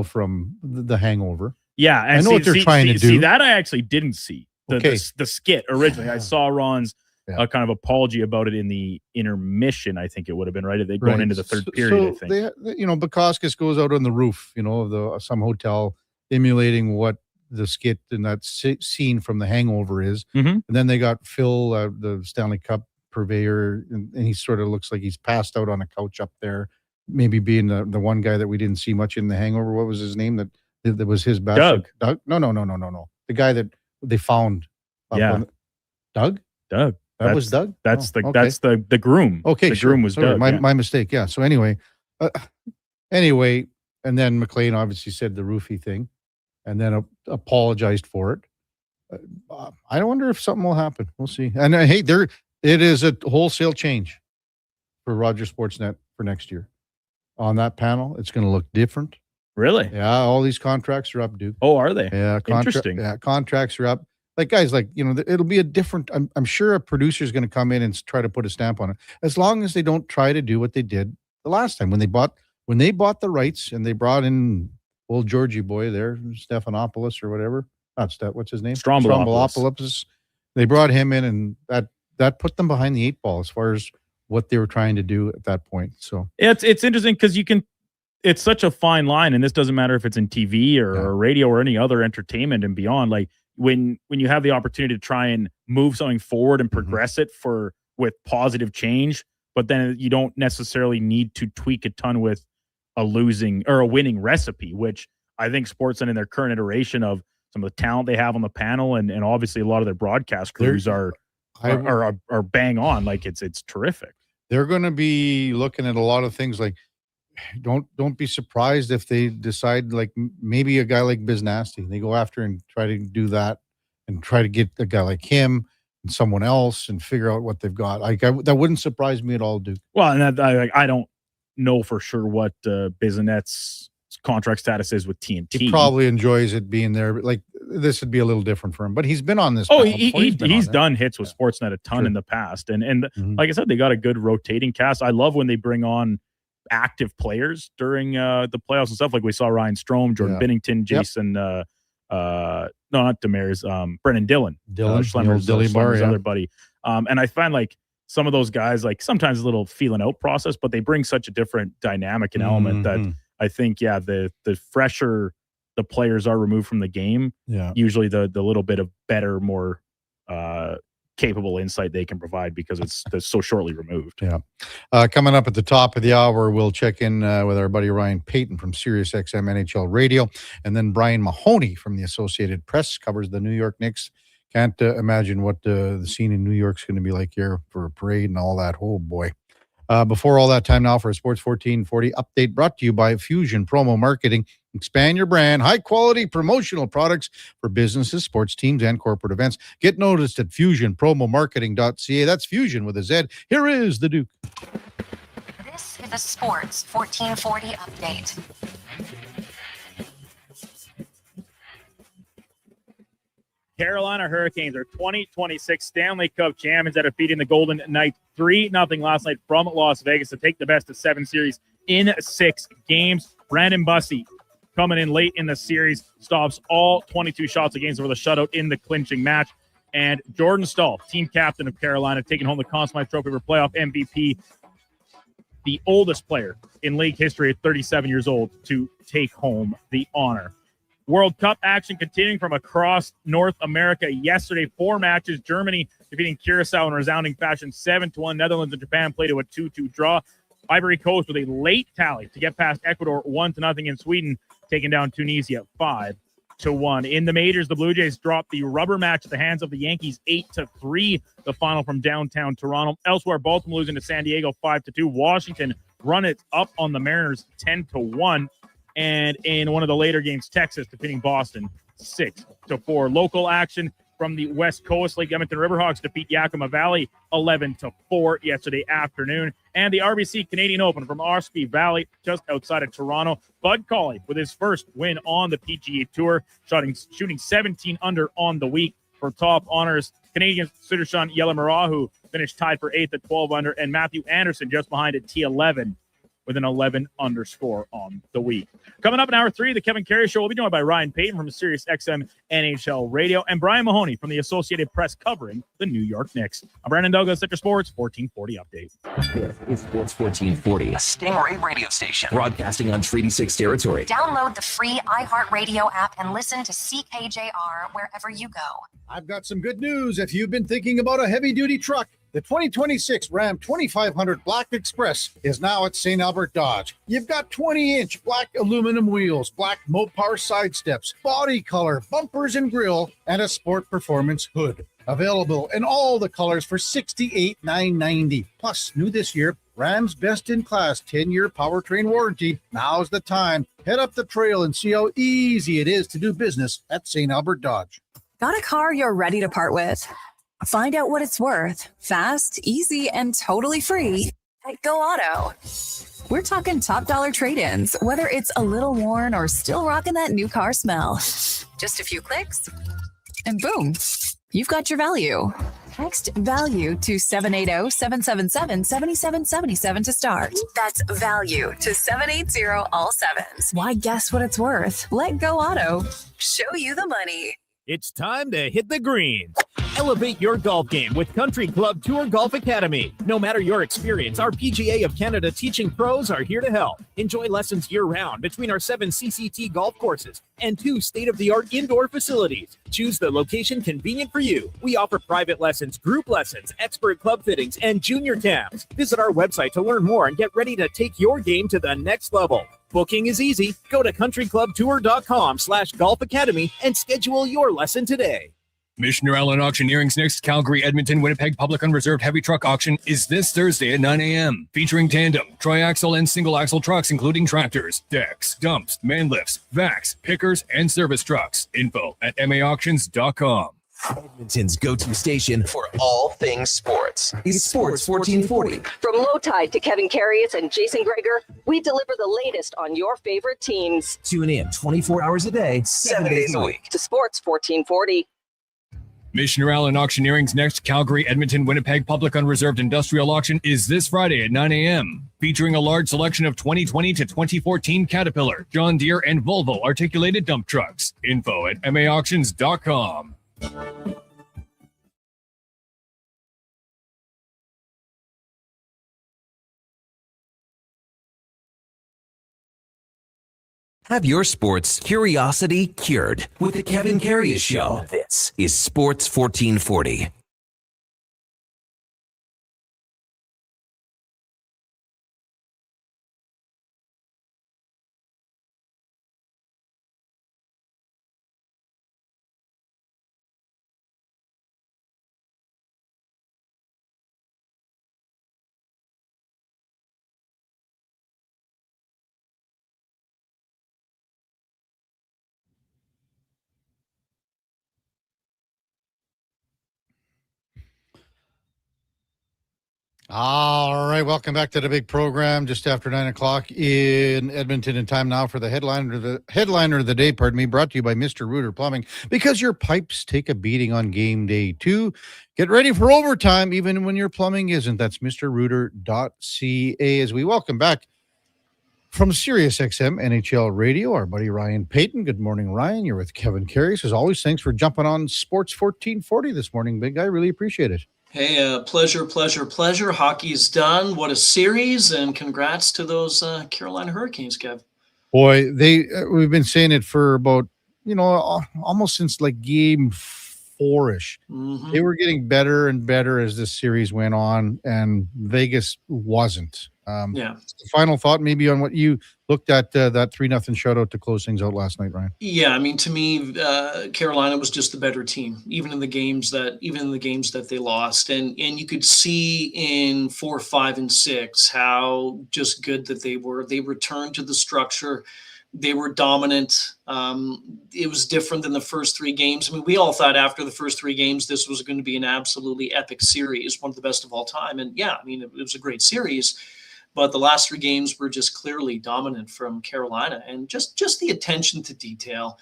from the Hangover. Yeah, and I know what they're trying to do. See, that I actually didn't see. Okay. The skit originally. I saw Ron's kind of apology about it in the intermission. I think it would have been right. They going into the third period. I think Bukowskis goes out on the roof, of some hotel, emulating what the skit in that scene from The Hangover is. And then they got Phil, the Stanley Cup purveyor, and he sort of looks like he's passed out on a couch up there, maybe being the one guy that we didn't see much in The Hangover. What was his name? That was his best. Doug? No. The guy that they found. Doug? That was Doug? That's the groom. Okay, the groom was Sorry, Doug. My mistake. Yeah. So anyway, and then McLean obviously said the roofie thing, and then apologized for it. I wonder if something will happen. We'll see. And hey, it is a wholesale change for Rogers Sportsnet for next year. On that panel, it's going to look different. Really? Yeah. All these contracts are up, Duke. Oh, are they? Yeah. Interesting. Yeah. Contracts are up. Like guys, it'll be a different. I'm sure a producer is going to come in and try to put a stamp on it. As long as they don't try to do what they did the last time when they bought the rights and they brought in old Georgie boy there, Stephanopoulos or whatever. Not Steph. What's his name? Strombolopoulos. They brought him in, and that put them behind the 8 ball as far as what they were trying to do at that point. So it's interesting because it's such a fine line, and this doesn't matter if it's in TV or radio or any other entertainment and beyond. Like when you have the opportunity to try and move something forward and progress it with positive change, but then you don't necessarily need to tweak a ton with a losing or a winning recipe, which I think Sportsnet in their current iteration of some of the talent they have on the panel and obviously a lot of their broadcast crews are bang on. Like it's terrific. They're going to be looking at a lot of things. Like don't be surprised if they decide like maybe a guy like Biznasty, they go after and try to do that and try to get a guy like him and someone else and figure out what they've got. That wouldn't surprise me at all, Duke. Well, and I don't know for sure what Biznet's contract status is with TNT. He probably enjoys it being there, but like this would be a little different for him. But he's been on this. He's done hits with Sportsnet a ton in the past, and like I said, they got a good rotating cast. I love when they bring on active players during the playoffs and stuff. Like we saw Ryan Strome, Jordan Binnington, Jason. No, not Demers. Brennan Dillon, Schlemmer's other buddy. And I find like some of those guys, like sometimes a little feeling out process, but they bring such a different dynamic and element that I think, the fresher the players are removed from the game, usually the little bit of better, more capable insight they can provide because it's so shortly removed. Coming up at the top of the hour, we'll check in with our buddy Ryan Payton from SiriusXM NHL Radio, and then Brian Mahoney from the Associated Press covers the New York Knicks. Can't imagine what the scene in New York's going to be like here for a parade and all that. Oh boy. Before all that, time now for a Sports 1440 update brought to you by Fusion Promo Marketing. Expand your brand, high-quality promotional products for businesses, sports teams, and corporate events. Get noticed at fusionpromomarketing.ca. That's Fusion with a Z. Here is the Duke. This is a Sports 1440 update. Carolina Hurricanes are 2026 Stanley Cup champions after defeating the Golden Knights 3-0 last night from Las Vegas to take the best-of-7 series in 6 games. Brandon Bussi coming in late in the series, stops all 22 shots against them for the shutout in the clinching match. And Jordan Staal, team captain of Carolina, taking home the Conn Smythe Trophy for playoff MVP, the oldest player in league history at 37 years old to take home the honor. World Cup action continuing from across North America yesterday. 4 matches. Germany defeating Curacao in resounding fashion 7-1. Netherlands and Japan played to a 2-2 draw. Ivory Coast with a late tally to get past Ecuador 1-0 in Sweden, taking down Tunisia 5-1. In the majors, the Blue Jays dropped the rubber match at the hands of the Yankees 8-3, the final from downtown Toronto. Elsewhere, Baltimore losing to San Diego 5-2. Washington run it up on the Mariners 10-1. And in one of the later games, Texas defeating Boston 6-4. Local action from the West Coast. Lake Edmonton Riverhawks defeat Yakima Valley 11-4 yesterday afternoon. And the RBC Canadian Open from Ospey Valley, just outside of Toronto. Bud Cauley with his first win on the PGA Tour, shooting 17 under on the week for top honors. Canadian Sudarshan Yellamarahu finished tied for 8th at 12 under, and Matthew Anderson just behind at T11 with an 11 underscore on the week. Coming up in hour 3, the Kevin Karius Show will be joined by Ryan Payton from Sirius XM NHL Radio and Brian Mahoney from the Associated Press covering the New York Knicks. I'm Brandon Douglas at your Sports 1440 update. This is Sports 1440, a Stingray radio station broadcasting on Treaty 6 territory. Download the free iHeartRadio app and listen to CKJR wherever you go. I've got some good news. If you've been thinking about a heavy-duty truck, the 2026 Ram 2500 Black Express is now at St. Albert Dodge. You've got 20-inch black aluminum wheels, black Mopar side steps, body color, bumpers and grille, and a sport performance hood. Available in all the colors for $68,990. Plus, new this year, Ram's best-in-class 10-year powertrain warranty. Now's the time. Head up the trail and see how easy it is to do business at St. Albert Dodge. Got a car you're ready to part with? Find out what it's worth. Fast, easy, and totally free at Go Auto. We're talking top dollar trade-ins, whether it's a little worn or still rocking that new car smell. Just a few clicks, and boom, you've got your value. Text value to 780-777-7777 to start. That's value to 780 all sevens. Why guess what it's worth? Let Go Auto show you the money. It's time to hit the greens. Elevate your golf game with Country Club Tour Golf Academy. No matter your experience, our PGA of Canada teaching pros are here to help. Enjoy lessons year-round between our 7 CCT golf courses and 2 state-of-the-art indoor facilities. Choose the location convenient for you. We offer private lessons, group lessons, expert club fittings, and junior camps. Visit our website to learn more and get ready to take your game to the next level. Booking is easy. Go to countryclubtour.com/golf academy and schedule your lesson today. Missioner Allen Auctioneering's next Calgary, Edmonton, Winnipeg Public Unreserved Heavy Truck Auction is this Thursday at 9 a.m. Featuring tandem, triaxle, and single-axle trucks, including tractors, decks, dumps, man lifts, vacs, pickers, and service trucks. Info at maauctions.com. Edmonton's go-to station for all things sports is Sports 1440. From Low Tide to Kevin Karius and Jason Greger, we deliver the latest on your favorite teams. Tune in 24 hours a day, 7 days a week to Sports 1440. Missioner Allen Auctioneering's next Calgary, Edmonton, Winnipeg Public Unreserved Industrial Auction is this Friday at 9 a.m. Featuring a large selection of 2020 to 2014 Caterpillar, John Deere, and Volvo articulated dump trucks. Info at maauctions.com. Have your sports curiosity cured with the Kevin Karius Show. This is Sports 1440. All right, welcome back to the big program. Just after 9 o'clock in Edmonton, and time now for the headliner of the day. Pardon me, brought to you by Mr. Rooter Plumbing. Because your pipes take a beating on game day too. Get ready for overtime, even when your plumbing isn't. That's MrRooter.ca. As we welcome back from Sirius XM NHL Radio, our buddy Ryan Payton. Good morning, Ryan. You're with Kevin Karius. As always, thanks for jumping on Sports 1440 this morning, big guy. Really appreciate it. Hey, pleasure. Hockey's done. What a series, and congrats to those Carolina Hurricanes, Kev. Boy, we've been saying it for about, almost since like game 4-ish. Mm-hmm. They were getting better and better as this series went on, and Vegas wasn't. Yeah. Final thought maybe on what you looked at, that 3-0 shutout to close things out last night, Ryan. Yeah, I mean, to me, Carolina was just the better team, even in the games that they lost, and you could see in 4, 5, and 6 how just good that they were. They returned to the structure. They were dominant. It was different than the first 3 games. I mean, we all thought after the first 3 games this was going to be an absolutely epic series, one of the best of all time. And yeah, I mean, it was a great series. But the last 3 games were just clearly dominant from Carolina, and just the attention to detail,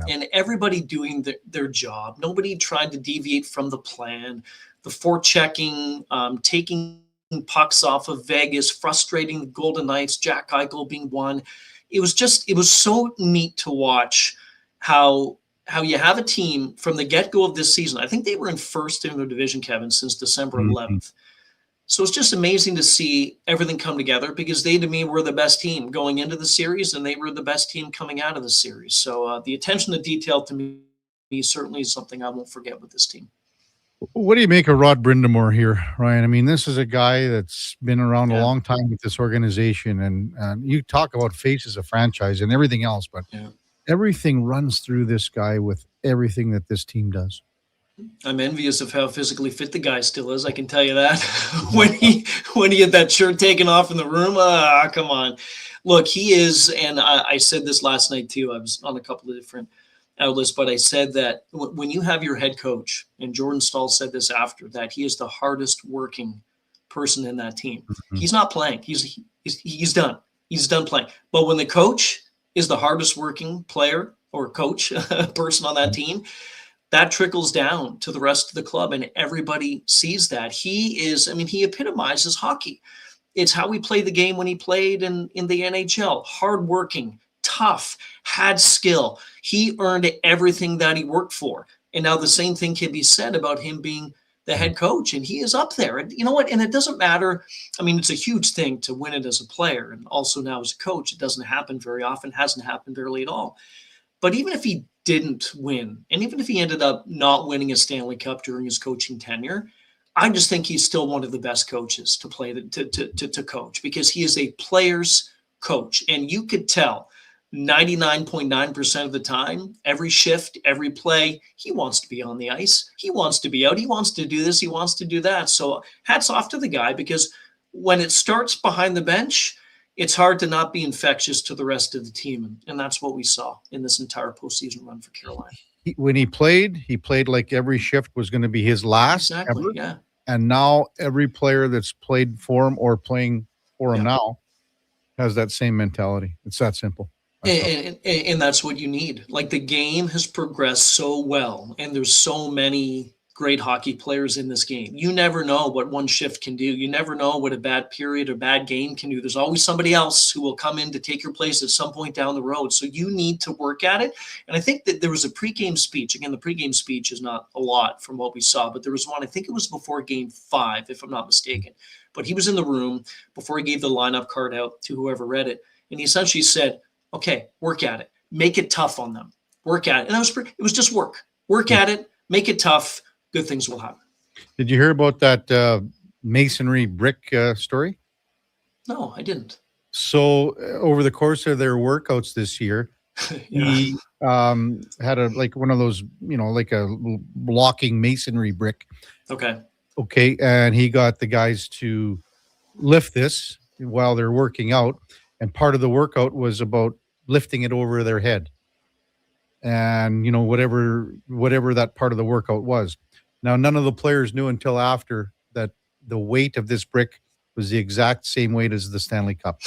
and everybody doing their job. Nobody tried to deviate from the plan. The forechecking, taking pucks off of Vegas, frustrating the Golden Knights, Jack Eichel being one. It was so neat to watch how you have a team from the get-go of this season. I think they were in first in their division, Kevin, since December 11th. So it's just amazing to see everything come together because they, to me, were the best team going into the series, and they were the best team coming out of the series. So the attention to detail to me certainly is something I won't forget with this team. What do you make of Rod Brindamore here, Ryan? I mean, this is a guy that's been around a long time with this organization, and you talk about faces of franchise and everything else, but everything runs through this guy with everything that this team does. I'm envious of how physically fit the guy still is. I can tell you that. when he had that shirt taken off in the room, come on. Look, he is, and I said this last night too. I was on a couple of different outlets, but I said that when you have your head coach, and Jordan Stahl said this after, that he is the hardest working person in that team. He's not playing. He's done. He's done playing. But when the coach is the hardest working player or coach person on that team, that trickles down to the rest of the club, and everybody sees that. He epitomizes hockey. It's how he played the game when he played in the NHL. Hardworking, tough, had skill. He earned everything that he worked for. And now the same thing can be said about him being the head coach, and he is up there. And you know what? And it doesn't matter. I mean, it's a huge thing to win it as a player, and also now as a coach. It doesn't happen very often, hasn't happened early at all. But even if he didn't win, and even if he ended up not winning a Stanley Cup during his coaching tenure, I just think he's still one of the best coaches to play to coach, because he is a player's coach. And you could tell 99.9% of the time, every shift, every play, he wants to be on the ice. He wants to be out. He wants to do this. He wants to do that. So hats off to the guy, because when it starts behind the bench, it's hard to not be infectious to the rest of the team. And that's what we saw in this entire postseason run for Carolina. When he played like every shift was going to be his last. Exactly, ever. yeah. And now every player that's played for him or playing for him now has that same mentality. It's that simple. And that's what you need. Like, the game has progressed so well, and there's so many great hockey players in this game. You never know what one shift can do. You never know what a bad period or bad game can do. There's always somebody else who will come in to take your place at some point down the road. So you need to work at it. And I think that there was a pregame speech. Again, the pregame speech is not a lot from what we saw, but there was one, I think it was before Game 5, if I'm not mistaken. But he was in the room before he gave the lineup card out to whoever read it. And he essentially said, okay, work at it. Make it tough on them. Work at it. And it was just work. Work at it. Make it tough. Good things will happen. Did you hear about that masonry brick story? No, I didn't. So over the course of their workouts this year, he had one of those, like a blocking masonry brick. Okay. And he got the guys to lift this while they're working out. And part of the workout was about lifting it over their head. And, whatever that part of the workout was. Now, none of the players knew until after that the weight of this brick was the exact same weight as the Stanley Cup.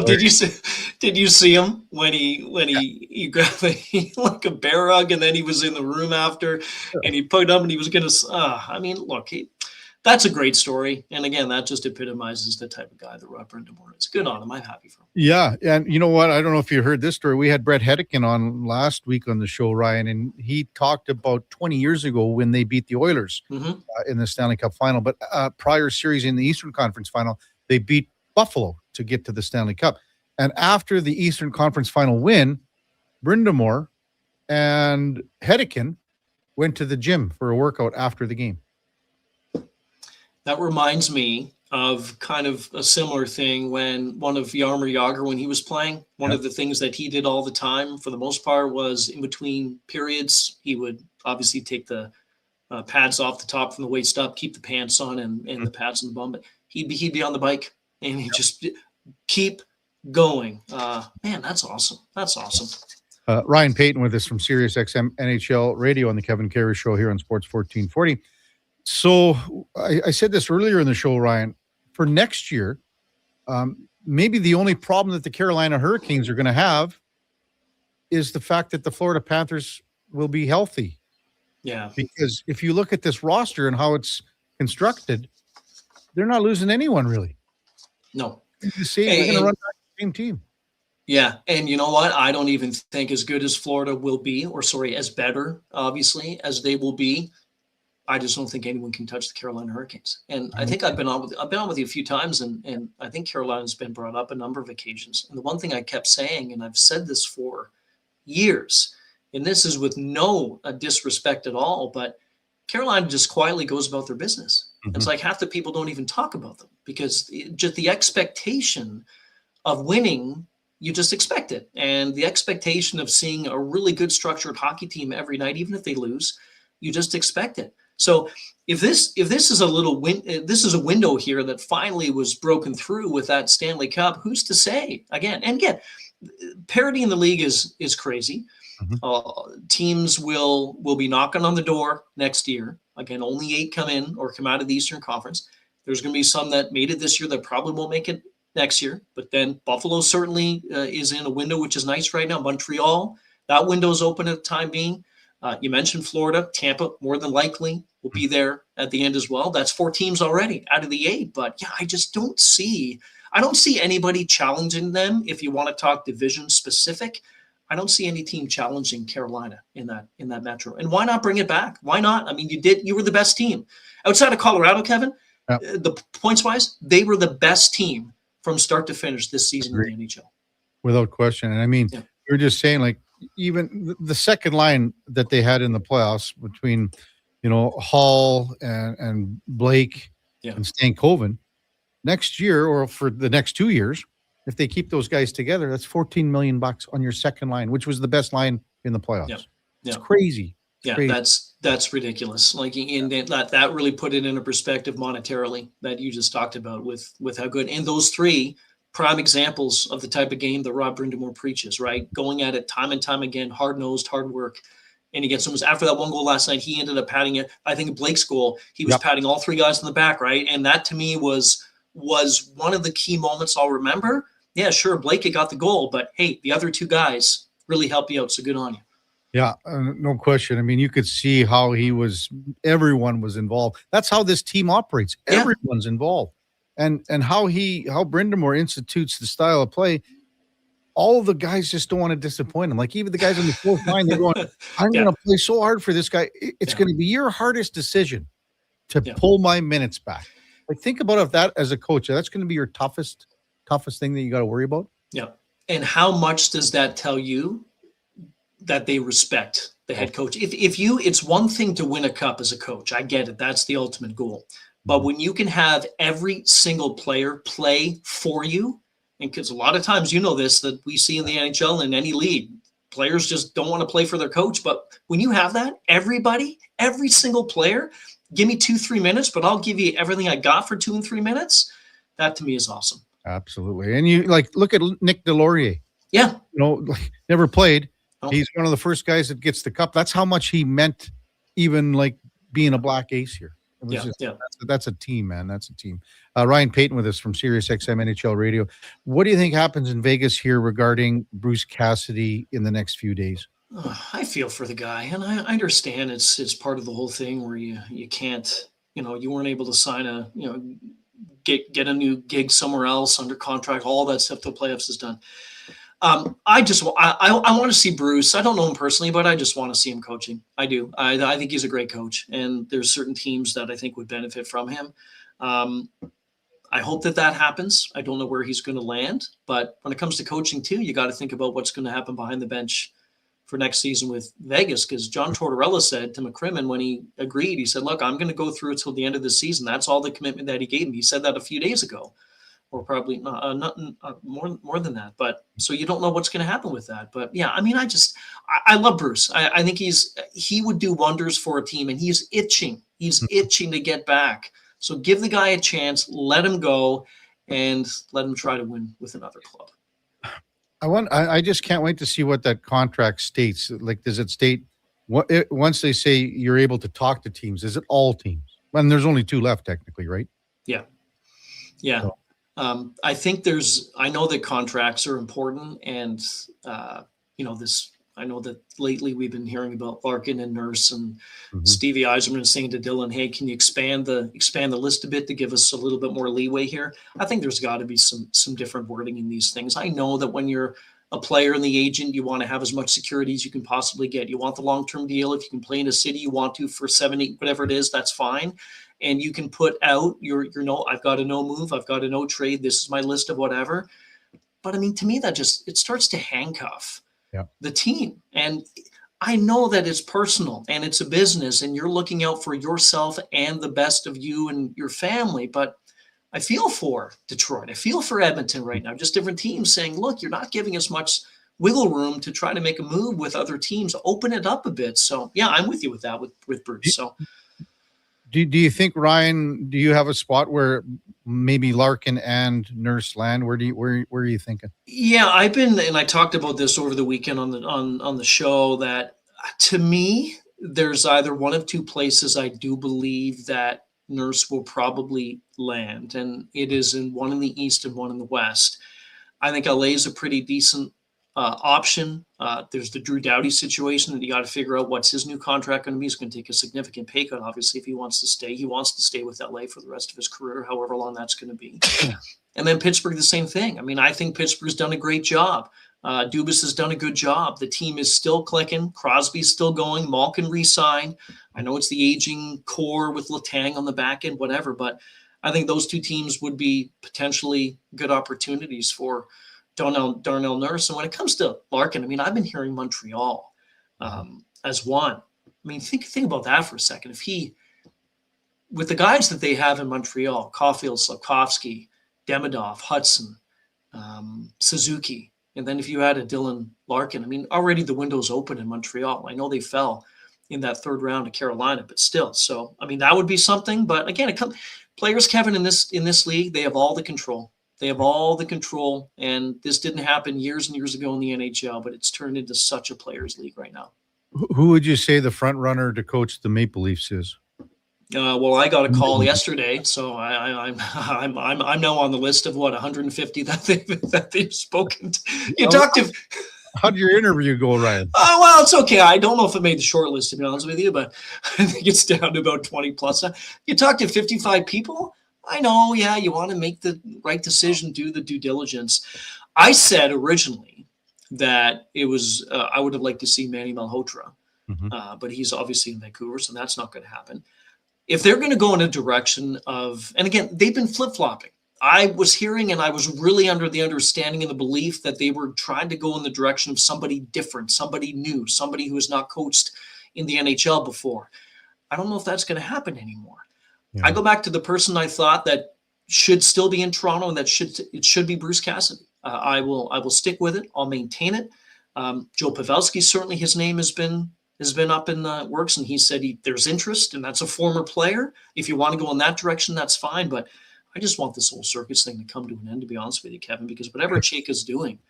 Did you see him when he grabbed like a bear hug, and then he was in the room after, and he put up and he was going to, look, that's a great story. And again, that just epitomizes the type of guy that Rod Brindamore is. Good on him. I'm happy for him. Yeah. And you know what? I don't know if you heard this story. We had Brett Hedican on last week on the show, Ryan, and he talked about 20 years ago when they beat the Oilers in the Stanley Cup final. But prior series in the Eastern Conference final, they beat Buffalo to get to the Stanley Cup. And after the Eastern Conference final win, Brindamore and Hedican went to the gym for a workout after the game. That reminds me of kind of a similar thing when one of Jaromir Jagr, when he was playing, one of the things that he did all the time for the most part was in between periods, he would obviously take the pads off the top from the waist up, keep the pants on and the pads on the bum, but he'd be on the bike and he'd just keep going. Man, that's awesome. That's awesome. Ryan Payton with us from SiriusXM NHL Radio on the Kevin Karius Show here on Sports 1440. So I said this earlier in the show, Ryan, for next year, maybe the only problem that the Carolina Hurricanes are going to have is the fact that the Florida Panthers will be healthy Yeah. Because if you look at this roster and how it's constructed, they're not losing anyone really. No. You see, they're going to run back the same team. Yeah, and you know what? I don't even think as good as Florida will be, or sorry, as better, obviously, as they will be. I just don't think anyone can touch the Carolina Hurricanes. And I think I've been on with you a few times, and I think Carolina's been brought up a number of occasions. And the one thing I kept saying, and I've said this for years, and this is with no disrespect at all, but Carolina just quietly goes about their business. It's like half the people don't even talk about them because just the expectation of winning, you just expect it. And the expectation of seeing a really good structured hockey team every night, even if they lose, you just expect it. So if this is this is a window here that finally was broken through with that Stanley Cup, who's to say? Again, parity in the league is crazy. Teams will be knocking on the door next year. Again, only 8 come in or come out of the Eastern Conference. There's going to be some that made it this year that probably won't make it next year. But then Buffalo certainly is in a window which is nice right now. Montreal, that window is open at the time being. You mentioned Florida, Tampa, more than likely will be there at the end as well. That's 4 teams already out of the 8. But yeah, I just don't see anybody challenging them. If you want to talk division specific, I don't see any team challenging Carolina in that metro. And why not bring it back? Why not? I mean, you were the best team outside of Colorado, Kevin. The points wise, they were the best team from start to finish this season in the NHL. Without question. And I mean, you're just saying, like, even the second line that they had in the playoffs between, Hall and Blake and Stankoven, next year or for the next 2 years, if they keep those guys together, that's $14 million on your second line, which was the best line in the playoffs. It's crazy. Yeah, crazy. that's ridiculous. Like, that really put it into perspective monetarily that you just talked about with how good. And those 3 prime examples of the type of game that Rob Brindamore preaches, right? Going at it time and time again, hard-nosed, hard work. And he gets almost after that one goal last night, he ended up patting it. I think Blake's goal, he was patting all 3 guys in the back, right? And that to me was one of the key moments I'll remember. Yeah, sure, Blake had got the goal, but hey, the other 2 guys really helped you out, so good on you. Yeah, no question. I mean, you could see how everyone was involved. That's how this team operates. Everyone's involved. And how Brindamore institutes the style of play, all the guys just don't want to disappoint him. Like, even the guys on the 4th line, they're going, I'm going to play so hard for this guy. It's going to be your hardest decision to pull my minutes back. Like, think about if that as a coach, that's going to be your toughest thing that you got to worry about. Yeah. And how much does that tell you that they respect the head coach? It's one thing to win a cup as a coach. I get it. That's the ultimate goal. But when you can have every single player play for you, and because a lot of times, this, that we see in the NHL and any league, players just don't want to play for their coach. But when you have that, every single player, give me 2-3 minutes, but I'll give you everything I got for 2 and 3 minutes. That to me is awesome. Absolutely. And you look at Nick Delorier. Yeah. Never played. Oh. He's one of the first guys that gets the cup. That's how much he meant, even like being a Black Ace here. That's a team, man. That's a team. Ryan Payton with us from SiriusXM NHL Radio. What do you think happens in Vegas here regarding Bruce Cassidy in the next few days? I feel for the guy, and I understand it's part of the whole thing where you can't, you weren't able to sign get a new gig somewhere else under contract. All that stuff the playoffs is done. I want to see Bruce. I don't know him personally, but I just want to see him coaching. I do. I think he's a great coach, and there's certain teams that I think would benefit from him. I hope that happens. I don't know where he's going to land, but when it comes to coaching too, you got to think about what's going to happen behind the bench for next season with Vegas, because John Tortorella said to McCrimmon when he agreed, he said, look, I'm going to go through until the end of the season. That's all the commitment that he gave me. He said that a few days ago. Or probably not more than that. But so you don't know what's going to happen with that. But yeah, I mean, I love Bruce. I think he would do wonders for a team, and he's itching. He's itching to get back. So give the guy a chance, let him go, and let him try to win with another club. I just can't wait to see what that contract states. Like, does it state once they say you're able to talk to teams? Is it all teams? And there's only 2 left technically, right? Yeah. So. I think I know that contracts are important, and I know that lately we've been hearing about Larkin and Nurse, and Stevie Eiserman saying to Dylan, "Hey, can you expand the list a bit to give us a little bit more leeway here?" I think there's got to be some different wording in these things. I know that when you're a player and the agent, you want to have as much security as you can possibly get. You want the long-term deal. If you can play in a city you want to for 7, 8, whatever it is, that's fine. And you can put out your no, I've got a no move, I've got a no trade. This is my list of whatever. But I mean, to me, that just, it starts to handcuff the team. And I know that it's personal and it's a business and you're looking out for yourself and the best of you and your family. But I feel for Detroit. I feel for Edmonton right now. Just different teams saying, look, you're not giving us much wiggle room to try to make a move with other teams. Open it up a bit. So, yeah, I'm with you with that, with Bruce. So, do you think, Ryan, do you have a spot where maybe Larkin and Nurse land? Where are you thinking? Yeah, I've been, and I talked about this over the weekend on the show, that to me, there's either one of two places I do believe that Nurse will probably land, and it is in one in the East and one in the West. I think LA is a pretty decent option. There's the Drew Doughty situation that you got to figure out what's his new contract going to be. He's going to take a significant pay cut, obviously, if he wants to stay. He wants to stay with LA for the rest of his career, however long that's going to be. And then Pittsburgh, the same thing. I mean, I think Pittsburgh's done a great job. Dubas has done a good job. The team is still clicking. Crosby's still going. Malkin re-signed. I know it's the aging core with Letang on the back end, whatever, but I think those two teams would be potentially good opportunities for Darnell Nurse. And when it comes to Larkin, I mean, I've been hearing Montreal as one. I mean, think about that for a second. If he, with the guys that they have in Montreal, Caulfield, Slafkovsky, Demidov, Hudson, Suzuki, and then if you add a Dylan Larkin, I mean, already the window's open in Montreal. I know they fell in that third round to Carolina, but still. So, I mean, that would be something. But again, players, Kevin, in this league, they have all the control. They have all the control, and this didn't happen years and years ago in the NHL, but it's turned into such a players' league right now. Who would you say the front runner to coach the Maple Leafs is? Well, I got a call yesterday, so I'm now on the list of 150 that they've spoken to. You talked to. How'd your interview go, Ryan? Oh, well, it's okay. I don't know if it made the short list, to be honest with you, but I think it's down to about 20 plus. You talked to 55 people. I know, yeah, you want to make the right decision, do the due diligence. I said originally that it was I would have liked to see Manny Malhotra, but he's obviously in Vancouver, so that's not going to happen. If they're going to go in a direction of, and again, they've been flip-flopping. I was hearing and I was really under the understanding and the belief that they were trying to go in the direction of somebody different, somebody new, somebody who has not coached in the NHL before. I don't know if that's going to happen anymore. Yeah. I go back to the person I thought that should still be in Toronto, and it should be Bruce Cassidy. I will stick with it. I'll maintain it. Joe Pavelski, certainly his name has been up in the works, and he said there's interest, and that's a former player. If you want to go in that direction, that's fine. But I just want this whole circus thing to come to an end, to be honest with you, Kevin, because whatever Chayka is doing,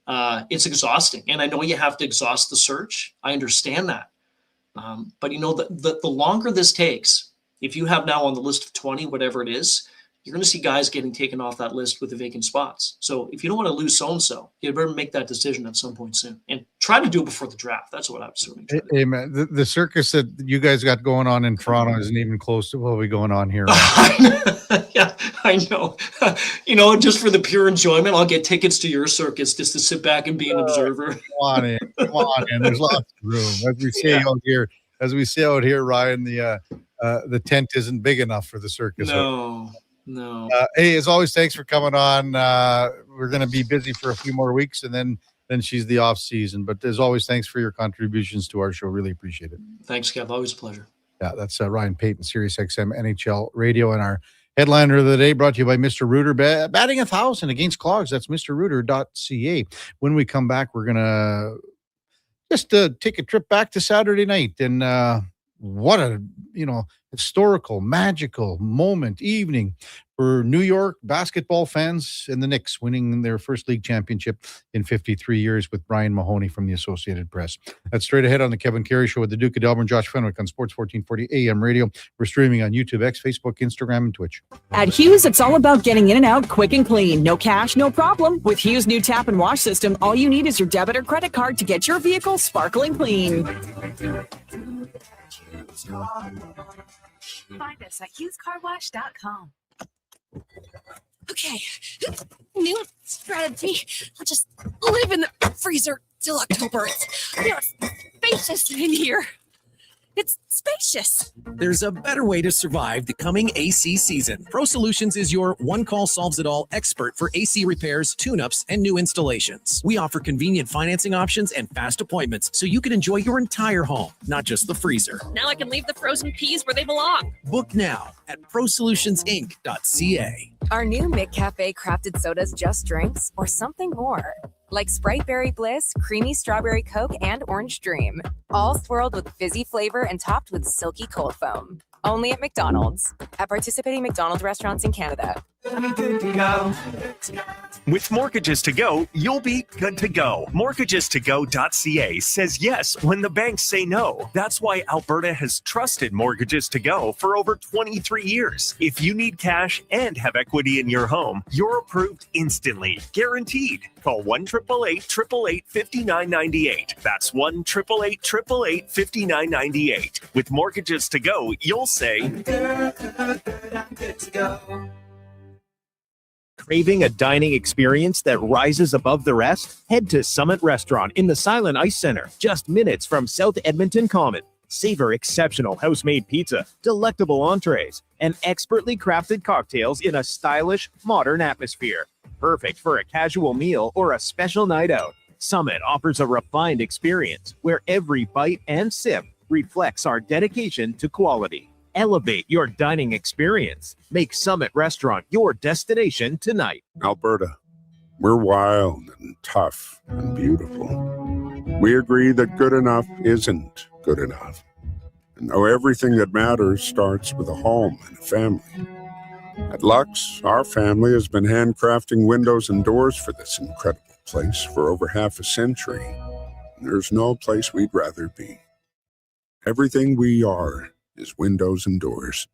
it's exhausting. And I know you have to exhaust the search. I understand that. But you know, the longer this takes, if you have now on the list of 20, whatever it is, you're going to see guys getting taken off that list with the vacant spots. So if you don't want to lose so-and-so, you better make that decision at some point soon and try to do it before the draft. That's what I would certainly try to do. Hey, man, the circus that you guys got going on in Toronto isn't even close to what we're going on here. Yeah, I know. You know, just for the pure enjoyment, I'll get tickets to your circus just to sit back and be an observer. Come on in. There's lots of room. As we say out here, Ryan, the tent isn't big enough for the circus. No. Hey, as always, thanks for coming on. We're going to be busy for a few more weeks, and then she's the off season. But as always, thanks for your contributions to our show. Really appreciate it. Thanks, Kev. Always a pleasure. Yeah, that's Ryan Payton, Sirius XM NHL Radio, and our headliner of the day brought to you by Mr. Reuter, batting 1,000 against clogs. That's mrreuter.ca. When we come back, we're going to just take a trip back to Saturday night, and what a historical, magical evening for New York basketball fans and the Knicks winning their first league championship in 53 years with Brian Mahoney from the Associated Press. That's straight ahead on the Kevin Karius Show with the Duke of Delburne, Josh Fenwick on Sports 1440 AM radio. We're streaming on YouTube, X, Facebook, Instagram, and Twitch. At Hughes, it's all about getting in and out quick and clean. No cash, no problem. With Hughes' new tap and wash system, all you need is your debit or credit card to get your vehicle sparkling clean. Find us at HughesCarWash.com. Okay, new strategy. I'll just live in the freezer till October. It's spacious in here. It's spacious. There's a better way to survive the coming AC season. Pro Solutions is your one-call solves-it-all expert for AC repairs, tune-ups, and new installations. We offer convenient financing options and fast appointments so you can enjoy your entire home, not just the freezer. Now I can leave the frozen peas where they belong. Book now at prosolutionsinc.ca. Our new McCafe crafted sodas just drinks or something more. Like Sprite Berry Bliss, Creamy Strawberry Coke, and Orange Dream. All swirled with fizzy flavor and topped with silky cold foam. Only at McDonald's. At participating McDonald's restaurants in Canada. With Mortgages to Go, you'll be good to go. Mortgagestogo.ca says yes when the banks say no. That's why Alberta has trusted Mortgages to Go for over 23 years. If you need cash and have equity in your home, you're approved instantly, guaranteed. Call 1-888-888-5998. That's 1-888-888-5998. With Mortgages to Go, you'll say, Craving a dining experience that rises above the rest? Head to Summit Restaurant in the Silent Ice Center, just minutes from South Edmonton Common. Savor exceptional house-made pizza, delectable entrees, and expertly crafted cocktails in a stylish, modern atmosphere. Perfect for a casual meal or a special night out. Summit offers a refined experience where every bite and sip reflects our dedication to quality. Elevate your dining experience. Make Summit Restaurant your destination tonight. Alberta, we're wild and tough and beautiful. We agree that good enough isn't good enough. And though everything that matters starts with a home and a family. At Lux, our family has been handcrafting windows and doors for this incredible place for over half a century. There's no place we'd rather be. Everything we are is windows and doors.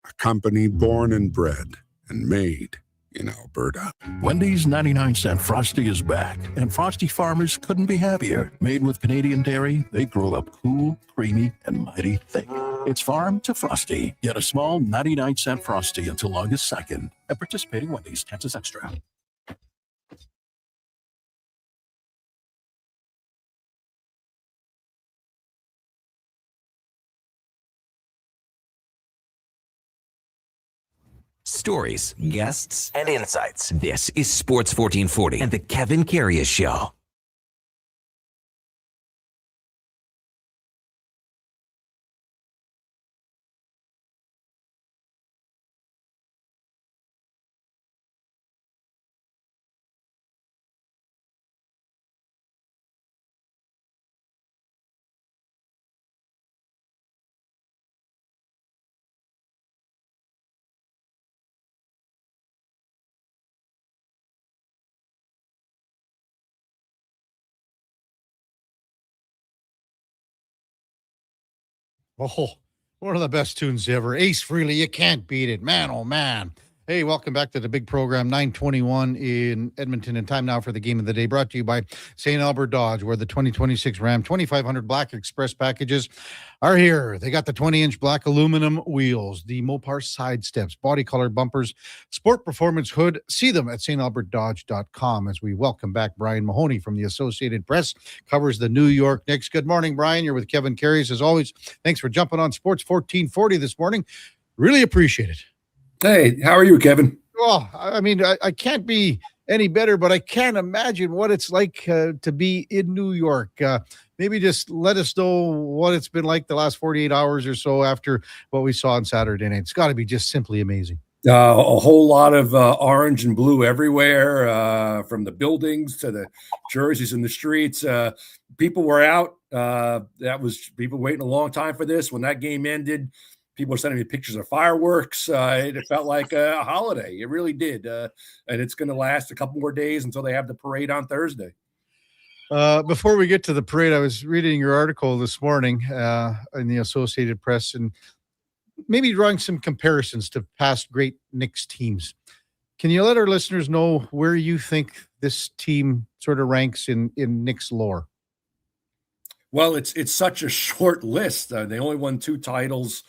A company born and bred and made in Alberta. Wendy's 99-cent Frosty is back, and Frosty farmers couldn't be happier. Made with Canadian dairy, they grow up cool, creamy, and mighty thick. It's farm to Frosty. Get a small 99-cent Frosty until August 2nd at participating Wendy's. Chances extra. Stories, guests, and insights. This is Sports 1440 and the Kevin Karius Show. Oh, one of the best tunes ever. Ace Frehley, you can't beat it. Man, oh man. Hey, welcome back to the big program, 9:21 in Edmonton, and time now for the game of the day, brought to you by St. Albert Dodge, where the 2026 Ram 2500 Black Express packages are here. They got the 20-inch black aluminum wheels, the Mopar side steps, body color bumpers, sport performance hood. See them at stalbertdodge.com as we welcome back Brian Mahoney from the Associated Press, covers the New York Knicks. Good morning, Brian. You're with Kevin Karius. As always, thanks for jumping on Sports 1440 this morning. Really appreciate it. Hey, how are you, Kevin? Well, I mean, I can't be any better, but I can't imagine what it's like to be in New York. Maybe just let us know what it's been like the last 48 hours or so after what we saw on Saturday night. It's got to be just simply amazing. A whole lot of orange and blue everywhere, from the buildings to the jerseys in the streets. People were out. That was people waiting a long time for this. When that game ended, People were sending me pictures of fireworks. It felt like a holiday. It really did. And it's going to last a couple more days until they have the parade on Thursday. Before we get to the parade, I was reading your article this morning in the Associated Press and maybe drawing some comparisons to past great Knicks teams. Can you let our listeners know where you think this team sort of ranks in Knicks lore? Well, it's such a short list. They only won 2 titles.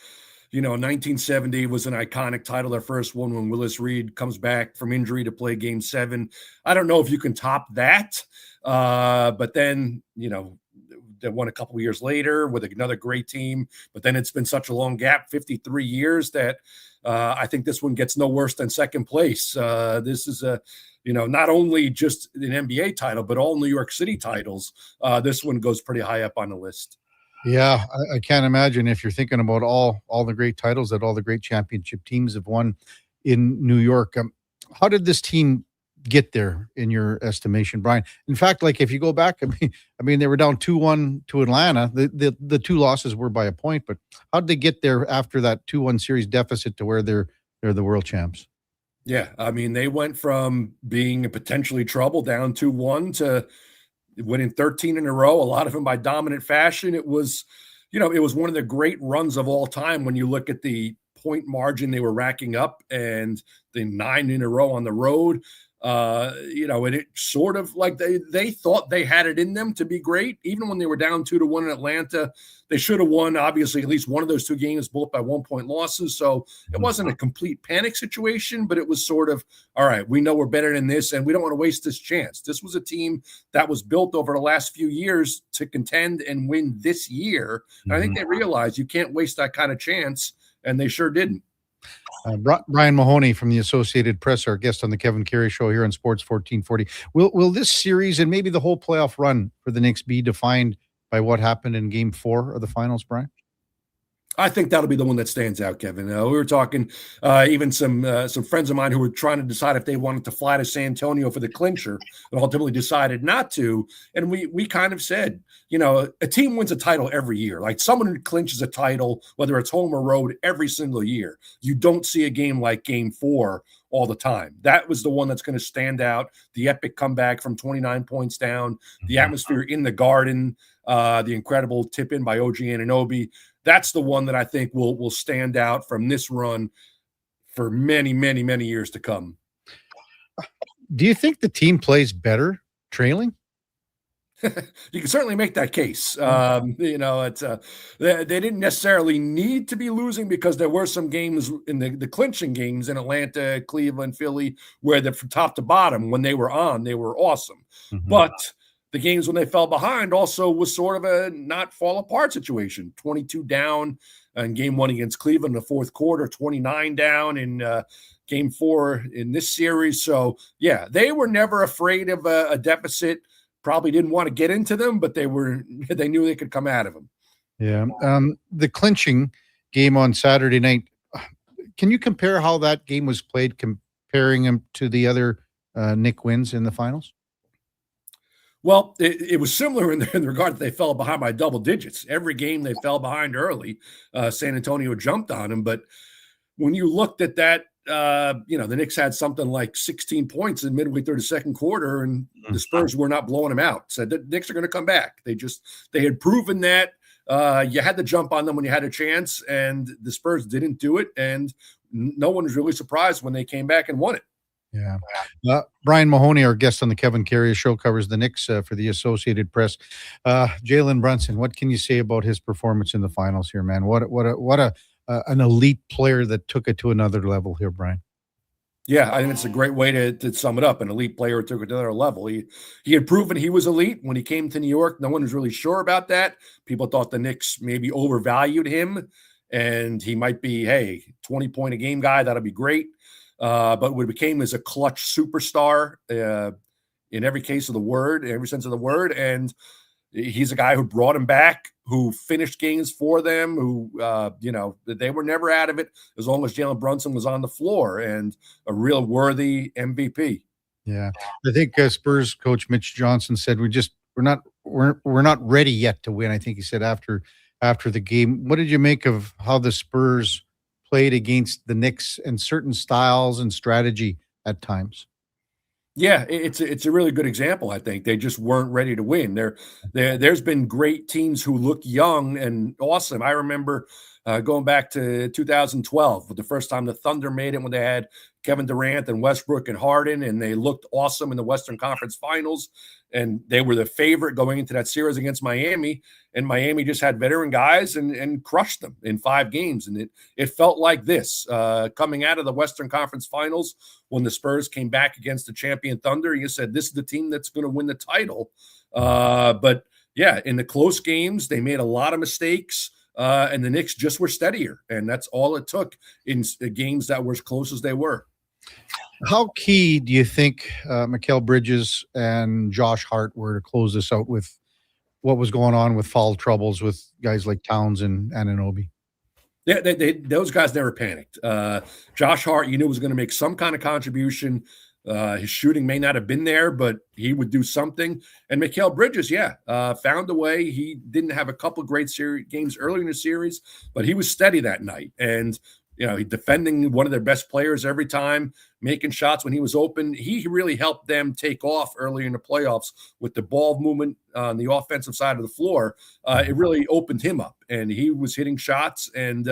1970 was an iconic title, their first one when Willis Reed comes back from injury to play Game 7. I don't know if you can top that. But then, they won a couple of years later with another great team. But then it's been such a long gap, 53 years, that I think this one gets no worse than second place. This is not only just an NBA title, but all New York City titles. This one goes pretty high up on the list. Yeah, I can't imagine if you're thinking about all the great titles that all the great championship teams have won in New York. How did this team get there in your estimation, Brian? In fact, like if you go back, I mean, they were down 2-1 to Atlanta. The 2 losses were by a point, but how did they get there after that 2-1 series deficit to where they're the world champs? Yeah, I mean, they went from being potentially trouble down 2-1 to winning 13 in a row, a lot of them by dominant fashion. It was, it was one of the great runs of all time when you look at the point margin they were racking up and the 9 in a row on the road. And it sort of like they thought they had it in them to be great. Even when they were down 2-1 in Atlanta, they should have won, obviously, at least one of those 2 games, both by 1-point losses. So it wasn't a complete panic situation, but it was sort of, all right, we know we're better than this, and we don't want to waste this chance. This was a team that was built over the last few years to contend and win this year. And I think they realized you can't waste that kind of chance, and they sure didn't. Brian Mahoney from the Associated Press, our guest on the Kevin Karius Show here on Sports 1440. Will this series and maybe the whole playoff run for the Knicks be defined by what happened in Game 4 of the finals, Brian? I think that'll be the one that stands out, Kevin. We were talking, even some friends of mine who were trying to decide if they wanted to fly to San Antonio for the clincher, and ultimately decided not to. And we kind of said, a team wins a title every year. Like someone who clinches a title, whether it's home or road, every single year. You don't see a game like Game 4 all the time. That was the one that's going to stand out. The epic comeback from 29 points down, the atmosphere in the Garden, the incredible tip in by OG Anunoby. That's the one that I think will stand out from this run for many, many, many years to come. Do you think the team plays better trailing? You can certainly make that case. It's they didn't necessarily need to be losing because there were some games in the clinching games in Atlanta, Cleveland, Philly, where from top to bottom, when they were on, they were awesome. Mm-hmm. But the games when they fell behind also was sort of a not fall apart situation. 22 down in Game 1 against Cleveland in the fourth quarter, 29 down in Game 4 in this series. So, yeah, they were never afraid of a deficit. Probably didn't want to get into them, but they knew they could come out of them. Yeah. The clinching game on Saturday night, can you compare how that game was played, comparing them to the other Knick wins in the finals? Well, it was similar in the regard that they fell behind by double digits. Every game they fell behind early. San Antonio jumped on them. But when you looked at that, the Knicks had something like 16 points in midway through the second quarter, and the Spurs were not blowing them out. Said the Knicks are going to come back. They had proven that you had to jump on them when you had a chance, and the Spurs didn't do it. And no one was really surprised when they came back and won it. Yeah. Brian Mahoney, our guest on the Kevin Karius Show, covers the Knicks for the Associated Press. Jalen Brunson, what can you say about his performance in the finals here, man? What an elite player that took it to another level here, Brian. Yeah, I think it's a great way to sum it up. An elite player took it to another level. He had proven he was elite when he came to New York. No one was really sure about that. People thought the Knicks maybe overvalued him, and he might be, 20-point a game guy. That'll be great. But what became is a clutch superstar in every case of the word, in every sense of the word. And he's a guy who brought him back, who finished games for them, who, they were never out of it as long as Jalen Brunson was on the floor, and a real worthy MVP. Yeah. I think Spurs coach Mitch Johnson said, we're not ready yet to win. I think he said after after the game. What did you make of how the Spurs played against the Knicks and certain styles and strategy at times? Yeah, it's a really good example. I think they just weren't ready to win. There's been great teams who look young and awesome. I remember going back to 2012, the first time the Thunder made it when they had Kevin Durant and Westbrook and Harden, and they looked awesome in the Western Conference Finals. And they were the favorite going into that series against Miami. And Miami just had veteran guys and crushed them in 5 games. And it felt like this coming out of the Western Conference Finals when the Spurs came back against the champion Thunder. You said, this is the team that's going to win the title. But yeah, in the close games, they made a lot of mistakes. And the Knicks just were steadier. And that's all it took in games that were as close as they were. How key do you think Mikal Bridges and Josh Hart were to close this out with what was going on with foul troubles with guys like Towns and Anunoby? Yeah, those guys never panicked. Josh Hart, you knew, was going to make some kind of contribution. His shooting may not have been there, but he would do something. And Mikal Bridges, found a way. He didn't have a couple great games early in the series, but he was steady that night. And defending one of their best players every time, making shots when he was open. He really helped them take off early in the playoffs with the ball movement on the offensive side of the floor. It really opened him up, and he was hitting shots. And,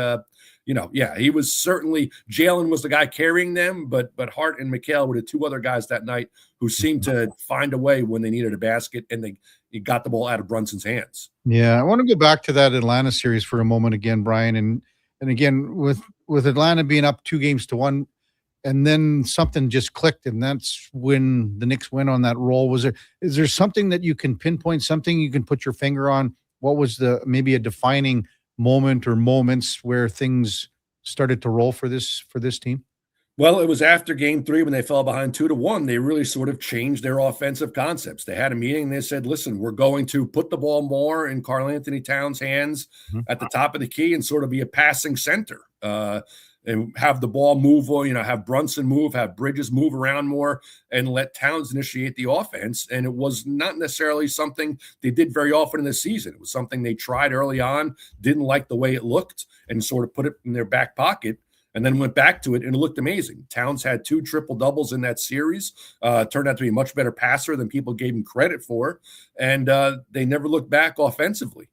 he was certainly – Jalen was the guy carrying them, but Hart and Mikal were the 2 other guys that night who seemed to find a way when they needed a basket, and they got the ball out of Brunson's hands. Yeah, I want to go back to that Atlanta series for a moment again, Brian. And again, with Atlanta being up 2-1, and then something just clicked, and that's when the Knicks went on that roll. Is there something that you can pinpoint, something you can put your finger on? What was maybe a defining moment or moments where things started to roll for this team? Well, it was after game 3 when they fell behind 2-1. They really sort of changed their offensive concepts. They had a meeting and they said, listen, we're going to put the ball more in Karl-Anthony Towns' hands at the top of the key and sort of be a passing center. And have the ball move, have Brunson move, have Bridges move around more, and let Towns initiate the offense. And it was not necessarily something they did very often in the season. It was something they tried early on, didn't like the way it looked, and sort of put it in their back pocket, and then went back to it, and it looked amazing. Towns had 2 triple-doubles in that series, turned out to be a much better passer than people gave him credit for, and they never looked back offensively.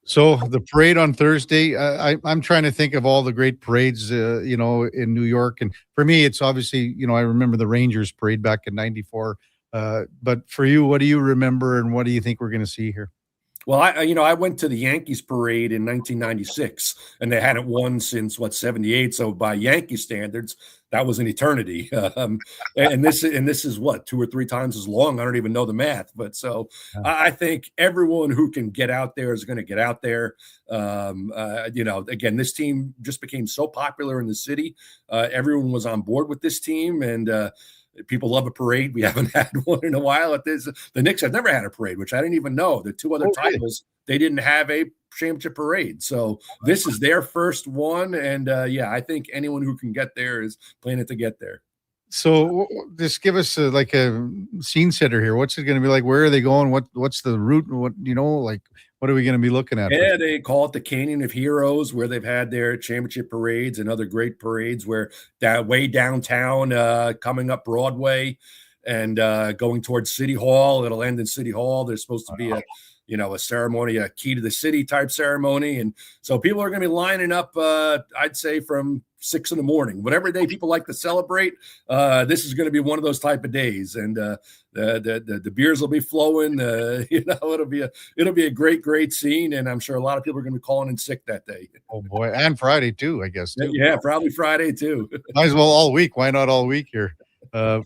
So the parade on Thursday, I'm trying to think of all the great parades, in New York. And for me, it's obviously, I remember the Rangers parade back in '94. But for you, what do you remember and what do you think we're going to see here? Well, I went to the Yankees parade in 1996, and they hadn't won since 78. So by Yankee standards, that was an eternity. And this is what, 2 or 3 times as long. I don't even know the math, but so I think everyone who can get out there is going to get out there. Again, this team just became so popular in the city. Everyone was on board with this team, and people love a parade. We haven't had one in a while. The Knicks have never had a parade, which I didn't even know. The 2 other titles, they didn't have a championship parade. So this is their first one. And I think anyone who can get there is planning to get there. So just give us a scene setter here. What's it going to be like? Where are they going? What's the route? What are we going to be looking at? Yeah, they call it the Canyon of Heroes, where they've had their championship parades and other great parades where way downtown, coming up Broadway and going towards City Hall. It'll end in City Hall. There's supposed to be a ceremony, a key to the city type ceremony. And so people are going to be lining up, I'd say from 6 in the morning, whatever day people like to celebrate. This is going to be one of those type of days. And the beers will be flowing. It'll be a great scene. And I'm sure a lot of people are going to be calling in sick that day. Oh boy. And Friday too, I guess. Too. Yeah, probably Friday too. Might as well all week. Why not all week here?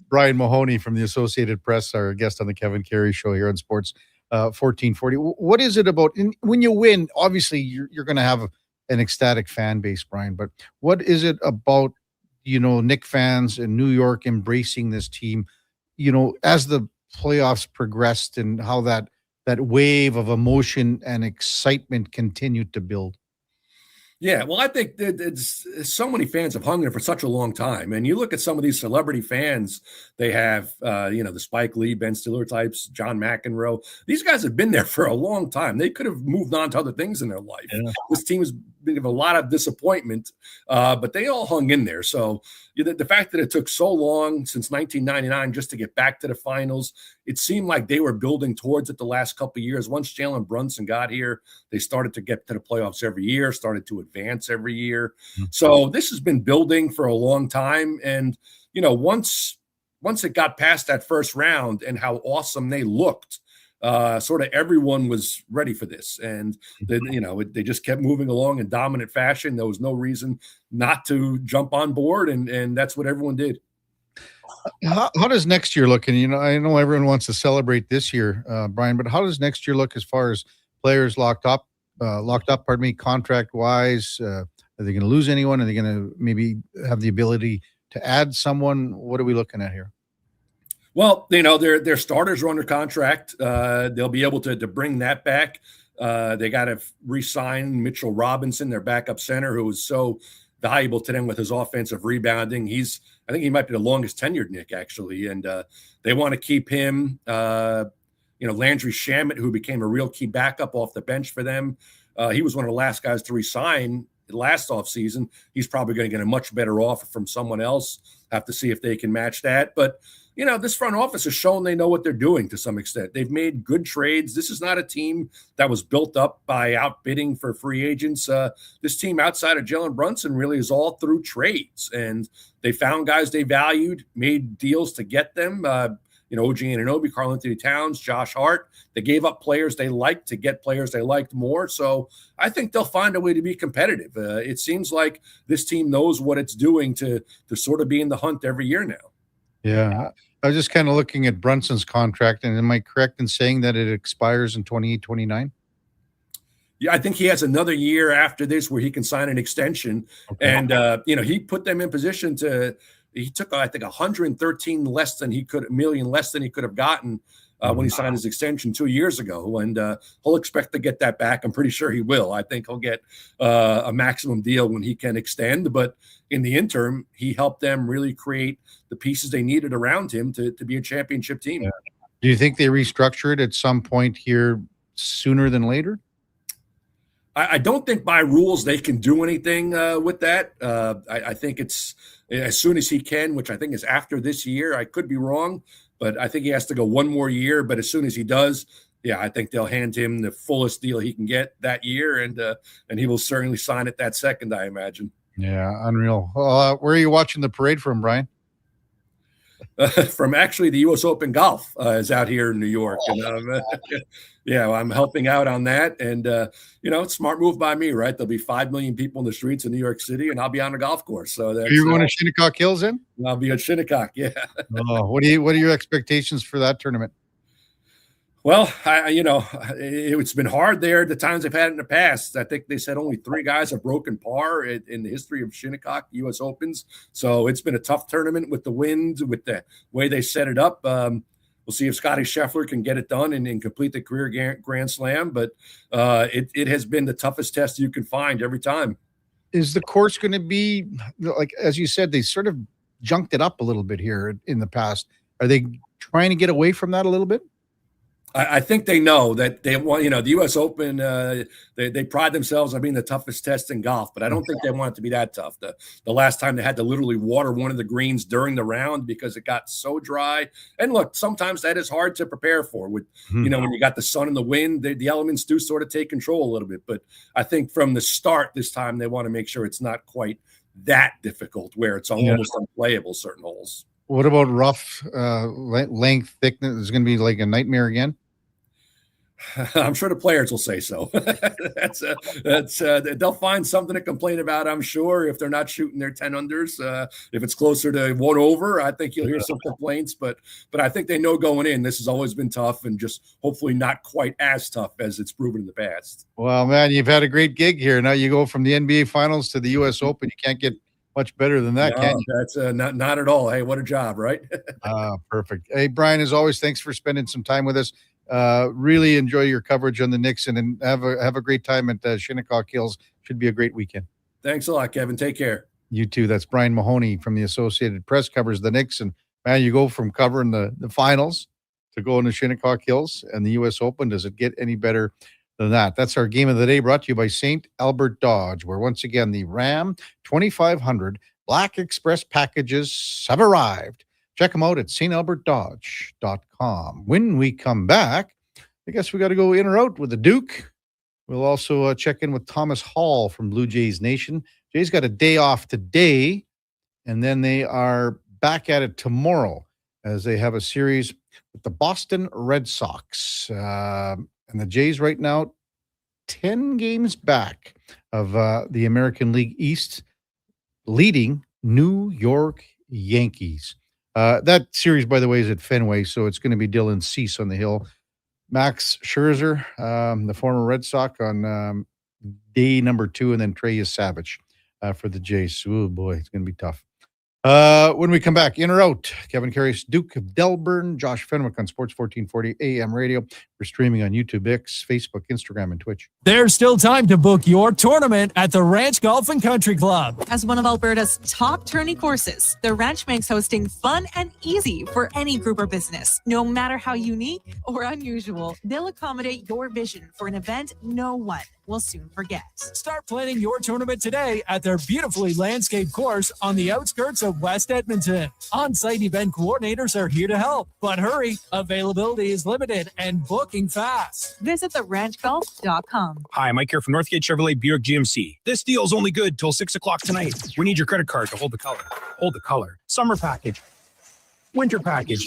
Brian Mahoney from the Associated Press, our guest on the Kevin Karius Show here on Sports 1440. What is it about when you win? Obviously, you're going to have an ecstatic fan base, Brian. But what is it about Knicks fans in New York embracing this team? As the playoffs progressed and how that wave of emotion and excitement continued to build. Yeah, well, I think that so many fans have hung there for such a long time, and you look at some of these celebrity fans they have, the Spike Lee, Ben Stiller types, John McEnroe. These guys have been there for a long time. They could have moved on to other things in their life. Yeah. This team has been of a lot of disappointment, but they all hung in there. So the fact that it took so long since 1999 just to get back to the finals, it seemed like they were building towards it the last couple of years. Once Jalen Brunson got here, they started to get to the playoffs every year, started to advance every year. So this has been building for a long time. And, once it got past that first round and how awesome they looked, sort of everyone was ready for this. And they just kept moving along in dominant fashion. There was no reason not to jump on board. And that's what everyone did. How does next year look? And, I know everyone wants to celebrate this year, Brian, but how does next year look as far as players locked up, contract wise? Are they going to lose anyone? Are they going to maybe have the ability to add someone? What are we looking at here? Well, their starters are under contract. They'll be able to bring that back. They got to re-sign Mitchell Robinson, their backup center, who was so valuable to them with his offensive rebounding. I think he might be the longest tenured Knick, actually. And they want to keep him. Landry Shamet, who became a real key backup off the bench for them. He was one of the last guys to resign last offseason. He's probably going to get a much better offer from someone else. Have to see if they can match that. But, this front office has shown they know what they're doing to some extent. They've made good trades. This is not a team that was built up by outbidding for free agents. This team outside of Jalen Brunson really is all through trades. And they found guys they valued, made deals to get them. OG Anunoby, Karl Anthony Towns, Josh Hart. They gave up players they liked to get players they liked more. So I think they'll find a way to be competitive. It seems like this team knows what it's doing to sort of be in the hunt every year now. Yeah. I was just kind of looking at Brunson's contract, and am I correct in saying that it expires in 28-29? Yeah, I think he has another year after this where he can sign an extension. Okay. And, he put them in position he took, I think, 113 million less than he could have gotten when he signed his extension 2 years ago. And he'll expect to get that back. I'm pretty sure he will. I think he'll get a maximum deal when he can extend. But in the interim, he helped them really create the pieces they needed around him to be a championship team. Yeah. Do you think they restructure it at some point here sooner than later? I don't think by rules they can do anything with that. I think it's as soon as he can, which I think is after this year. I could be wrong, but I think he has to go one more year. But as soon as he does, I think they'll hand him the fullest deal he can get that year, and he will certainly sign it that second, I imagine. Yeah, unreal. Where are you watching the parade from, Brian? From actually the U.S. Open golf is out here in New York. And, I'm helping out on that. And, it's a smart move by me, right? There'll be 5 million people in the streets of New York City, and I'll be on a golf course. So that's, you're going to Shinnecock Hills then? I'll be at Shinnecock, yeah. What are your expectations for that tournament? Well, it's been hard there the times they've had it in the past. I think they said only 3 guys have broken par in the history of Shinnecock U.S. Opens. So it's been a tough tournament with the wind, with the way they set it up. We'll see if Scotty Scheffler can get it done and complete the career Grand Slam. But it has been the toughest test you can find every time. Is the course going to be, like, as you said, they sort of junked it up a little bit here in the past. Are they trying to get away from that a little bit? I think they know that they want, the U.S. Open, they pride themselves on being the toughest test in golf, but I don't think they want it to be that tough. The last time they had to literally water one of the greens during the round because it got so dry. And look, sometimes that is hard to prepare for with, when you got the sun and the wind, the elements do sort of take control a little bit. But I think from the start this time, they want to make sure it's not quite that difficult where it's almost unplayable certain holes. What about rough length, thickness? Is going to be like a nightmare again? I'm sure the players will say so. They'll find something to complain about, I'm sure, if they're not shooting their 10 unders. If it's closer to 1 over, I think you'll hear some complaints. But I think they know going in, this has always been tough and just hopefully not quite as tough as it's proven in the past. Well, man, you've had a great gig here. Now you go from the NBA Finals to the U.S. Open. You can't get much better than that, can you? That's not at all. Hey, what a job, right? Perfect. Hey, Brian, as always, thanks for spending some time with us. Really enjoy your coverage on the Knicks, and have a great time at Shinnecock Hills. Should be a great weekend. Thanks a lot, Kevin. Take care. You too. That's Brian Mahoney from the Associated Press, covers the Knicks. And, man, you go from covering the finals to going to Shinnecock Hills and the U.S. Open. Does it get any better than that? That's our game of the day, brought to you by St. Albert Dodge, where once again the Ram 2500 Black Express packages have arrived. Check them out at stalbertdodge.com. When we come back, I guess we got to go in or out with the Duke. We'll also check in with Thomas Hall from Blue Jays Nation. Jays got a day off today, and then they are back at it tomorrow as they have a series with the Boston Red Sox. And the Jays right now, 10 games back of the American League East, leading New York Yankees. That series, by the way, is at Fenway, so it's going to be Dylan Cease on the hill. Max Scherzer, the former Red Sox, on day number 2, and then Trey Savage for the Jays. Oh, boy, it's going to be tough. When we come back, in or out, Kevin Karius, Duke of Delburne, Josh Fenwick on Sports 1440 AM radio. We're streaming on YouTube, X, Facebook, Instagram, and Twitch. There's still time to book your tournament at the Ranch Golf and Country Club. As one of Alberta's top tourney courses, the Ranch makes hosting fun and easy for any group or business. No matter how unique or unusual, they'll accommodate your vision for an event no one will soon forget. Start planning your tournament today at their beautifully landscaped course on the outskirts of West Edmonton. On-site event coordinators are here to help, but hurry, availability is limited and booking fast. Visit theranchgolf.com. Hi, Mike here from Northgate Chevrolet Buick GMC. This deal's only good till 6 o'clock tonight. We need your credit card to hold the color. Hold the color. Summer package. Winter package.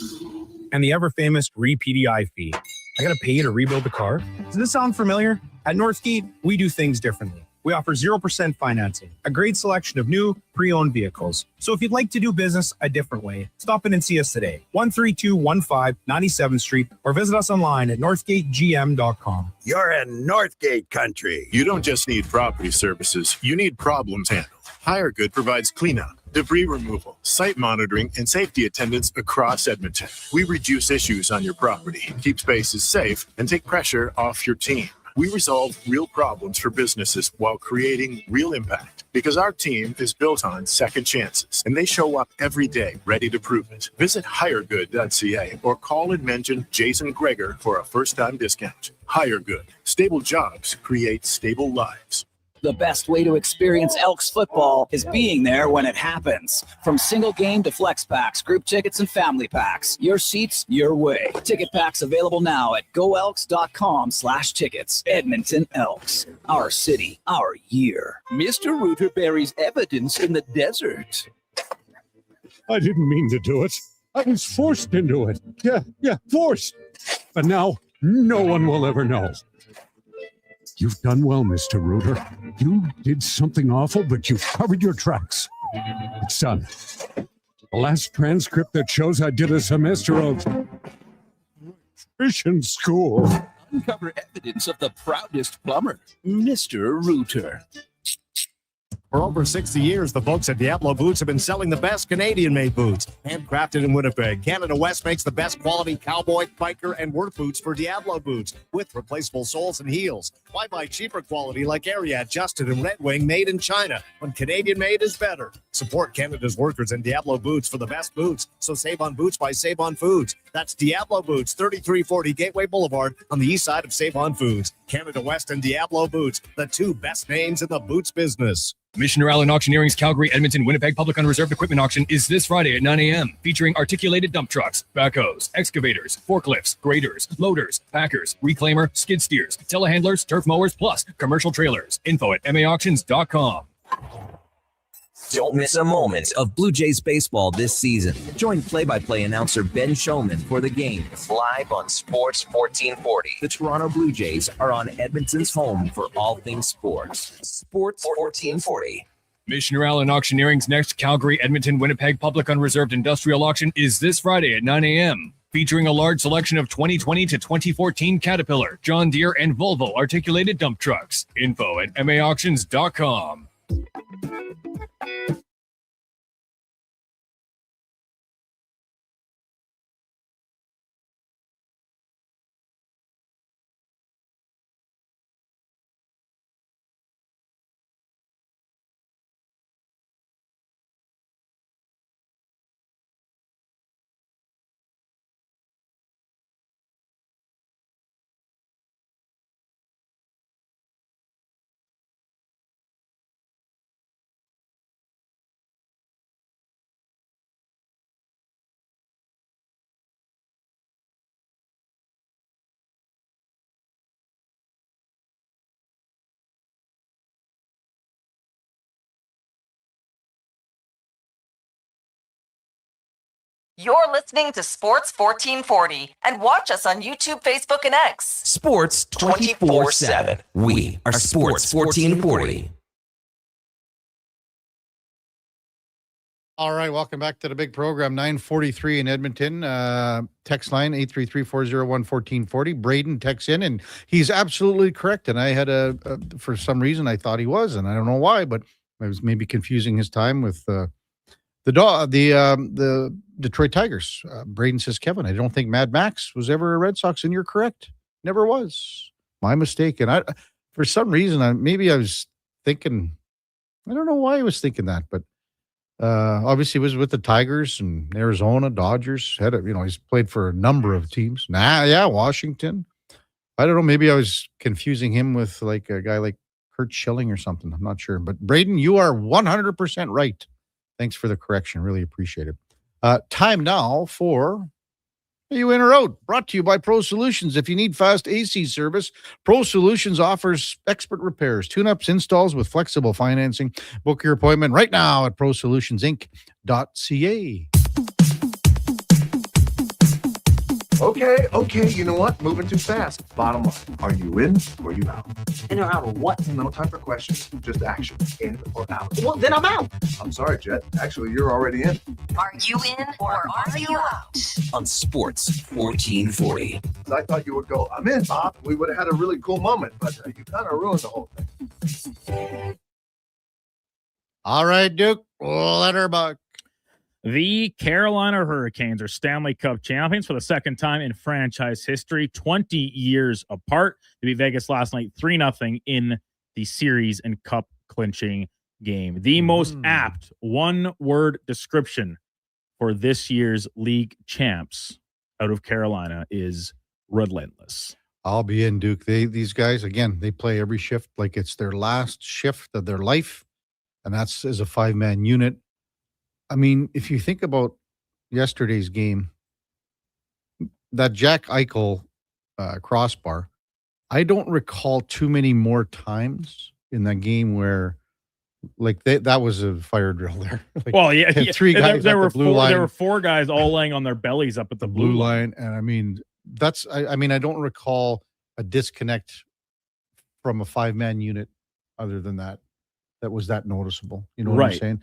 And the ever-famous re-PDI fee. I gotta pay you to rebuild the car? Does this sound familiar? At Northgate, we do things differently. We offer 0% financing, a great selection of new, pre-owned vehicles. So if you'd like to do business a different way, stop in and see us today. 13215 97th Street, or visit us online at northgategm.com. You're in Northgate country. You don't just need property services, you need problems handled. HireGood provides cleanup, debris removal, site monitoring, and safety attendance across Edmonton. We reduce issues on your property, keep spaces safe, and take pressure off your team. We resolve real problems for businesses while creating real impact, because our team is built on second chances, and they show up every day ready to prove it. Visit hiregood.ca or call and mention Jason Gregor for a first-time discount. HireGood. Stable jobs create stable lives. The best way to experience Elks football is being there when it happens. From single game to flex packs, group tickets, and family packs, your seats, your way. Ticket packs available now at goelks.com/tickets. Edmonton Elks, our city, our year. Mr. Reuter buries evidence in the desert. I didn't mean to do it. I was forced into it. Yeah, forced. But now, no one will ever know. You've done well, Mr. Reuter. You did something awful, but you've covered your tracks. It's done. The last transcript that shows I did a semester of Christian school. Uncover evidence of the proudest plumber, Mr. Reuter. For over 60 years, the folks at Diablo Boots have been selling the best Canadian-made boots. Handcrafted in Winnipeg, Canada West makes the best quality cowboy, biker, and work boots for Diablo Boots with replaceable soles and heels. Why buy cheaper quality like Ariat, Justin, and Red Wing made in China when Canadian-made is better? Support Canada's workers and Diablo Boots for the best boots. So save on boots by Save On Foods. That's Diablo Boots, 3340 Gateway Boulevard on the east side of Save On Foods. Canada West and Diablo Boots, the two best names in the boots business. Missioner Allen Auctioneering's Calgary, Edmonton, Winnipeg Public Unreserved Equipment Auction is this Friday at 9 a.m., featuring articulated dump trucks, backhoes, excavators, forklifts, graders, loaders, packers, reclaimer, skid steers, telehandlers, turf mowers, plus commercial trailers. Info at maauctions.com. Don't miss a moment of Blue Jays baseball this season. Join play-by-play announcer Ben Showman for the games live on Sports 1440. The Toronto Blue Jays are on Edmonton's home for all things sports. Sports 1440. Missioner Allen Auctioneering's next Calgary, Edmonton, Winnipeg Public Unreserved Industrial Auction is this Friday at 9 a.m., featuring a large selection of 2020 to 2014 Caterpillar, John Deere, and Volvo articulated dump trucks. Info at maauctions.com. You're listening to Sports 1440 and watch us on YouTube, Facebook, and X. Sports 24/7. We are Sports 1440. All right, welcome back to the big program. 9:43 in Edmonton. Text line 833-401-1440. Braden texts in, and he's absolutely correct. And I had for some reason I thought he was, and I don't know why, but I was maybe confusing his time with the Detroit Tigers. Braden says, Kevin, I don't think Mad Max was ever a Red Sox, and you're correct. Never was. My mistake. And for some reason, maybe I was thinking, I don't know why I was thinking that, but obviously he was with the Tigers and Arizona, Dodgers. He's played for a number of teams. Washington. I don't know. Maybe I was confusing him with like a guy like Kurt Schilling or something. I'm not sure. But Braden, you are 100% right. Thanks for the correction. Really appreciate it. Time now for Are You In or Out? Brought to you by Pro Solutions. If you need fast AC service, Pro Solutions offers expert repairs, tune-ups, installs with flexible financing. Book your appointment right now at prosolutionsinc.ca. Okay, you know what? Moving too fast. Bottom line, are you in or you out? In or out of what? No time for questions, just action. In or out? Well, then I'm out. I'm sorry, Jet. Actually, you're already in. Are you in or are you out? On Sports 1440. I thought you would go, I'm in, Bob. We would have had a really cool moment, but you kind of ruined the whole thing. All right, Duke, Letterbuck. The Carolina Hurricanes are Stanley Cup champions for the second time in franchise history, 20 years apart. They beat Vegas last night 3-0 in the series and cup clinching game. The most apt one-word description for this year's league champs out of Carolina is relentless. I'll be in, Duke. These guys, again, they play every shift like it's their last shift of their life, and that's as a five-man unit. I mean, if you think about yesterday's game, that Jack Eichel crossbar, I don't recall too many more times in that game where, like, that was a fire drill there. Like, well, yeah. Three guys there at were the blue line. There were four guys all laying on their bellies up at the blue line. And I mean, I don't recall a disconnect from a five-man unit other than that. That was that noticeable. You know what I'm saying?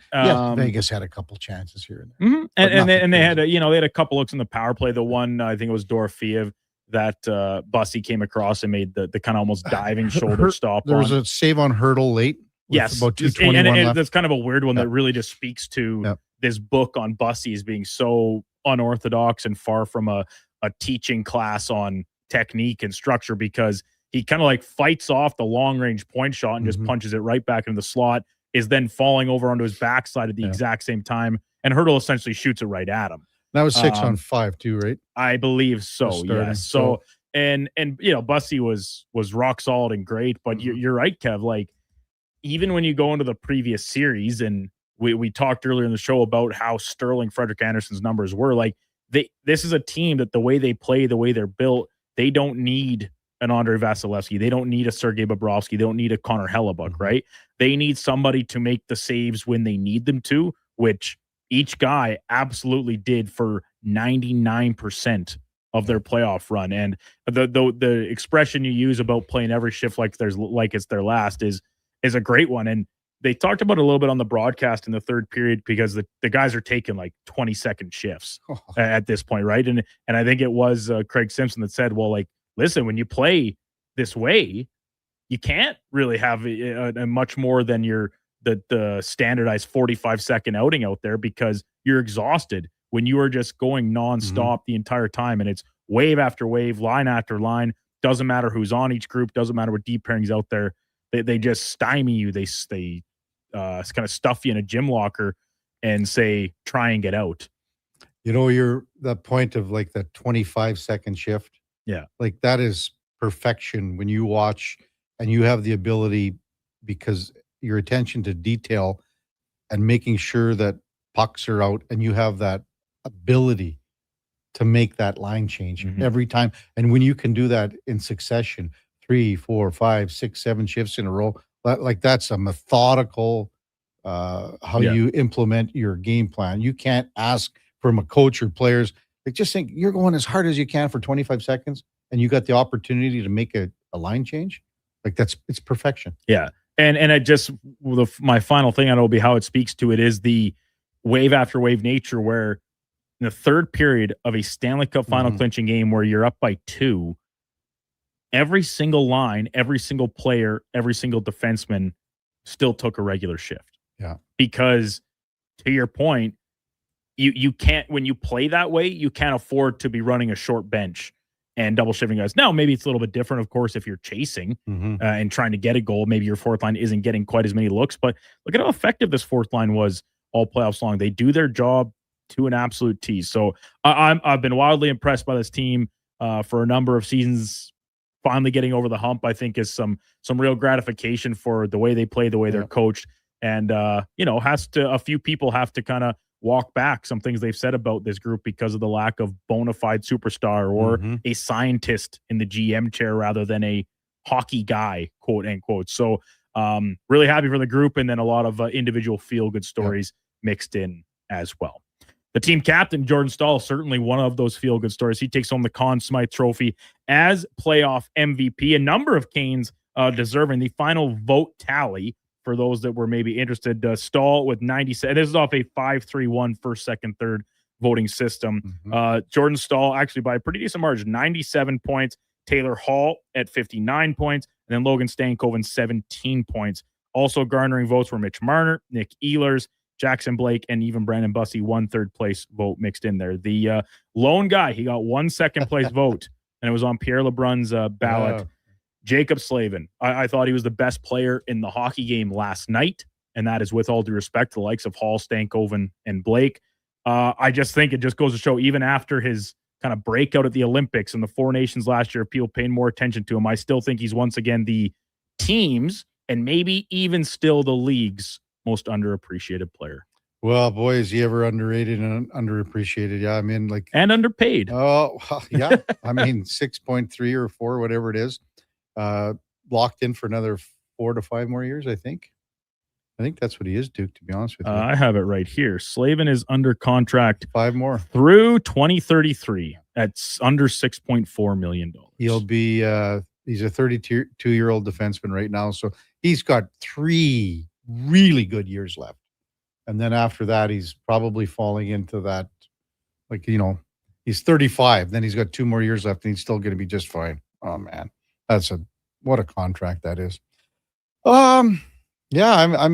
Vegas had a couple chances here and there. Mm-hmm. And they had they had a couple looks in the power play. The one, I think it was Dorofeev that Bussy came across and made the kind of almost diving shoulder stop. There was a save on Hurdle late. Yes. About 2:21 left. That's kind of a weird one that really just speaks to this book on Bussy as being so unorthodox and far from a teaching class on technique and structure, because he kind of like fights off the long range point shot and just punches it right back into the slot, is then falling over onto his backside at the exact same time. And Hurdle essentially shoots it right at him. That was 6 on 5 too, right? I believe so. Yes. So and Bussy was rock solid and great, but you're right, Kev. Like, even when you go into the previous series, and we talked earlier in the show about how sterling Frederik Andersen's numbers were, like, this is a team that the way they play, the way they're built, they don't need an Andrei Vasilevsky. They don't need a Sergei Bobrovsky. They don't need a Connor Hellebuck, right? They need somebody to make the saves when they need them to, which each guy absolutely did for 99% of their playoff run. And the expression you use about playing every shift like it's their last is a great one. And they talked about it a little bit on the broadcast in the third period, because the guys are taking like 20-second shifts at this point, right? And I think it was Craig Simpson that said, well, like, listen, when you play this way, you can't really have a much more than the standardized 45-second outing out there, because you're exhausted when you are just going nonstop the entire time. And it's wave after wave, line after line. Doesn't matter who's on each group. Doesn't matter what deep pairings out there. They just stymie you. They kind of stuff you in a gym locker and say, try and get out. You know, you're the point of like the 25-second shift. Yeah. Like, that is perfection when you watch and you have the ability, because your attention to detail and making sure that pucks are out, and you have that ability to make that line change every time. And when you can do that in succession, 3, 4, 5, 6, 7 shifts in a row, like, that's a methodical how you implement your game plan. You can't ask from a coach or players. Like, just think you're going as hard as you can for 25 seconds and you got the opportunity to make a line change. Like it's perfection. Yeah. And I just, my final thing on it will be how it speaks to it is the wave after wave nature where in the third period of a Stanley Cup final clinching game where you're up by 2, every single line, every single player, every single defenseman still took a regular shift. Yeah. Because to your point, you can't, when you play that way, you can't afford to be running a short bench and double shifting guys. Now, maybe it's a little bit different, of course, if you're chasing and trying to get a goal. Maybe your fourth line isn't getting quite as many looks, but look at how effective this fourth line was all playoffs long. They do their job to an absolute T. So I've been wildly impressed by this team for a number of seasons. Finally getting over the hump, I think, is some real gratification for the way they play, the way they're coached. And, a few people have to kind of walk back some things they've said about this group because of the lack of bona fide superstar or a scientist in the GM chair rather than a hockey guy, quote unquote. So really happy for the group, and then a lot of individual feel-good stories mixed in as well. The team captain, Jordan Staal, certainly one of those feel-good stories. He takes home the Conn Smythe Trophy as playoff MVP. A number of Canes deserving the final vote tally. For those that were maybe interested, Staal with 97. This is off a 5-3-1 first, second, third voting system. Jordan Staal actually by a pretty decent margin, 97 points. Taylor Hall at 59 points, and then Logan Stankoven 17 points. Also garnering votes were Mitch Marner, Nick Ehlers, Jackson Blake, and even Brandon Bussey, 1 third place vote mixed in there. The lone guy, he got 1 second place vote, and it was on Pierre LeBrun's ballot. Jacob Slavin. I thought he was the best player in the hockey game last night, and that is with all due respect to the likes of Hall, Stankoven, and Blake. I just think it just goes to show, even after his kind of breakout at the Olympics and the Four Nations last year, people paying more attention to him. I still think he's once again the team's and maybe even still the league's most underappreciated player. Well, boy, is he ever underrated and underappreciated. Yeah, I mean, and underpaid. Oh, yeah. I mean, 6.3 or 4, whatever it is. Locked in for another 4 to 5 more years, I think. I think that's what he is, Duke, to be honest with you. I have it right here. Slavin is under contract 5 more through 2033 at under $6.4 million. He'll be he's a 32-year-old defenseman right now, so he's got 3 really good years left. And then after that, he's probably falling into that, he's 35, then he's got 2 more years left, and he's still going to be just fine. Oh, man. What a contract that is. Yeah,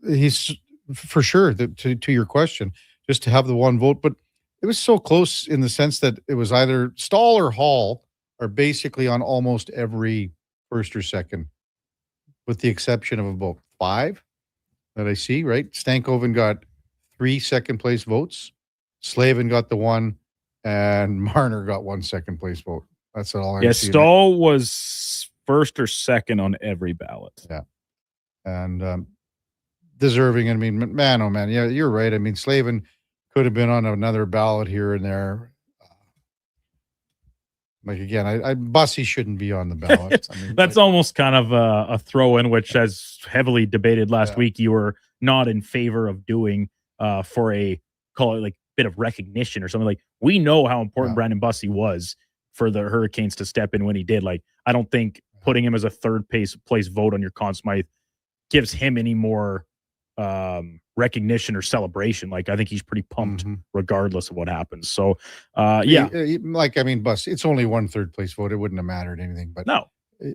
he's for sure to your question, just to have the 1 vote, but it was so close in the sense that it was either Staal or Hall are basically on almost every first or second, with the exception of about 5 that I see, right? Stankoven got 3 second place votes, Slavin got the 1, and Marner got 1 second place vote. That's all I see. Staal was first or second on every ballot. Yeah. And deserving. I mean, man, oh man. Yeah, you're right. I mean, Slavin could have been on another ballot here and there. Again, Bussey shouldn't be on the ballot. I mean, that's almost kind of a throw in, which, as heavily debated last week, you were not in favor of doing for a, call it bit of recognition or something. We know how important Brandon Bussey was for the Hurricanes to step in when he did. I don't think putting him as a third place vote on your Conn Smythe gives him any more recognition or celebration. I think he's pretty pumped regardless of what happens. So, Bussey, it's only 1 third place vote. It wouldn't have mattered anything, but no,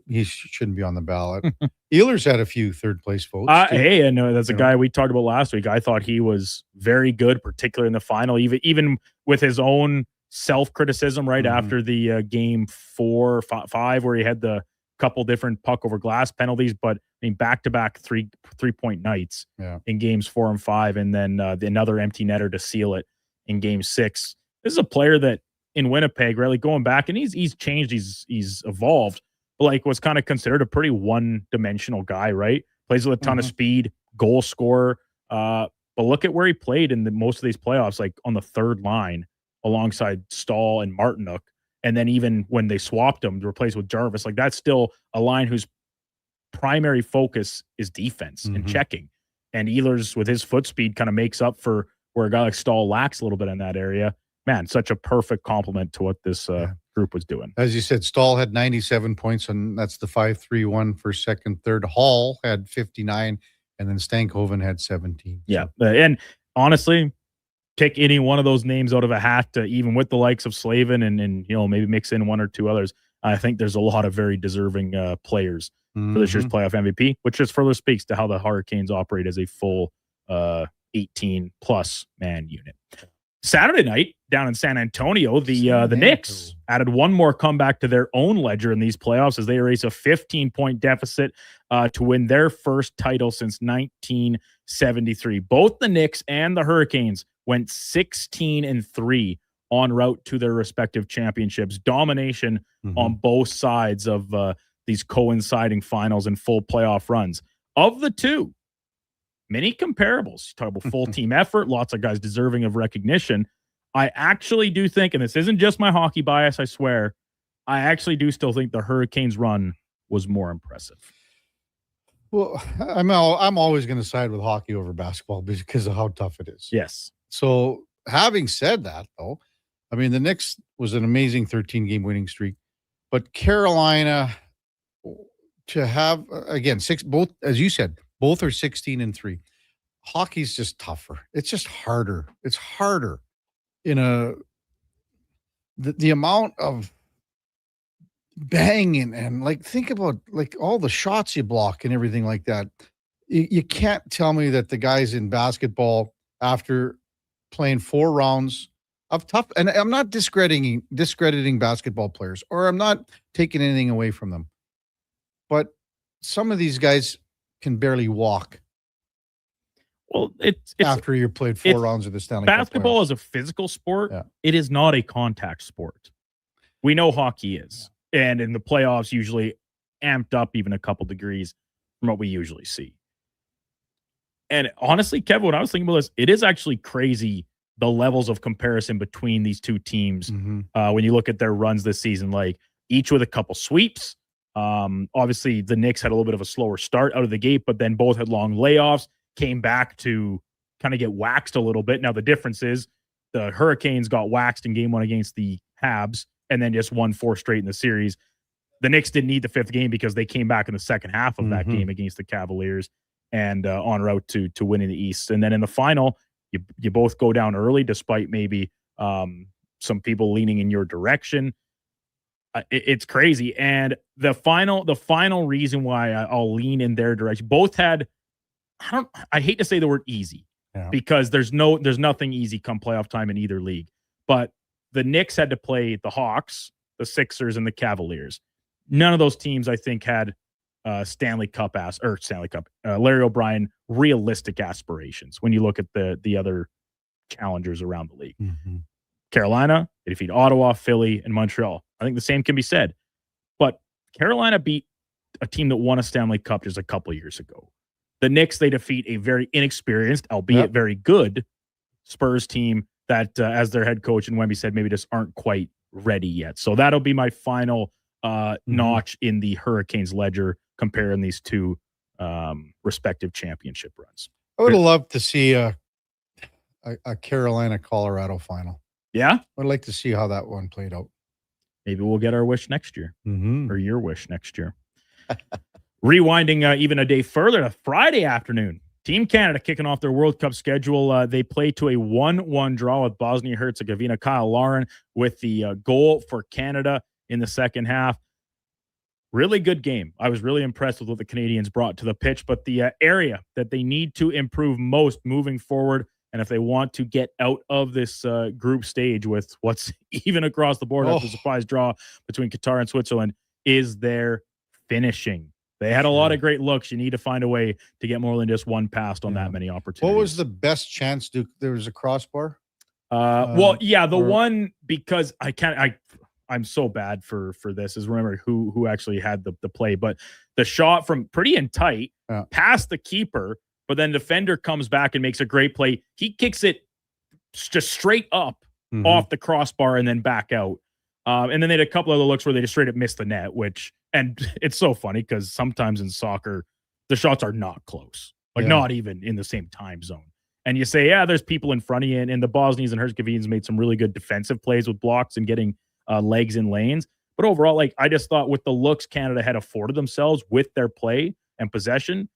he shouldn't be on the ballot. Ehlers had a few third place votes. Hey, I know that's a guy we talked about last week. I thought he was very good, particularly in the final, even with his own self-criticism right after the game 4-5 where he had the couple different puck over glass penalties, but I mean back-to-back three-point nights in games 4 and 5, and then another empty netter to seal it in game 6. This is a player that in Winnipeg, really going back, and he's changed, he's evolved, but was kind of considered a pretty one-dimensional guy, right? Plays with a ton of speed, goal scorer, but look at where he played in most of these playoffs, on the third line alongside Staal and Martinook. And then even when they swapped him to replace with Jarvis, that's still a line whose primary focus is defense and checking. And Ehlers, with his foot speed, kind of makes up for where a guy like Stahl lacks a little bit in that area. Man, such a perfect complement to what this group was doing. As you said, Stahl had 97 points, and that's the 5-3-1 for second, third. Hall had 59, and then Stankoven had 17. Yeah, and honestly, pick any one of those names out of a hat, even with the likes of Slavin and maybe mix in one or two others. I think there's a lot of very deserving players for this year's playoff MVP, which just further speaks to how the Hurricanes operate as a full 18-plus man unit. Saturday night down in San Antonio, the Knicks added one more comeback to their own ledger in these playoffs as they erase a 15-point deficit to win their first title since 1973. Both the Knicks and the Hurricanes went 16-3 en route to their respective championships. Domination on both sides of these coinciding finals and full playoff runs. Of the two, many comparables. Talk about full team effort, lots of guys deserving of recognition. I actually do think, and this isn't just my hockey bias, I swear, I actually do still think the Hurricanes' run was more impressive. Well, I'm always going to side with hockey over basketball because of how tough it is. Yes. So having said that, though, I mean, the Knicks was an amazing 13-game winning streak, but Carolina to have, again, both, as you said, both are 16-3. Hockey's just tougher. It's just harder. It's harder the amount of banging and like, think about like all the shots you block and everything like that. You can't tell me that the guys in basketball, after playing 4 rounds of tough, and I'm not discrediting basketball players, or I'm not taking anything away from them, but some of these guys can barely walk. Well, it's after you played 4 rounds of the Stanley Cup. Basketball is a physical sport. Yeah. It is not a contact sport. We know hockey is. And in the playoffs, usually amped up even a couple degrees from what we usually see. And honestly, Kevin, when I was thinking about this, it is actually crazy the levels of comparison between these two teams when you look at their runs this season, like each with a couple sweeps. Obviously, the Knicks had a little bit of a slower start out of the gate, but then both had long layoffs, came back to kind of get waxed a little bit. Now, the difference is the Hurricanes got waxed in game 1 against the Habs and then just won 4 straight in the series. The Knicks didn't need the 5th game because they came back in the second half of that game against the Cavaliers and en route to winning the East. And then in the final, you both go down early despite maybe some people leaning in your direction. It's crazy. And the final reason why I'll lean in their direction, both had, I hate to say the word easy because there's nothing easy come playoff time in either league, but the Knicks had to play the Hawks, the Sixers, and the Cavaliers. None of those teams, I think, had Larry O'Brien realistic aspirations when you look at the other challengers around the league. Carolina, they defeat Ottawa, Philly, and Montreal. I think the same can be said. But Carolina beat a team that won a Stanley Cup just a couple years ago. The Knicks, they defeat a very inexperienced, albeit very good, Spurs team that, as their head coach and Wemby said, maybe just aren't quite ready yet. So that'll be my final notch in the Hurricanes ledger comparing these two respective championship runs. I would love to see a Carolina-Colorado final. Yeah? I'd like to see how that one played out. Maybe we'll get our wish next year, or your wish next year. Rewinding even a day further to Friday afternoon, Team Canada kicking off their World Cup schedule. They play to a 1-1 draw with Bosnia-Herzegovina. Kyle Lauren with the goal for Canada in the second half. Really good game. I was really impressed with what the Canadians brought to the pitch, but the area that they need to improve most moving forward, and if they want to get out of this group stage with what's even across the board after the surprise draw between Qatar and Switzerland, is their finishing. They had a lot of great looks. You need to find a way to get more than just one pass on that many opportunities. What was the best chance, Duke? There was a crossbar? One, because I'm so bad for this, is remember who actually had the play, but the shot from pretty in tight past the keeper, but then defender comes back and makes a great play. He kicks it just straight up off the crossbar and then back out. And then they had a couple other looks where they just straight up missed the net, and it's so funny because sometimes in soccer, the shots are not close, not even in the same time zone. and you say, yeah, there's people in front of you, and the Bosnians and Herzegovians made some really good defensive plays with blocks and getting legs in lanes. But overall, like, I just thought with the looks Canada had afforded themselves with their play and possession,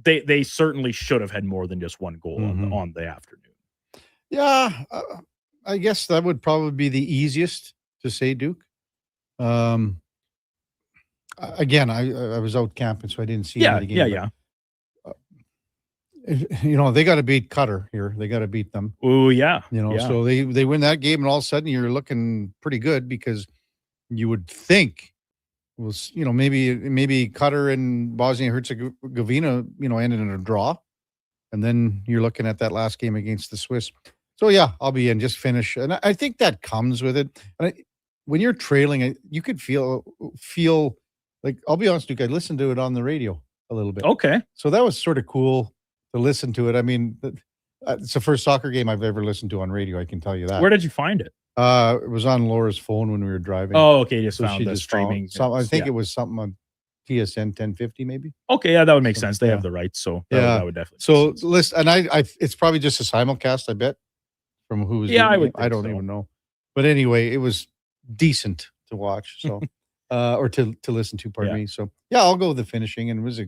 they certainly should have had more than just one goal on the afternoon. Yeah, I guess that would probably be the easiest to say, Duke. Again, I was out camping, so I didn't see any of the game. Yeah. You know, they got to beat Qatar here. They got to beat them. Oh, yeah. You know, so they win that game, and all of a sudden you're looking pretty good, because you would think was, you know, maybe Qatar and Bosnia and Herzegovina, you know, ended in a draw, and then you're looking at that last game against the Swiss. So yeah, I'll be in, just finish, and I think that comes with it. And when you're trailing, you could feel like, I'll be honest, Duke, I listened to it on the radio a little bit. Okay, so that was sort of cool to listen to it. I mean, it's the first soccer game I've ever listened to on radio. I can tell you that. Where did you find it? It was on Laura's phone when we were driving. Oh, okay. Just So found she the just streaming. I think it was something on TSN 1050, maybe. Okay, yeah, that would make sense. They have the rights, so that would definitely. So listen, and I it's probably just a simulcast, I bet, from who was. Yeah, I doing would it. I think don't so. even know, but anyway, it was decent to watch. So, or to listen to. Pardon me. So yeah, I'll go with the finishing, and it was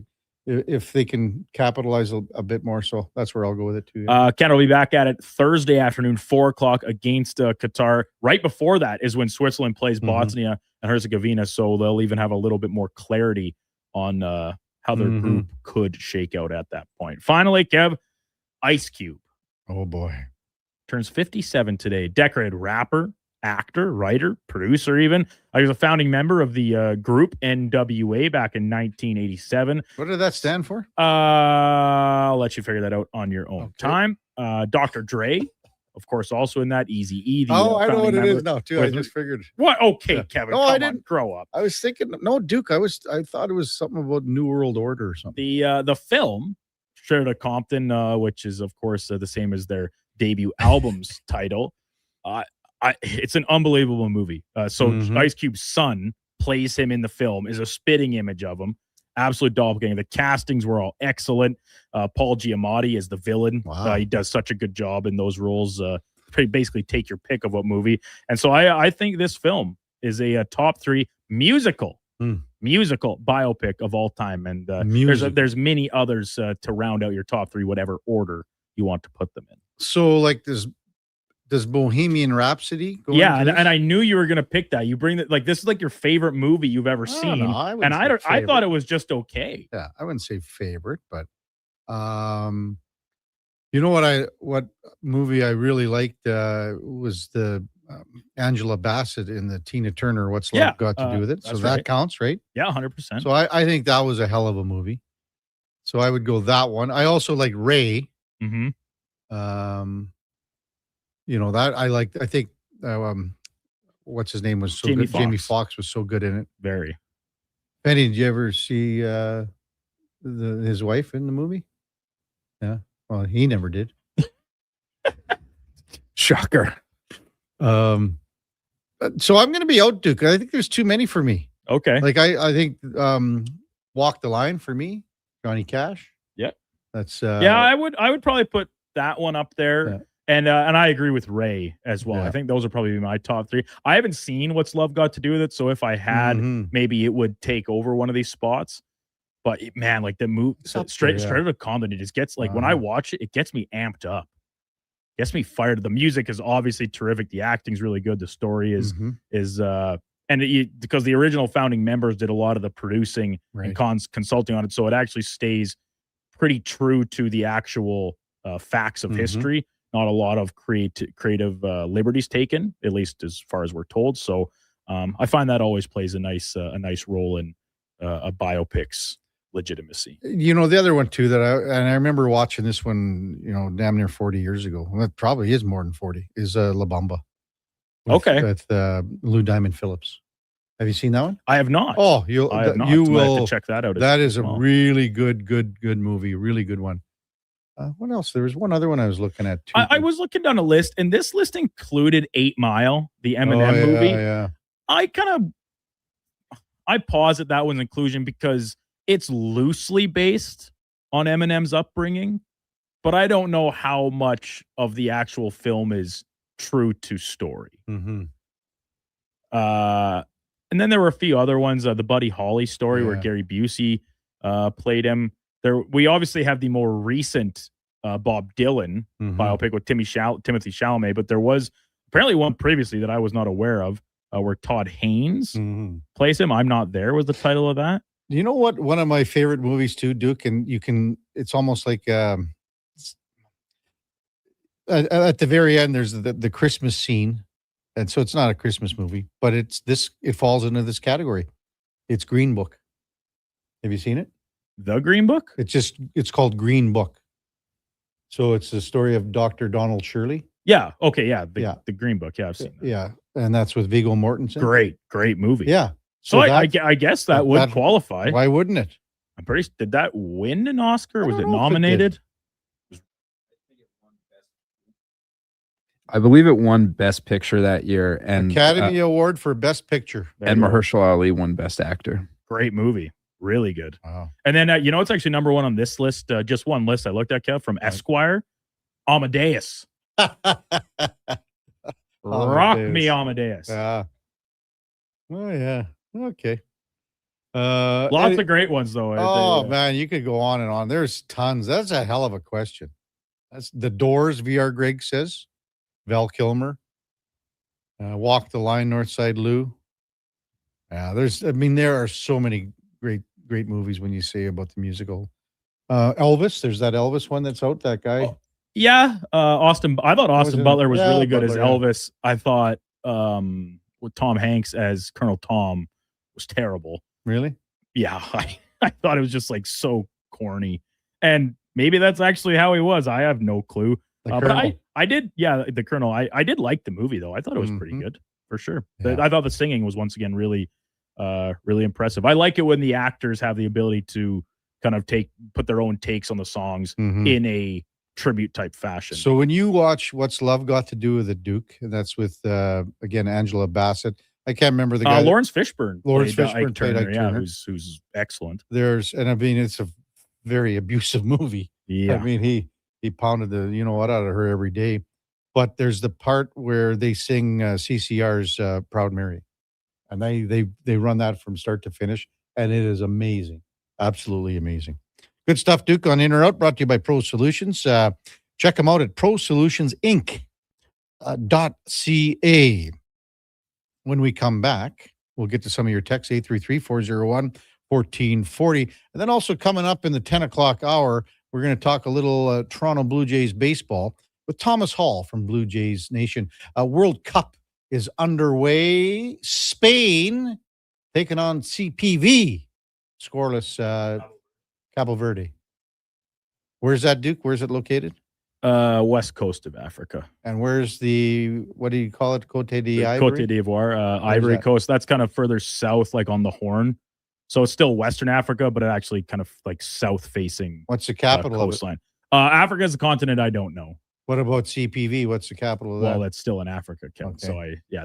if they can capitalize a bit more. So that's where I'll go with it too. Yeah. Canada will be back at it Thursday afternoon, 4:00 against Qatar. Right before that is when Switzerland plays Bosnia and Herzegovina. So they'll even have a little bit more clarity on how their group could shake out at that point. Finally, Kev, Ice Cube. Oh boy. Turns 57 today. Decorated rapper, actor, writer, producer even. He was a founding member of the group NWA back in 1987. What did that stand for? I'll let you figure that out on your own time. Dr. Dre, of course, also in that. Eazy-E. I know what it is now too. I just figured. What? Okay, Kevin. No, come I on, didn't grow up. I was thinking. No, Duke. I thought it was something about New World Order or something. The film, Straight Outta Compton, which is of course the same as their debut album's title. It's an unbelievable movie. Ice Cube's son plays him in the film, is a spitting image of him. Absolute doppelganger. The castings were all excellent. Paul Giamatti is the villain. Wow. He does such a good job in those roles. Basically take your pick of what movie. And so I think this film is a top 3 musical biopic of all time. And there's many others to round out your top 3, whatever order you want to put them in. So like does Bohemian Rhapsody go Yeah, into this? and I knew you were going to pick that. You bring that, like, this is like your favorite movie you've ever seen. No, I and I thought it was just okay. Yeah, I wouldn't say favorite, but you know what movie I really liked was the Angela Bassett in the Tina Turner What's Love Got to Do with It. So that counts, right? Yeah, 100%. So I think that was a hell of a movie. So I would go that one. I also like Ray. Mm-hmm. You know, that I liked. I think what's his name was so Jamie good. Foxx. Jamie Foxx was so good in it. Very. Penny, did you ever see his wife in the movie? Yeah. Well, he never did. Shocker. So I'm going to be out, Duke. I think there's too many for me. Okay. Like I think Walk the Line for me, Johnny Cash. Yeah. That's I would probably put that one up there. Yeah. And I agree with Ray as well. Yeah. I think those are probably my top 3. I haven't seen What's Love Got to Do with It, so if I had, maybe it would take over one of these spots. But man, like the move straight out of Compton, it just gets like when I watch it, it gets me amped up, gets me fired. The music is obviously terrific. The acting's really good. The story is because the original founding members did a lot of the producing and consulting on it, so it actually stays pretty true to the actual facts of history. Not a lot of creative liberties taken, at least as far as we're told. So I find that always plays a nice role in a biopic's legitimacy. You know, the other one too I remember watching this one, you know, damn near 40 years ago. Well, that probably is more than 40. Is La Bamba. With Lou Diamond Phillips. Have you seen that one? I have not. Oh, I have not. You So I have will to check that out. That is a really good movie. Really good one. What else? There was one other one I was looking at too. I was looking down a list, and this list included 8 Mile, the Eminem movie. Yeah. I pause at that one's inclusion because it's loosely based on Eminem's upbringing, but I don't know how much of the actual film is true to story. Mm-hmm. And then there were a few other ones. The Buddy Holly story where Gary Busey played him. We obviously have the more recent Bob Dylan biopic with Timothy Chalamet, but there was apparently one previously that I was not aware of where Todd Haynes plays him. I'm Not There was the title of that. You know what? One of my favorite movies too, Duke, and it's almost like at the very end, there's the Christmas scene. And so it's not a Christmas movie, but it falls into this category. It's Green Book. Have you seen it? The Green Book? It's called Green Book. So it's the story of Dr. Donald Shirley. Yeah. Okay. Yeah. The Green Book. Yeah. I've seen that. Yeah. And that's with Viggo Mortensen. Great movie. Yeah. So I guess that would qualify. Why wouldn't it? Did that win an Oscar? Was it nominated? I believe it won Best Picture that year, and Academy Award for Best Picture. And Mahershala Ali won Best Actor. Great movie, really good. Wow. And then it's actually number one on this list. Just one list I looked at, Kev, from Esquire. Amadeus. Rock me, Amadeus. Oh yeah. Okay. Lots of great ones though. Oh man, you could go on and on. There's tons. That's a hell of a question. That's The Doors. VR Greg says. Val Kilmer, Walk the Line, Northside Lou. Yeah, there are so many great movies when you say about the musical. Elvis, there's that Elvis one that's out, that guy. Oh, yeah, Austin. I thought Austin Butler was really good as Elvis. I thought with Tom Hanks as Colonel Tom was terrible. Really? Yeah, I thought it was just like so corny. And maybe that's actually how he was. I have no clue. But I did, the Colonel. I did like the movie though. I thought it was pretty good for sure. Yeah. I thought the singing was once again really, really impressive. I like it when the actors have the ability to kind of put their own takes on the songs in a tribute type fashion. So when you watch What's Love Got to Do with It, Duke, and that's with again Angela Bassett. I can't remember the guy. Lawrence Fishburne. Lawrence played, Fishburne Ike Turner, played Ike Turner. Who's excellent. It's a very abusive movie. Yeah. I mean, he pounded the out of her every day. But there's the part where they sing CCR's Proud Mary. And they run that from start to finish. And it is amazing. Absolutely amazing. Good stuff, Duke, on In or Out, brought to you by Pro Solutions. Check them out at prosolutionsinc.ca. When we come back, we'll get to some of your texts, 833-401-1440. And then also coming up in the 10 o'clock hour, we're going to talk a little Toronto Blue Jays baseball with Thomas Hall from Blue Jays Nation. World Cup is underway. Spain taking on CPV. Scoreless Cabo Verde. Where's that, Duke? Where's it located? West coast of Africa. And where's what do you call it? Cote d'Ivoire? Cote d'Ivoire, Ivory Coast. That's kind of further south, like on the Horn. So it's still Western Africa, but it actually kind of like south facing. What's the capital coastline? Africa is a continent I don't know. What about CPV? What's the capital of that? Well, that's still in Africa, Kevin. Okay. So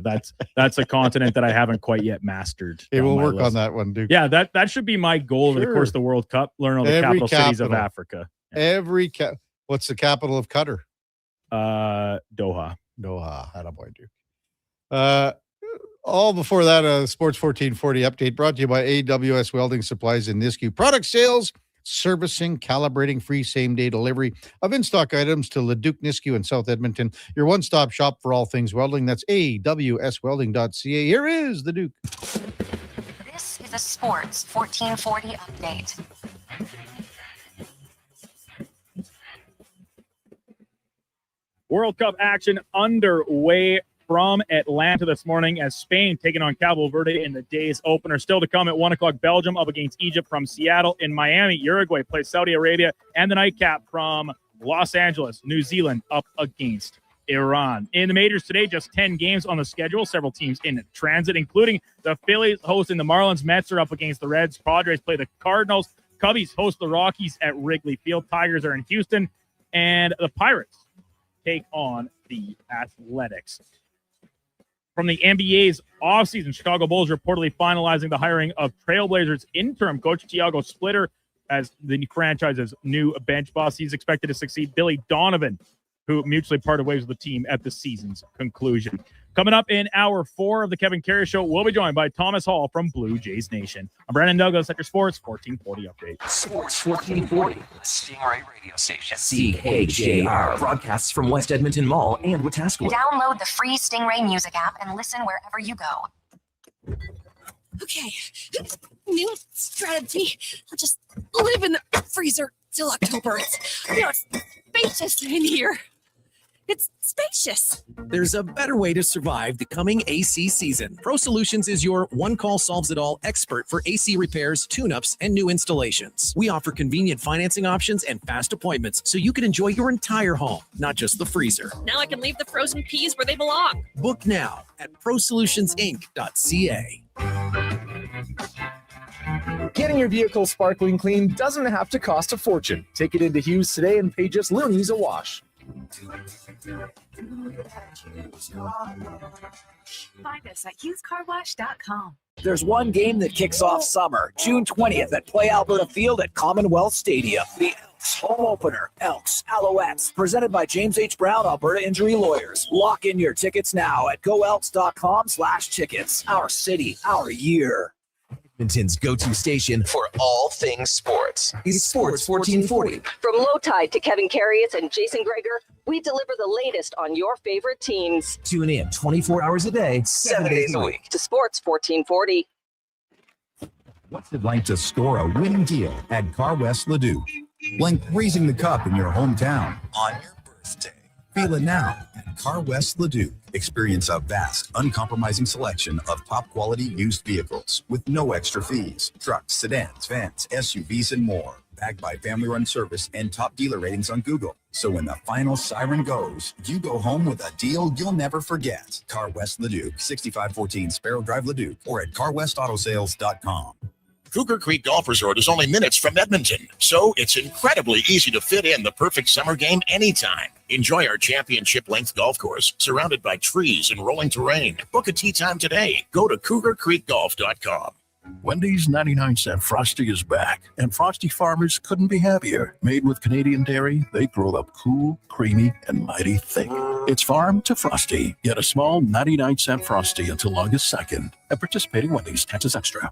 that's a continent that I haven't quite yet mastered. Hey, we'll work on that one, Duke. Yeah, that should be my goal over the course of the World Cup. Learn all the capital cities of Africa. What's the capital of Qatar? Doha. Doha. Attaboy, Duke. All before that, Sports 1440 update brought to you by AWS Welding Supplies in Nisku. Product sales, servicing, calibrating, free same-day delivery of in-stock items to Leduc, Nisku, and South Edmonton. Your one-stop shop for all things welding. That's awswelding.ca. Here is the Duke. This is a Sports 1440 update. World Cup action underway from Atlanta this morning as Spain taking on Cabo Verde in the day's opener. Still to come at 1 o'clock, Belgium up against Egypt from Seattle. In Miami, Uruguay plays Saudi Arabia. And the nightcap from Los Angeles, New Zealand up against Iran. In the majors today, just 10 games on the schedule. Several teams in transit, including the Phillies hosting the Marlins. Mets are up against the Reds. Padres play the Cardinals. Cubbies host the Rockies at Wrigley Field. Tigers are in Houston. And the Pirates take on the Athletics. From the NBA's offseason, Chicago Bulls reportedly finalizing the hiring of Trailblazers interim coach Thiago Splitter as the franchise's new bench boss. He's expected to succeed Billy Donovan, who mutually parted ways with the team at the season's conclusion. Coming up in hour 4 of the Kevin Karius Show, we'll be joined by Thomas Hall from Blue Jays Nation. I'm Brandon Douglas at your Sports 1440 update. Sports 1440, the Stingray radio station. CKJR broadcasts from West Edmonton Mall and Wetaskiwin. Download the free Stingray music app and listen wherever you go. Okay, new strategy. I'll just live in the freezer till October. It's spacious in here. It's spacious. There's a better way to survive the coming AC season. Pro Solutions is your one-call solves-it-all expert for AC repairs, tune-ups, and new installations. We offer convenient financing options and fast appointments so you can enjoy your entire home, not just the freezer. Now I can leave the frozen peas where they belong. Book now at prosolutionsinc.ca. Getting your vehicle sparkling clean doesn't have to cost a fortune. Take it into Hughes today and pay just loonies a wash. Find us at HughesCarWash.com. There's one game that kicks off summer, June 20th at Play Alberta Field at Commonwealth Stadium. The Elks home opener, Elks Alouettes, presented by James H. Brown, Alberta Injury Lawyers. Lock in your tickets now at goelks.com/tickets. Our city, our year. Edmonton's go-to station for all things sports. It's Sports 1440. From Low Tide to Kevin Karius and Jason Greger, we deliver the latest on your favorite teams. Tune in 24 hours a day, 7 days a week. To Sports 1440. What's it like to score a winning deal at Car West Leduc? Like raising the cup in your hometown on your birthday. Feel it now at Car West Leduc. Experience a vast, uncompromising selection of top-quality used vehicles with no extra fees. Trucks, sedans, vans, SUVs, and more. Backed by family-run service and top dealer ratings on Google. So when the final siren goes, you go home with a deal you'll never forget. Car West Leduc, 6514 Sparrow Drive Leduc, or at carwestautosales.com. Cougar Creek Golf Resort is only minutes from Edmonton, so it's incredibly easy to fit in the perfect summer game anytime. Enjoy our championship-length golf course, surrounded by trees and rolling terrain. Book a tee time today. Go to cougarcreekgolf.com. Wendy's 99-cent Frosty is back, and Frosty farmers couldn't be happier. Made with Canadian dairy, they grow up cool, creamy, and mighty thick. It's farm to Frosty. Get a small 99-cent Frosty until August 2nd at participating Wendy's. Taxes extra.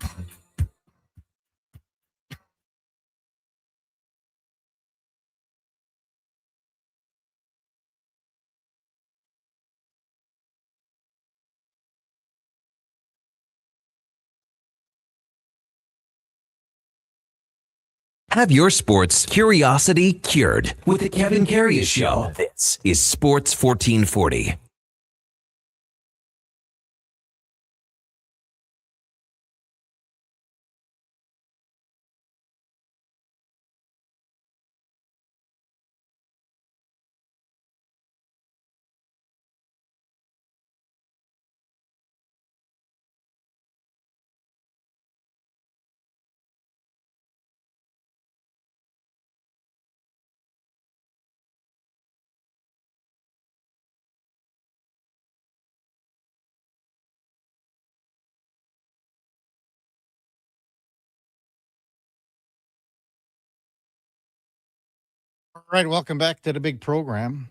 Have your sports curiosity cured with the Kevin Karius Show. This is Sports 1440. All right, welcome back to the big program.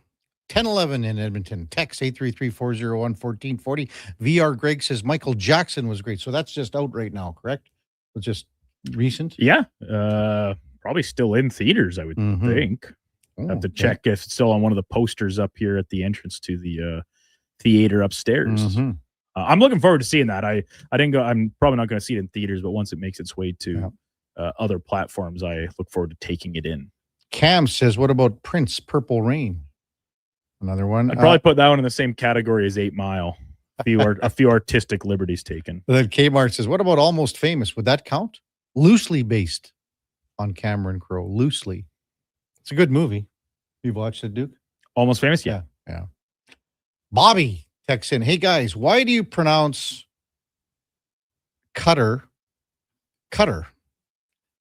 10:11 in Edmonton. Text 833-401-1440. VR Greg says Michael Jackson was great. So that's just out right now, correct? It's just recent? Yeah. Probably still in theaters, I would think. Oh, have to check if it's still on one of the posters up here at the entrance to the theater upstairs. I'm looking forward to seeing that. I didn't go. I'm probably not going to see it in theaters, but once it makes its way to other platforms, I look forward to taking it in. Cam says, what about Prince, Purple Rain? Another one. I'd probably put that one in the same category as 8 Mile. A few artistic liberties taken. Then Kmart says, what about Almost Famous? Would that count? Loosely based on Cameron Crowe. Loosely. It's a good movie. You've watched it, Duke? Almost Famous? Yeah. Bobby texts in, hey guys, why do you pronounce Qatar?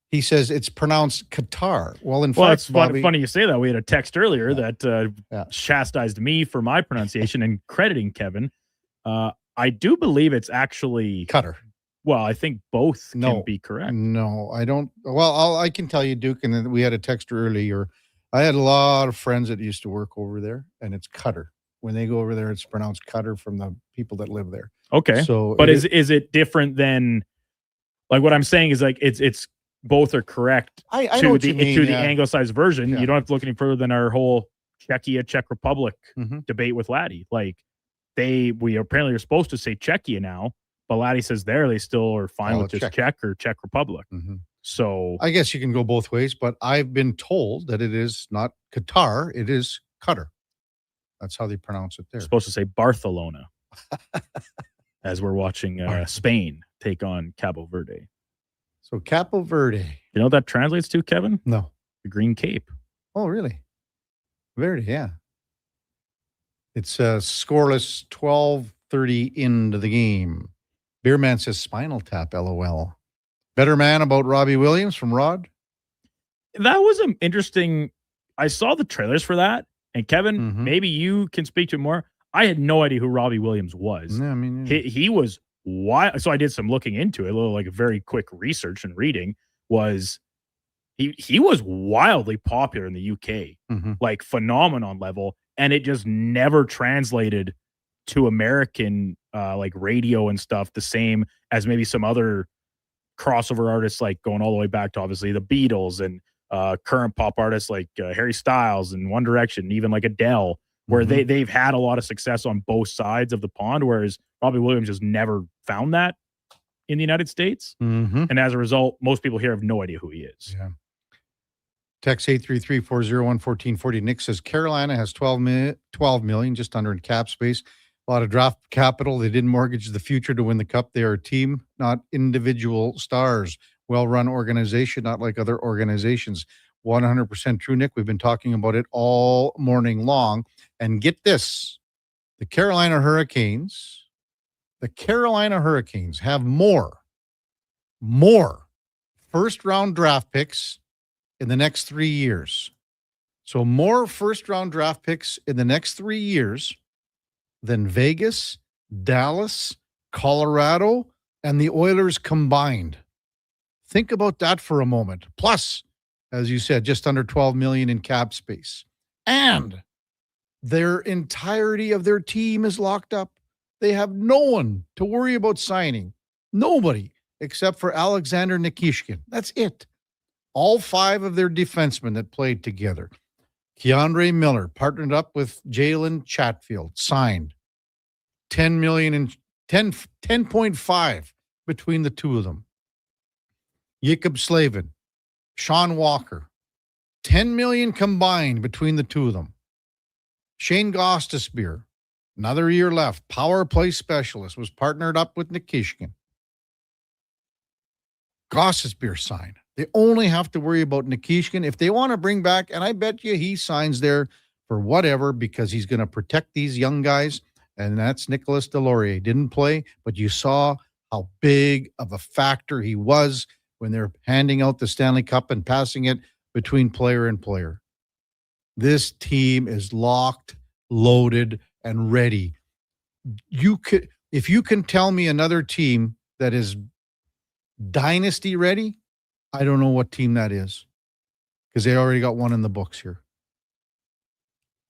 He says it's pronounced Qatar. Well, in fact, it's funny you say that. We had a text earlier that chastised me for my pronunciation and crediting Kevin. I do believe it's actually Qatar. Well, I think both can be correct. No, I don't. Well, I can tell you, Duke, and then we had a text earlier. I had a lot of friends that used to work over there, and it's Cutter. When they go over there, it's pronounced Cutter from the people that live there. Okay. So, but is it different than, like, what I'm saying is, like, it's both are correct I know to what the you mean, to the yeah. anglicized version. Yeah. You don't have to look any further than our whole Czech Republic Mhm. debate with Laddie. Like, we apparently are supposed to say Czechia now, but Laddie says they still are fine Oh, with just Czech. Czech or Czech Republic. Mhm. So I guess you can go both ways, but I've been told that it is not Qatar, it is Qatar. That's how they pronounce it there. supposed to say Barcelona as we're watching Spain take on Cabo Verde. So Cabo Verde. You know what that translates to, Kevin? No. The Green Cape. Oh, really? Verde, yeah. It's a scoreless 12:30 into the game. Beerman says Spinal Tap, LOL. Better man about Robbie Williams from Rod? That was an interesting. I saw the trailers for that, and Kevin, maybe you can speak to it more. I had no idea who Robbie Williams was. Yeah, I mean, he was wild. So I did some looking into it, a little, like, very quick research and reading. Was he was wildly popular in the UK, like phenomenon level, and it just never translated to American like radio and stuff the same as maybe some other crossover artists, like going all the way back to obviously the Beatles and current pop artists like Harry Styles and One Direction, even like Adele, where they've had a lot of success on both sides of the pond, whereas Robbie Williams just never found that in the United States. And as a result, most people here have no idea who he is. Yeah. Text 833-401-1440. Nick says Carolina has 12 million, just under in cap space. A lot of draft capital. They didn't mortgage the future to win the cup. They are a team, not individual stars. Well-run organization, not like other organizations. 100% true, Nick. We've been talking about it all morning long. And get this, the Carolina Hurricanes have more first-round draft picks in the next 3 years. So more first-round draft picks in the next 3 years than Vegas, Dallas, Colorado, and the Oilers combined. Think about that for a moment. Plus, as you said, just under 12 million in cap space. And their entirety of their team is locked up. They have no one to worry about signing. Nobody except for Alexander Nikishkin. That's it. All 5 of their defensemen that played together. Keandre Miller partnered up with Jalen Chatfield, signed. 10 million and 10.5 between the two of them. Jacob Slavin, Sean Walker, 10 million combined between the two of them. Shane Gostisbehere, another year left, power play specialist, was partnered up with Nikishkin. Gostisbehere signed. They only have to worry about Nikishkin. If they want to bring back, and I bet you he signs there for whatever, because he's going to protect these young guys, and that's Nicolas Deslauriers. Didn't play, but you saw how big of a factor he was when they're handing out the Stanley Cup and passing it between player and player. This team is locked, loaded, and ready. If you can tell me another team that is dynasty ready, I don't know what team that is, because they already got one in the books here.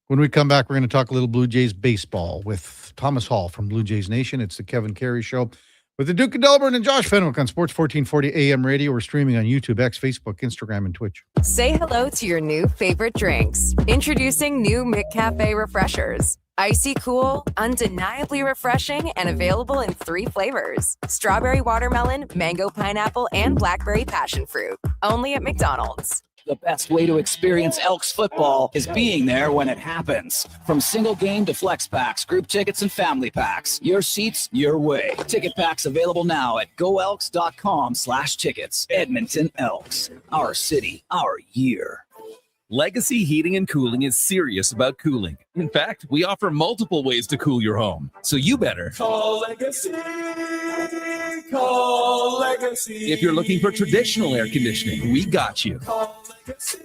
When we come back, we're going to talk a little Blue Jays baseball with Thomas Hall from Blue Jays Nation. It's the Kevin Karius Show with the Duke of Delburne and Josh Fenwick on Sports 1440 AM radio. We're streaming on YouTube, X, Facebook, Instagram, and Twitch. Say hello to your new favorite drinks. Introducing new McCafe Refreshers. Icy cool, undeniably refreshing, and available in 3 flavors. Strawberry watermelon, mango pineapple, and blackberry passion fruit. Only at McDonald's. The best way to experience Elks football is being there when it happens. From single game to flex packs, group tickets, and family packs. Your seats, your way. Ticket packs available now at goelks.com/tickets. Edmonton Elks. Our city, our year. Legacy Heating and Cooling is serious about cooling. In fact, we offer multiple ways to cool your home. So you better call Legacy. Call Legacy. If you're looking for traditional air conditioning, we got you. Call Legacy.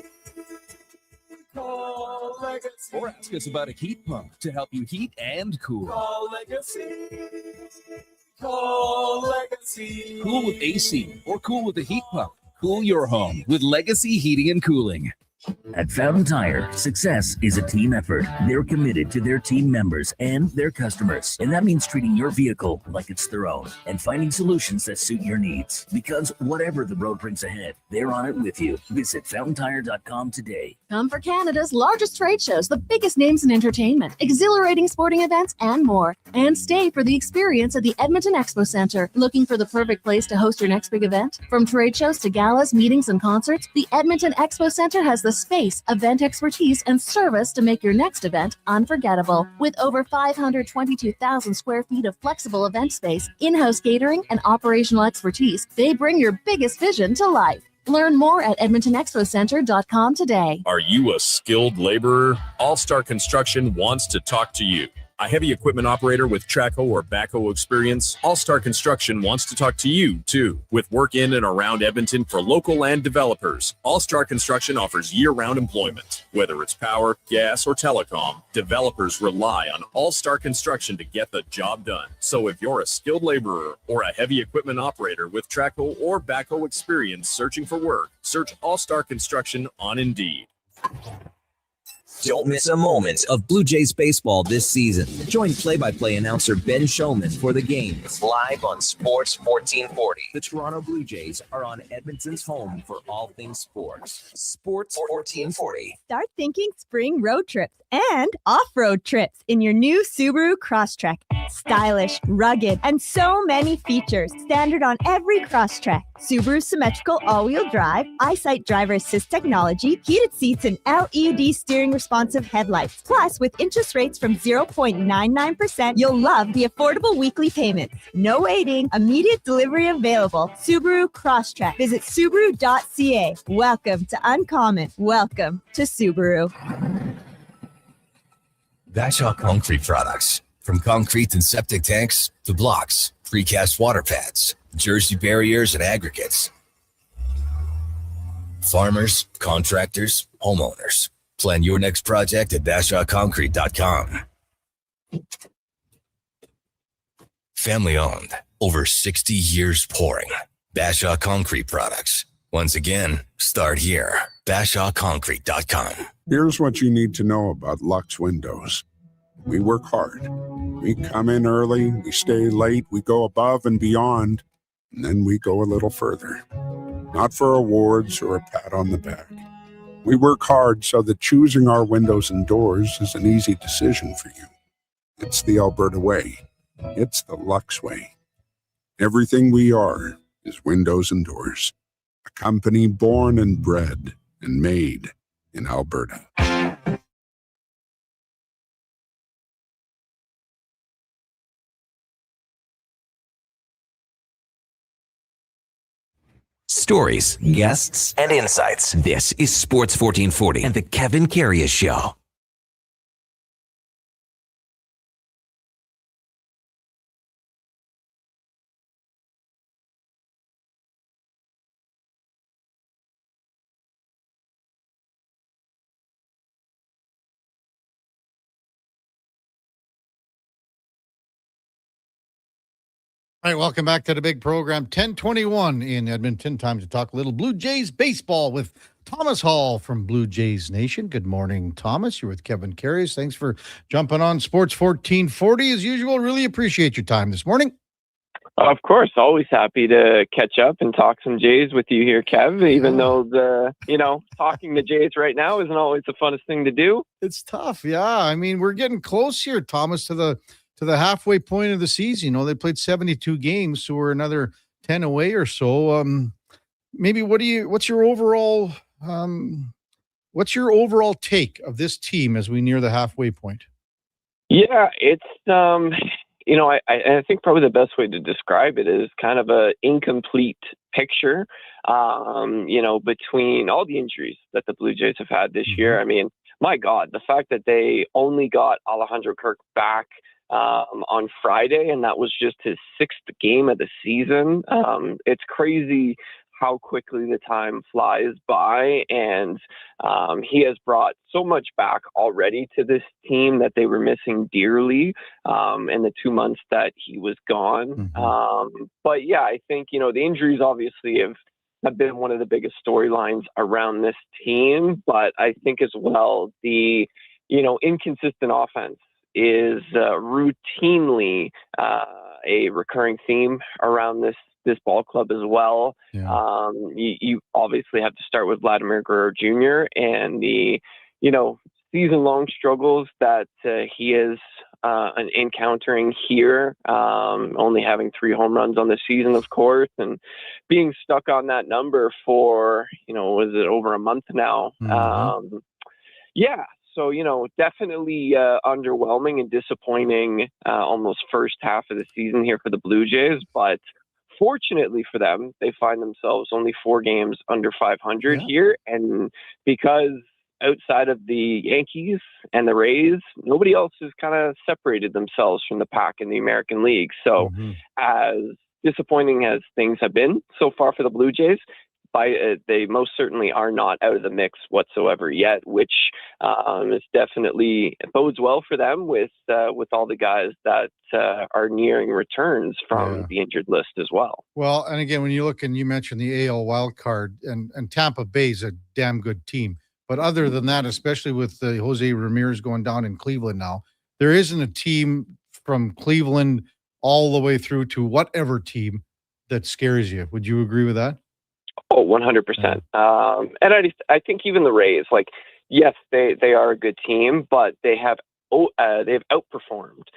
Call Legacy. Or ask us about a heat pump to help you heat and cool. Call Legacy. Call Legacy. Cool with AC or cool with a heat pump. Cool your home with Legacy Heating and Cooling. At Fountain Tire, success is a team effort. They're committed to their team members and their customers. And that means treating your vehicle like it's their own and finding solutions that suit your needs. Because whatever the road brings ahead, they're on it with you. Visit fountaintire.com today. Come for Canada's largest trade shows, the biggest names in entertainment, exhilarating sporting events, and more. And stay for the experience at the Edmonton Expo Centre. Looking for the perfect place to host your next big event? From trade shows to galas, meetings, and concerts, the Edmonton Expo Centre has the space, event expertise, and service to make your next event unforgettable. With over 522,000 square feet of flexible event space, in-house catering, and operational expertise, they bring your biggest vision to life. Learn more at edmontonexpocentre.com today. Are you a skilled laborer? All-Star Construction wants to talk to you. A heavy equipment operator with Traco or backhoe experience? All-Star Construction wants to talk to you, too. With work in and around Edmonton for local land developers, All-Star Construction offers year-round employment. Whether it's power, gas, or telecom, developers rely on All-Star Construction to get the job done. So if you're a skilled laborer or a heavy equipment operator with Traco or backhoe experience searching for work, search All-Star Construction on Indeed. Don't miss a moment of Blue Jays baseball this season. Join play-by-play announcer Ben Showman for the games live on Sports 1440. The Toronto Blue Jays are on Edmonton's home for all things sports. Sports 1440. Start thinking spring road trips and off-road trips in your new Subaru Crosstrek. Stylish, rugged, and so many features. Standard on every Crosstrek. Subaru symmetrical all-wheel drive, EyeSight driver assist technology, heated seats, and LED steering responsive headlights. Plus, with interest rates from 0.99%, you'll love the affordable weekly payments. No waiting, immediate delivery available. Subaru Crosstrek. Visit Subaru.ca. Welcome to Uncommon. Welcome to Subaru. Bashaw Concrete Products. From concrete and septic tanks to blocks, precast water pads, Jersey barriers, and aggregates. Farmers, contractors, homeowners. Plan your next project at BashawConcrete.com. Family owned, over 60 years pouring. Bashaw Concrete Products. Once again, start here. BashawConcrete.com. Here's what you need to know about Lux Windows. We work hard. We come in early, we stay late, we go above and beyond, and then we go a little further. Not for awards or a pat on the back. We work hard so that choosing our windows and doors is an easy decision for you. It's the Alberta way. It's the Lux way. Everything we are is windows and doors. A company born and bred and made in Alberta. Stories, guests, and insights. This is Sports 1440 and the Kevin Karius Show. All right, welcome back to the big program. 10:21 in Edmonton. Time to talk a little Blue Jays baseball with Thomas Hall from Blue Jays Nation. Good morning, Thomas. You're with Kevin Karius. Thanks for jumping on Sports 1440 as usual. Really appreciate your time this morning. Of course, always happy to catch up and talk some Jays with you here, Kev. Even though talking to Jays right now isn't always the funnest thing to do. It's tough, yeah. I mean, we're getting close here, Thomas, to the halfway point of the season. You know, they played 72 games, so we're another 10 away or so. Maybe what's your overall take of this team as we near the halfway point? Yeah, it's I think probably the best way to describe it is kind of a incomplete picture. Between all the injuries that the Blue Jays have had this year. I mean, my God, the fact that they only got Alejandro Kirk back on Friday, and that was just his 6th game of the season. It's crazy how quickly the time flies by, and he has brought so much back already to this team that they were missing dearly in the 2 months that he was gone. But yeah, I think, the injuries obviously have been one of the biggest storylines around this team, but I think as well the inconsistent offense is routinely a recurring theme around this ball club as well. You obviously have to start with Vladimir Guerrero Jr. and the season-long struggles that he is encountering here, only having 3 home runs on the season, of course, and being stuck on that number for was it over a month now? So, definitely underwhelming and disappointing almost first half of the season here for the Blue Jays. But fortunately for them, they find themselves only 4 games under 500 here. And because outside of the Yankees and the Rays, nobody else has kind of separated themselves from the pack in the American League. So as disappointing as things have been so far for the Blue Jays, they most certainly are not out of the mix whatsoever yet, which is definitely bodes well for them with all the guys that are nearing returns from the injured list as well. Well, and again, when you look and you mentioned the AL wild card, and Tampa Bay's a damn good team. But other than that, especially with Jose Ramirez going down in Cleveland now, there isn't a team from Cleveland all the way through to whatever team that scares you. Would you agree with that? Oh, 100%. And I think even the Rays, yes, they are a good team, but they've outperformed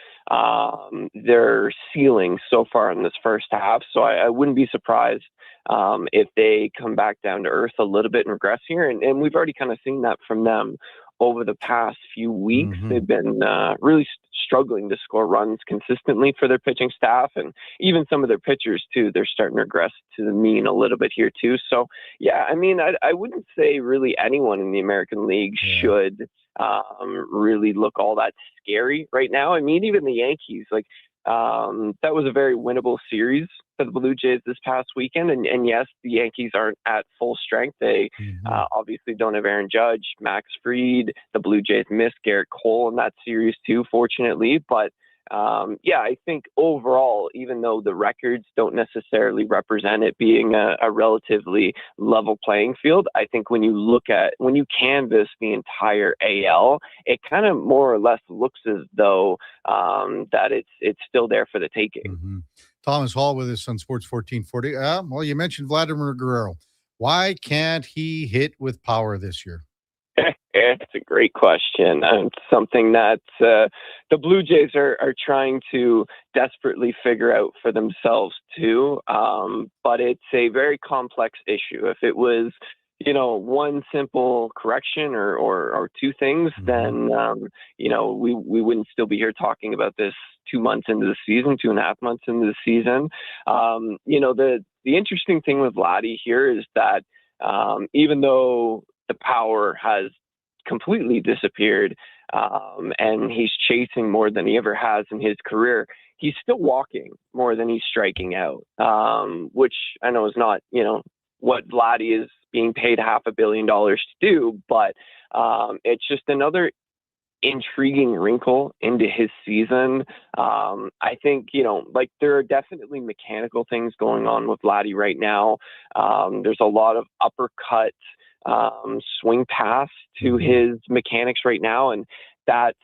their ceiling so far in this first half. So I wouldn't be surprised if they come back down to earth a little bit and regress here. And we've already kind of seen that from them over the past few weeks. They've been really struggling to score runs consistently for their pitching staff, and even some of their pitchers too. They're starting to regress to the mean a little bit here too. So yeah, I mean, I wouldn't say really anyone in the American League should really look all that scary right now. I mean, even the Yankees, that was a very winnable series for the Blue Jays this past weekend. And yes, the Yankees aren't at full strength. They obviously don't have Aaron Judge, Max Fried. The Blue Jays missed Garrett Cole in that series too, fortunately. But I think overall, even though the records don't necessarily represent it being a relatively level playing field, I think when you canvass the entire AL, it kind of more or less looks as though that it's still there for the taking. Thomas Hall with us on Sports 1440. Well, you mentioned Vladimir Guerrero. Why can't he hit with power this year? It's a great question. It's something that the Blue Jays are trying to desperately figure out for themselves too. But it's a very complex issue. If it was, one simple correction or 2 things, then, we wouldn't still be here talking about this 2 months into the season, 2.5 months into the season. The interesting thing with Vladdy here is that even though the power has completely disappeared and he's chasing more than he ever has in his career, he's still walking more than he's striking out, which I know is not, what Vladdy is being paid $500 million to do, but it's just another intriguing wrinkle into his season. I think, there are definitely mechanical things going on with Vladdy right now. There's a lot of uppercut swing pass to his mechanics right now, and that's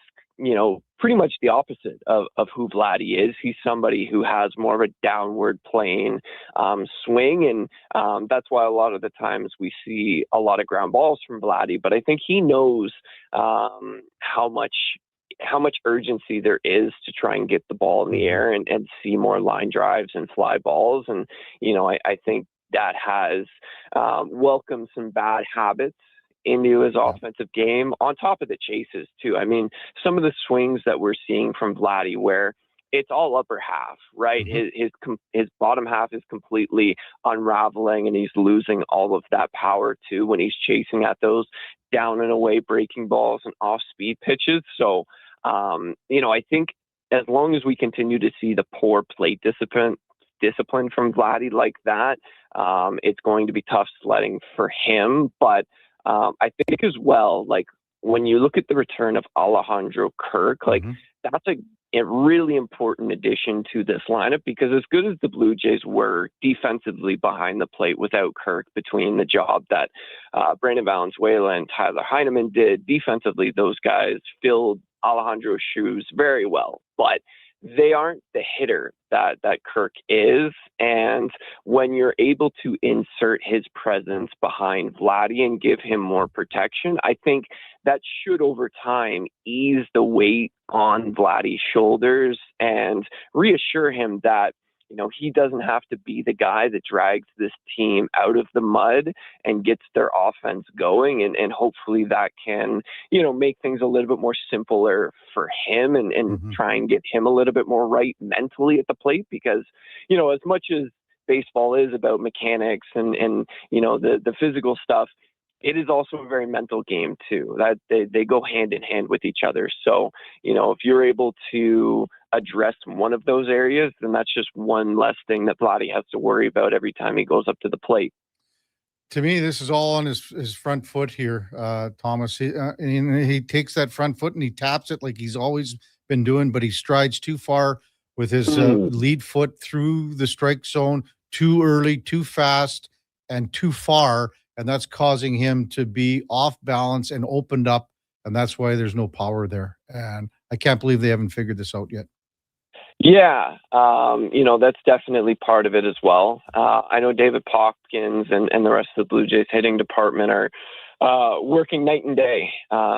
pretty much the opposite of who Vladdy is. He's somebody who has more of a downward plane swing, and that's why a lot of the times we see a lot of ground balls from Vladdy. But I think he knows how much urgency there is to try and get the ball in the air and see more line drives and fly balls. And I think that has welcomed some bad habits into his offensive game, on top of the chases too. I mean, some of the swings that we're seeing from Vladdy where it's all upper half, right? His bottom half is completely unraveling, and he's losing all of that power too when he's chasing at those down and away breaking balls and off speed pitches. So, I think as long as we continue to see the poor plate discipline discipline from Vladdy like that, it's going to be tough sledding for him. But I think as well, like when you look at the return of Alejandro Kirk, like that's a really important addition to this lineup, because as good as the Blue Jays were defensively behind the plate without Kirk, between the job that Brandon Valenzuela and Tyler Heineman did defensively, those guys filled Alejandro's shoes very well. But they aren't the hitter that Kirk is. And when you're able to insert his presence behind Vladdy and give him more protection, I think that should over time ease the weight on Vladdy's shoulders and reassure him that, you know, he doesn't have to be the guy that drags this team out of the mud and gets their offense going. And hopefully that can, you know, make things a little bit more simpler for him and try and get him a little bit more right mentally at the plate. Because, you know, as much as baseball is about mechanics and you know, the physical stuff, it is also a very mental game too, that they go hand in hand with each other. So, you know, if you're able to address one of those areas, then that's just one less thing that Vladdy has to worry about every time he goes up to the plate. To me, this is all on his front foot here, Thomas. He takes that front foot and he taps it like he's always been doing, but he strides too far with his lead foot through the strike zone, too early, too fast, and too far. And that's causing him to be off balance and opened up. And that's why there's no power there. And I can't believe they haven't figured this out yet. Yeah, you know, that's definitely part of it as well. I know David Popkins and the rest of the Blue Jays hitting department are working night and day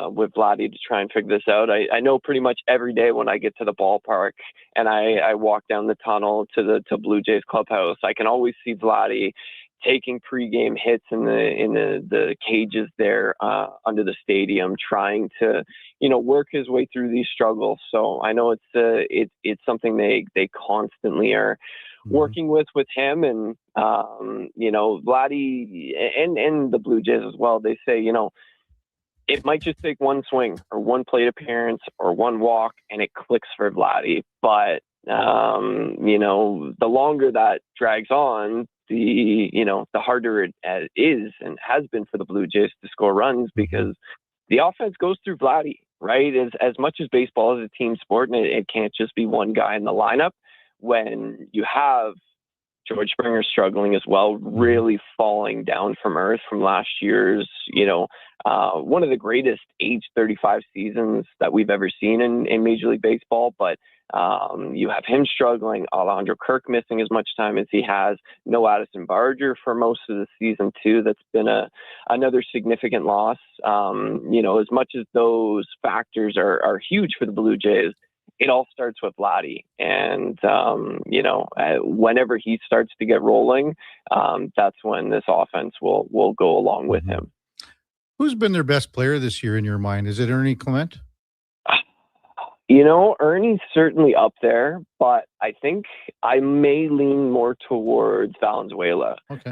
with Vladdy to try and figure this out. I know pretty much every day when I get to the ballpark and I walk down the tunnel to Blue Jays clubhouse, I can always see Vladdy taking pregame hits in the cages there under the stadium, trying to, you know, work his way through these struggles. So I know it's something they constantly are working with him. And you know, Vladdy and the Blue Jays as well, they say, you know, it might just take one swing or one plate appearance or one walk and it clicks for Vladdy. But you know, the longer that drags on, the harder it is and has been for the Blue Jays to score runs, because the offense goes through Vladdy, right? As much as baseball is a team sport and it can't just be one guy in the lineup. When you have George Springer struggling as well, really falling down from earth from last year's, you know, one of the greatest age 35 seasons that we've ever seen in Major League Baseball. But you have him struggling, Alejandro Kirk missing as much time as he has, no Addison Barger for most of the season too. That's been another significant loss. You know, as much as those factors are huge for the Blue Jays, it all starts with Vladdy. And, you know, whenever he starts to get rolling, that's when this offense will go along with him. Who's been their best player this year in your mind? Is it Ernie Clement? You know, Ernie's certainly up there, but I think I may lean more towards Valenzuela. Okay.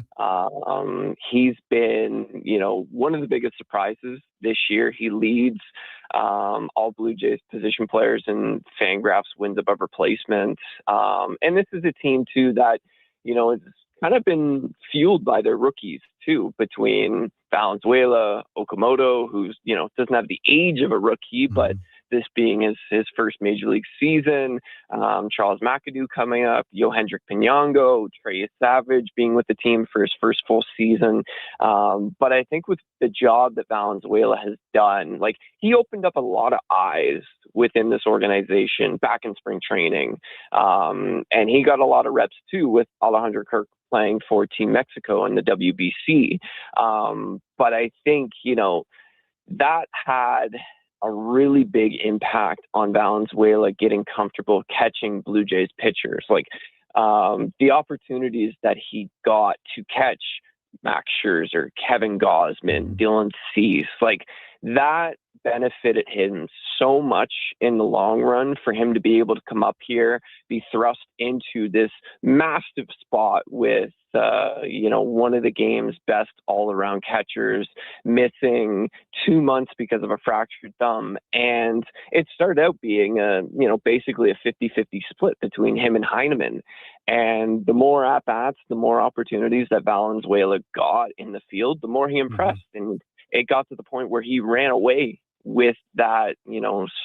He's been, you know, one of the biggest surprises this year. He leads all Blue Jays position players in Fangraphs wins above replacement. And this is a team, too, that, you know, it's kind of been fueled by their rookies, too, between Valenzuela, Okamoto, who's, you know, doesn't have the age of a rookie, but this being his first major league season, Charles McAdoo coming up, Yohendrick Pinango, Trey Savage being with the team for his first full season. But I think with the job that Valenzuela has done, like he opened up a lot of eyes within this organization back in spring training. And he got a lot of reps too with Alejandro Kirk playing for Team Mexico in the WBC. But I think, you know, that had a really big impact on Valenzuela getting comfortable catching Blue Jays pitchers. Like the opportunities that he got to catch Max Scherzer, Kevin Gausman, Dylan Cease, like that benefited him so much in the long run for him to be able to come up here, be thrust into this massive spot with, one of the game's best all-around catchers missing 2 months because of a fractured thumb. And it started out being basically a 50-50 split between him and Heineman. And the more at-bats, the more opportunities that Valenzuela got in the field, the more he impressed. And it got to the point where he ran away with that,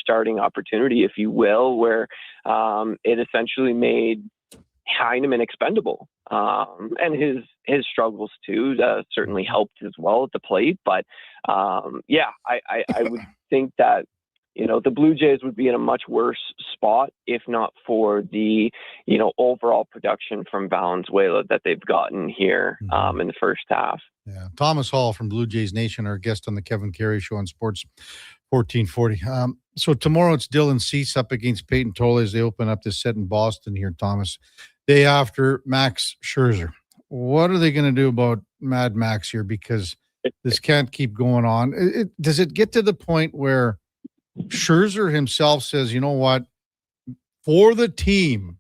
starting opportunity, if you will, where it essentially made Heineman expendable. And his struggles too certainly helped as well at the plate. But I would think that the Blue Jays would be in a much worse spot if not for the, overall production from Valenzuela that they've gotten here in the first half. Yeah. Thomas Hall from Blue Jays Nation, our guest on the Kevin Karius Show on Sports 1440. So tomorrow it's Dylan Cease up against Peyton Tolle as they open up this set in Boston here, Thomas. Day after, Max Scherzer. What are they going to do about Mad Max here? Because this can't keep going on. Does it get to the point where Scherzer himself says, you know what, for the team,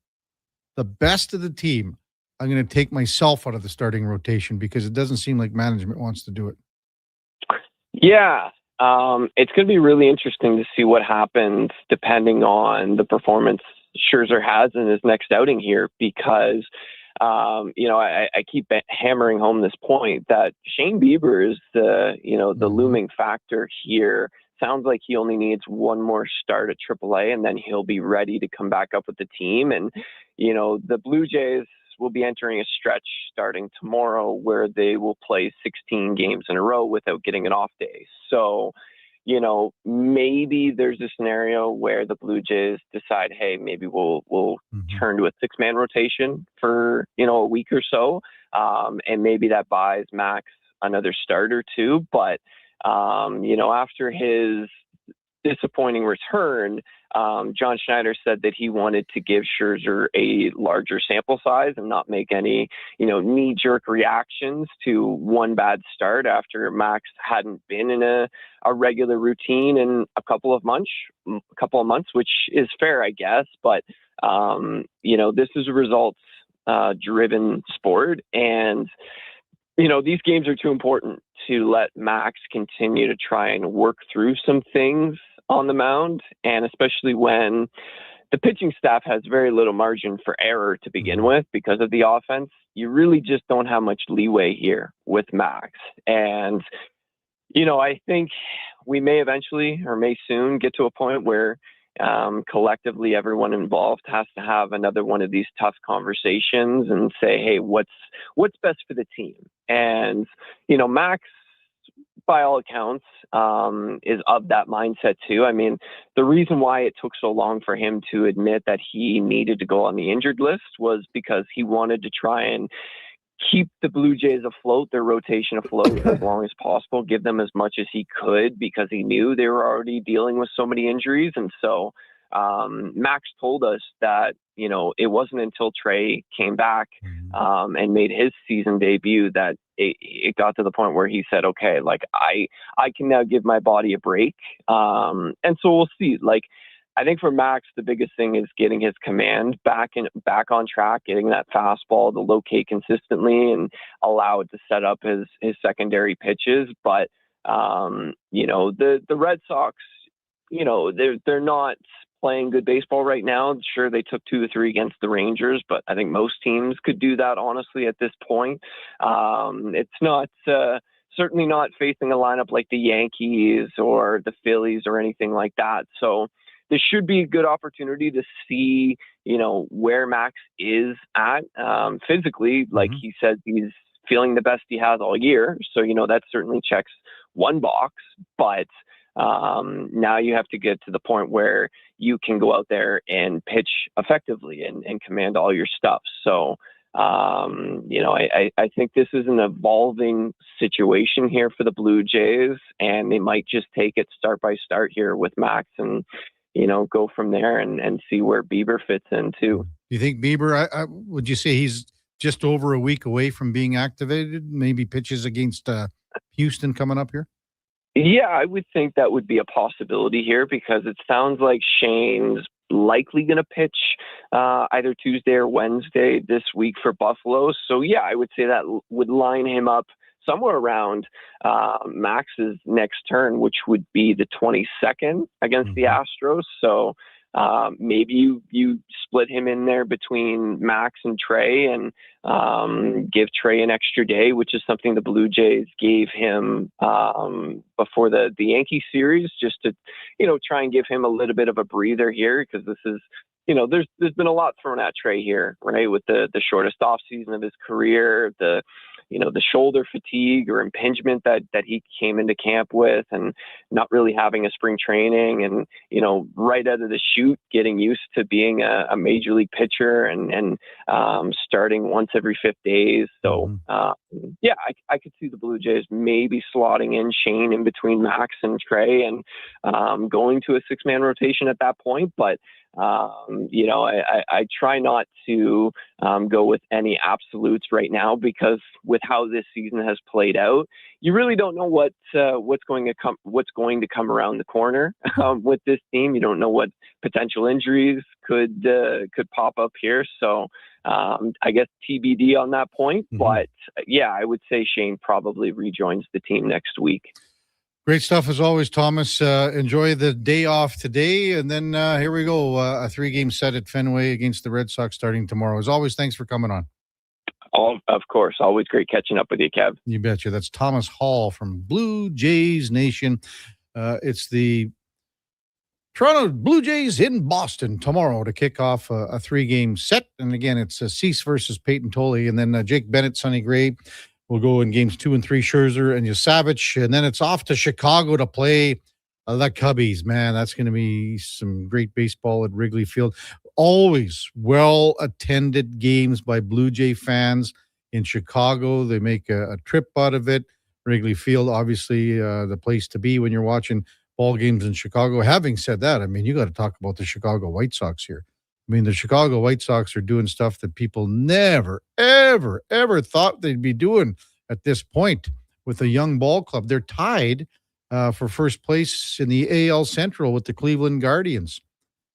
the best of the team, I'm going to take myself out of the starting rotation because it doesn't seem like management wants to do it? Yeah. It's going to be really interesting to see what happens depending on the performance Scherzer has in his next outing here, because I keep hammering home this point that Shane Bieber is the looming factor here. Sounds like he only needs one more start at AAA and then he'll be ready to come back up with the team. And the Blue Jays will be entering a stretch starting tomorrow where they will play 16 games in a row without getting an off day. So maybe there's a scenario where the Blue Jays decide, hey, maybe we'll turn to a 6-man rotation for, a week or so. And maybe that buys Max another start or two. But, after his disappointing return, John Schneider said that he wanted to give Scherzer a larger sample size and not make any, knee-jerk reactions to one bad start after Max hadn't been in a regular routine in a couple of months, which is fair, I guess. But, this is a results driven sport. And, these games are too important to let Max continue to try and work through some things on the mound, and especially when the pitching staff has very little margin for error to begin with because of the offense. You really just don't have much leeway here with Max. And, I think we may eventually or may soon get to a point where collectively everyone involved has to have another one of these tough conversations and say, hey, what's best for the team? And, Max, by all accounts, is of that mindset too. I mean, the reason why it took so long for him to admit that he needed to go on the injured list was because he wanted to try and keep the Blue Jays afloat, their rotation afloat as long as possible, give them as much as he could, because he knew they were already dealing with so many injuries. And so Max told us that, it wasn't until Trey came back and made his season debut that it got to the point where he said, okay, like I can now give my body a break. And so we'll see. Like, I think for Max, the biggest thing is getting his command back on track, getting that fastball to locate consistently and allow it to set up his secondary pitches. But, the Red Sox, they're not playing good baseball right now. Sure, they took 2 or 3 against the Rangers, but I think most teams could do that, honestly, at this point. It's not certainly not facing a lineup like the Yankees or the Phillies or anything like that. So this should be a good opportunity to see, where Max is at physically. Like he said, he's feeling the best he has all year. So, that certainly checks one box. But now you have to get to the point where you can go out there and pitch effectively and command all your stuff. So, I think this is an evolving situation here for the Blue Jays, and they might just take it start by start here with Max and, go from there and see where Bieber fits in too. Do you think Bieber, would you say he's just over a week away from being activated? Maybe pitches against Houston coming up here? Yeah, I would think that would be a possibility here because it sounds like Shane's likely going to pitch either Tuesday or Wednesday this week for Buffalo. So, yeah, I would say that would line him up somewhere around Max's next turn, which would be the 22nd against the Astros. So maybe you split him in there between Max and Trey and give Trey an extra day, which is something the Blue Jays gave him before the Yankee series, just to, try and give him a little bit of a breather here, because this is, there's been a lot thrown at Trey here, right? With the shortest offseason of his career, the shoulder fatigue or impingement that he came into camp with, and not really having a spring training, and, right out of the chute, getting used to being a major league pitcher and starting once every 5 days. So, yeah, I could see the Blue Jays maybe slotting in Shane in between Max and Trey and going to a 6-man rotation at that point. But, I try not to go with any absolutes right now, because with how this season has played out, you really don't know what's going to come around the corner with this team. You don't know what potential injuries could pop up here. So I guess TBD on that point. But yeah, I would say Shane probably rejoins the team next week. Great stuff as always, Thomas. Enjoy the day off today. And then here we go. A 3-game set at Fenway against the Red Sox starting tomorrow. As always, thanks for coming on. Of course. Always great catching up with you, Kev. You betcha. That's Thomas Hall from Blue Jays Nation. It's the Toronto Blue Jays in Boston tomorrow to kick off a 3-game set. And again, it's Cease versus Peyton Tolley. And then Jake Bennett, Sonny Gray will go in games 2 and 3, Scherzer and Yosavich. And then it's off to Chicago to play the Cubbies. Man, that's going to be some great baseball at Wrigley Field. Always well-attended games by Blue Jay fans in Chicago. They make a trip out of it. Wrigley Field, obviously, the place to be when you're watching ball games in Chicago. Having said that, I mean, you got to talk about the Chicago White Sox here. I mean, the Chicago White Sox are doing stuff that people never, ever, ever thought they'd be doing at this point with a young ball club. They're tied for first place in the AL Central with the Cleveland Guardians.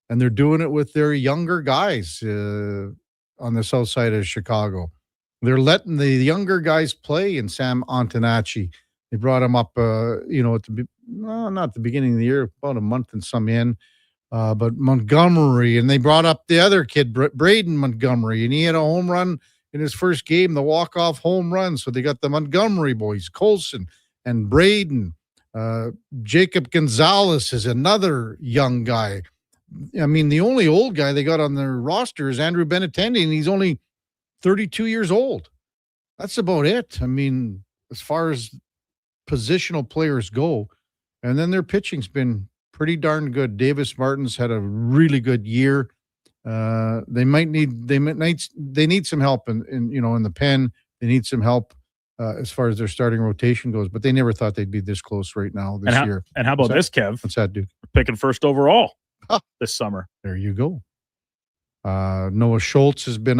And they're doing it with their younger guys on the south side of Chicago. They're letting the younger guys play in Sam Antonacci. They brought him up, at not the beginning of the year, about a month and some in. But Montgomery, and they brought up the other kid, Braden Montgomery, and he had a home run in his first game, the walk-off home run. So they got the Montgomery boys, Colson and Braden. Jacob Gonzalez is another young guy. I mean, the only old guy they got on their roster is Andrew Benintendi, and he's only 32 years old. That's about it. I mean, as far as positional players go. And then their pitching's been pretty darn good. Davis Martin's had a really good year. They need some help in the pen. They need some help as far as their starting rotation goes, but they never thought they'd be this close right now this year. And how about this, Kev? What's that, Duke? Picking first overall this summer. There you go. Noah Schultz has been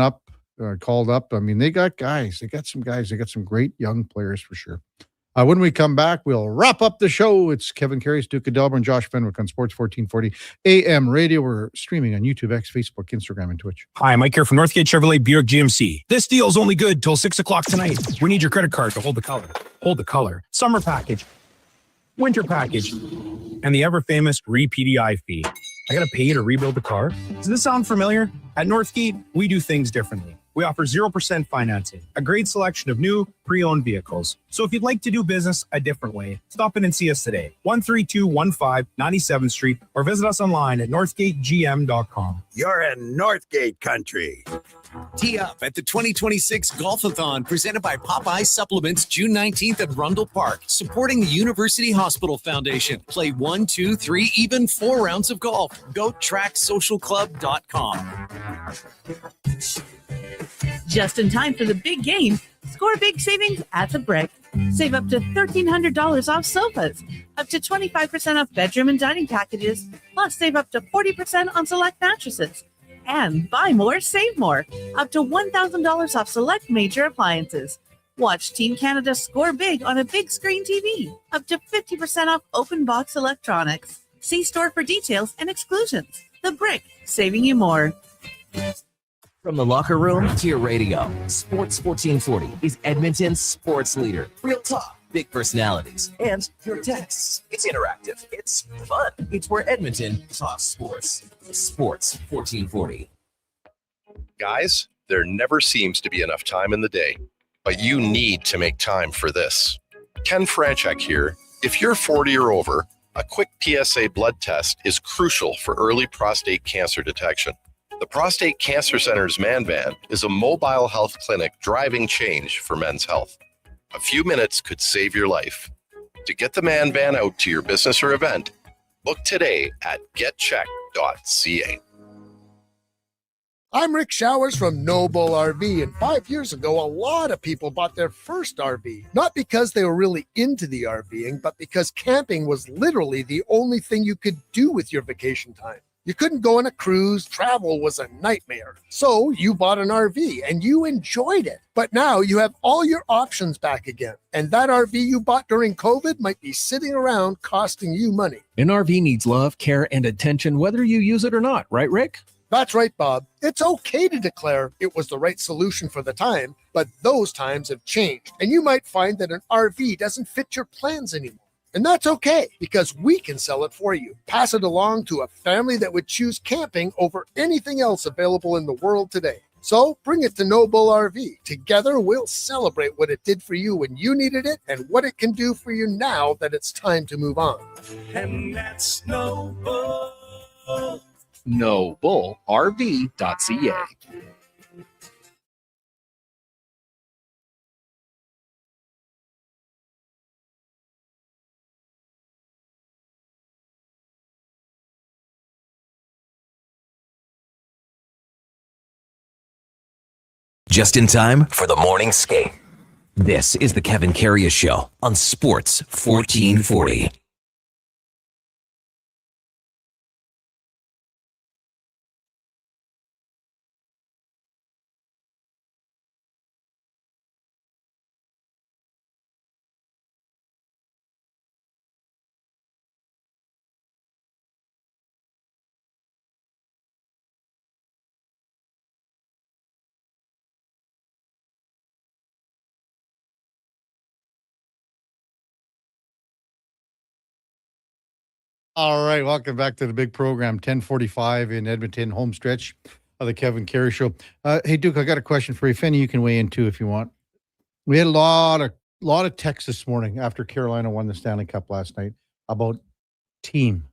called up. I mean, they got guys. They got some guys. They got some great young players for sure. When we come back, we'll wrap up the show. It's Kevin Karius, Duke of Delburne, Josh Fenwick on Sports 1440 AM radio. We're streaming on YouTube, X, Facebook, Instagram, and Twitch. Hi, Mike here from Northgate Chevrolet Buick GMC. This deal's only good till 6 o'clock tonight. We need your credit card to hold the color. Hold the color. Summer package. Winter package. And the ever-famous re-PDI fee. I gotta pay you to rebuild the car? Does this sound familiar? At Northgate, we do things differently. We offer 0% financing, a great selection of new, pre-owned vehicles. So if you'd like to do business a different way, stop in and see us today, 13215 97th Street, or visit us online at northgategm.com. You're in Northgate country. Tee up at the 2026 Golf-a-thon presented by Popeye Supplements June 19th at Rundle Park, supporting the University Hospital Foundation. Play 1, 2, 3, even 4 rounds of golf. GoTrackSocialClub.com. Just in time for the big game. Score big savings at the Brick. Save up to $1,300 off sofas, up to 25% off bedroom and dining packages, plus save up to 40% on select mattresses. And buy more, save more, up to $1,000 off select major appliances. Watch Team Canada score big on a big screen TV. Up to 50% off open box electronics. See store for details and exclusions. The Brick, saving you more. From the locker room to your radio, Sports 1440 is Edmonton's sports leader. Real talk, big personalities, and your texts. It's interactive. It's fun. It's where Edmonton talks sports. Sports 1440. Guys, there never seems to be enough time in the day, but you need to make time for this. Ken Franchek here. If you're 40 or over, a quick PSA blood test is crucial for early prostate cancer detection. The Prostate Cancer Center's Man Van is a mobile health clinic driving change for men's health. A few minutes could save your life. To get the Man Van out to your business or event, book today at getcheck.ca. I'm Rick Showers from Noble RV, and 5 years ago, a lot of people bought their first RV. Not because they were really into the RVing, but because camping was literally the only thing you could do with your vacation time. You couldn't go on a cruise, travel was a nightmare. So you bought an RV and you enjoyed it. But now you have all your options back again. And that RV you bought during COVID might be sitting around costing you money. An RV needs love, care, and attention whether you use it or not, right, Rick? That's right, Bob. It's okay to declare it was the right solution for the time, but those times have changed. And you might find that an RV doesn't fit your plans anymore. And that's okay, because we can sell it for you. Pass it along to a family that would choose camping over anything else available in the world today. So bring it to Noble RV. Together, we'll celebrate what it did for you when you needed it and what it can do for you now that it's time to move on. And that's Noble. NobleRV.ca. Just in time for the morning skate. This is the Kevin Karius Show on Sports 1440. All right, welcome back to the big program, 10:45 in Edmonton, home stretch of the Kevin Karius Show. Hey, Duke, I got a question for you. Fanny, you can weigh in too if you want. We had a lot of texts this morning after Carolina won the Stanley Cup last night about team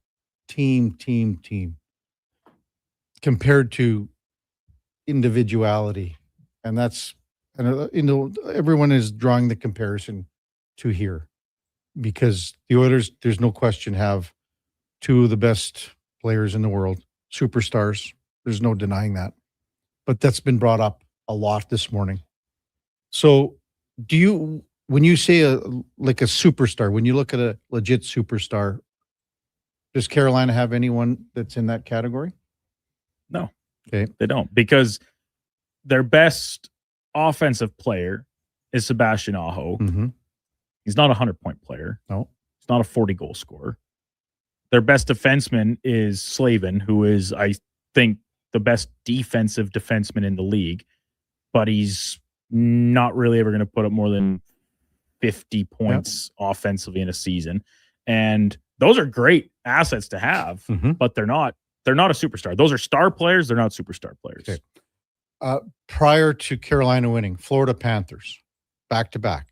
compared to individuality, and everyone is drawing the comparison to here because the Oilers, there's no question, have two of the best players in the world, superstars. There's no denying that. But that's been brought up a lot this morning. So when you say a superstar, when you look at a legit superstar, does Carolina have anyone that's in that category? No. Okay. They don't, because their best offensive player is Sebastian Aho. Mm-hmm. He's not a 100-point player. No. He's not a 40-goal scorer. Their best defenseman is Slavin, who is, I think, the best defensive defenseman in the league, but he's not really ever going to put up more than 50 points offensively in a season. And those are great assets to have, but they're not a superstar. Those are star players. They're not superstar players. Okay. Prior to Carolina winning, Florida Panthers, back-to-back,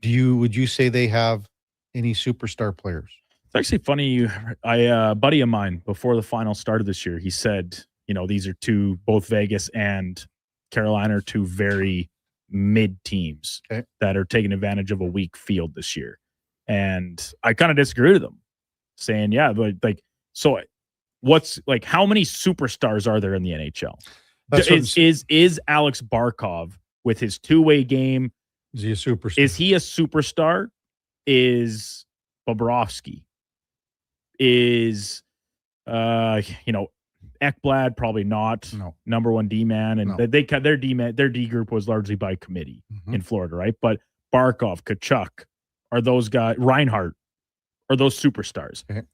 would you say they have any superstar players? It's actually funny. A buddy of mine, before the final started this year, he said, these are both Vegas and Carolina are two very mid teams that are taking advantage of a weak field this year. And I kind of disagree with them, saying, yeah, but so what's how many superstars are there in the NHL? Is Alex Barkov with his two-way game? Is he a superstar? Is he a superstar? Is Bobrovsky? Is Ekblad, probably not. No. Number one D man, and No. their D group was largely by committee in Florida, right? But Barkov, Kachuk, are those guys? Reinhardt, are those superstars? Okay.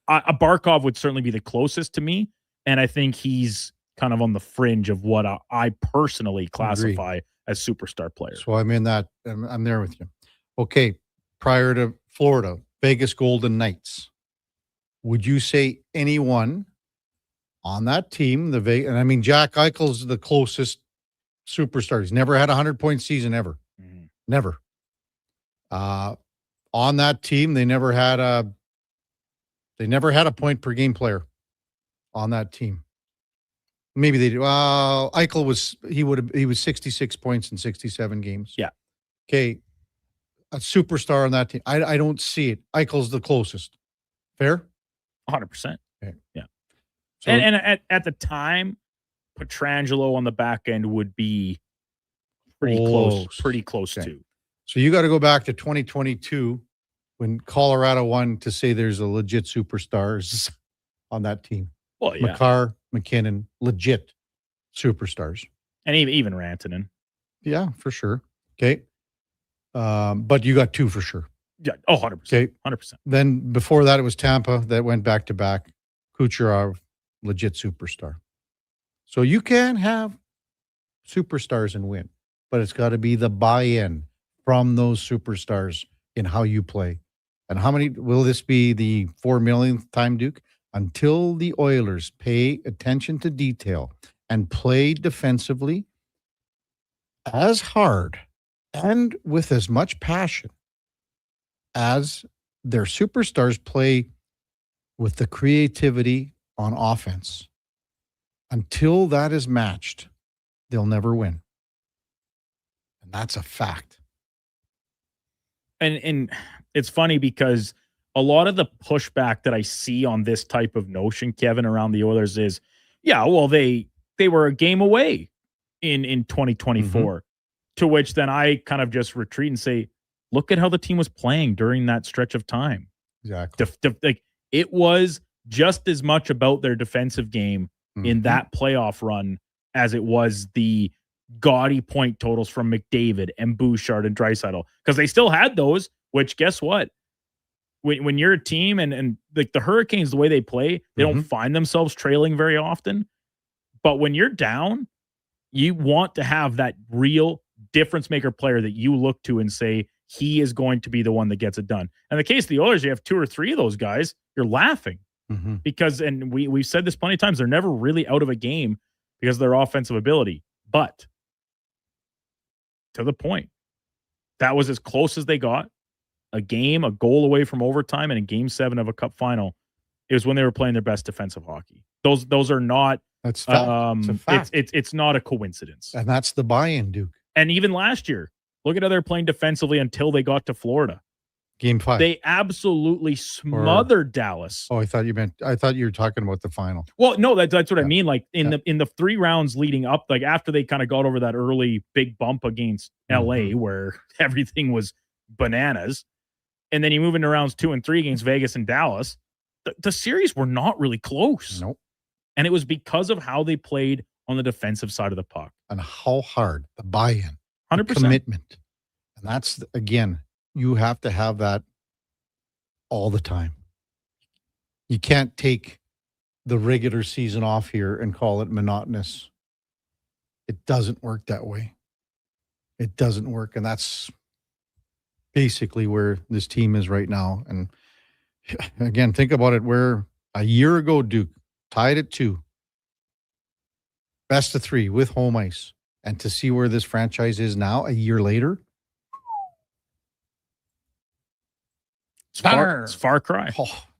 Barkov would certainly be the closest to me, and I think he's kind of on the fringe of what I personally classify as superstar players. So I'm in that. I'm there with you. Okay. Prior to Florida, Vegas Golden Knights. Would you say anyone on that team, and I mean, Jack Eichel's the closest superstar. He's never had a 100-point season ever. Never. On that team, they never had a point per game player on that team. Maybe they do. Eichel was 66 points in 67 games. Yeah. Okay. A superstar on that team. I don't see it. Eichel's the closest. Fair? 100%. Okay. Yeah. So, and at the time, Pietrangelo on the back end would be pretty close okay. to. So you got to go back to 2022 when Colorado won to say there's a legit superstars on that team. Well, yeah. McCarr, McKinnon, legit superstars. And even Rantanen. Yeah, for sure. Okay. But you got two for sure. Yeah. Oh, 100%. Okay. 100%. Then before that, it was Tampa that went back to back. Kucherov, legit superstar. So you can have superstars and win, but it's got to be the buy-in from those superstars in how you play. And how many will this be the 4 millionth time, Duke? Until the Oilers pay attention to detail and play defensively as hard and with as much passion as their superstars play with the creativity on offense. Until that is matched, they'll never win. And that's a fact. And it's funny because a lot of the pushback that I see on this type of notion, Kevin, around the Oilers is, yeah, well, they were a game away in 2024, to which then I kind of just retreat and say, look at how the team was playing during that stretch of time. Exactly. Like it was just as much about their defensive game in that playoff run as it was the gaudy point totals from McDavid and Bouchard and Draisaitl, because they still had those, which guess what? When you're a team and like the Hurricanes, the way they play, they don't find themselves trailing very often. But when you're down, you want to have that real difference maker player that you look to and say, he is going to be the one that gets it done. And in the case of the Oilers, you have 2 or 3 of those guys, you're laughing because, and we've said this plenty of times, they're never really out of a game because of their offensive ability. But to the point, that was as close as they got. A goal away from overtime, and in Game 7 of a Cup final, it was when they were playing their best defensive hockey. Those are not. That's fact. It's a fact. It's not a coincidence, and that's the buy-in, Duke. And even last year, look at how they're playing defensively until they got to Florida. Game 5, they absolutely smothered Dallas. Oh, I thought you were talking about the final. Well, no, that's what I mean. Like in the 3 rounds leading up, like after they kind of got over that early big bump against LA, where everything was bananas. And then you move into rounds 2 and 3 against Vegas and Dallas. The series were not really close. Nope. And it was because of how they played on the defensive side of the puck. And how hard the buy-in, 100%. the commitment. And that's, again, you have to have that all the time. You can't take the regular season off here and call it monotonous. It doesn't work that way. It doesn't work. And that's basically where this team is right now. And again, think about it, where a year ago, Duke tied at 2, best of 3 with home ice, and to see where this franchise is now a year later, it's far cry.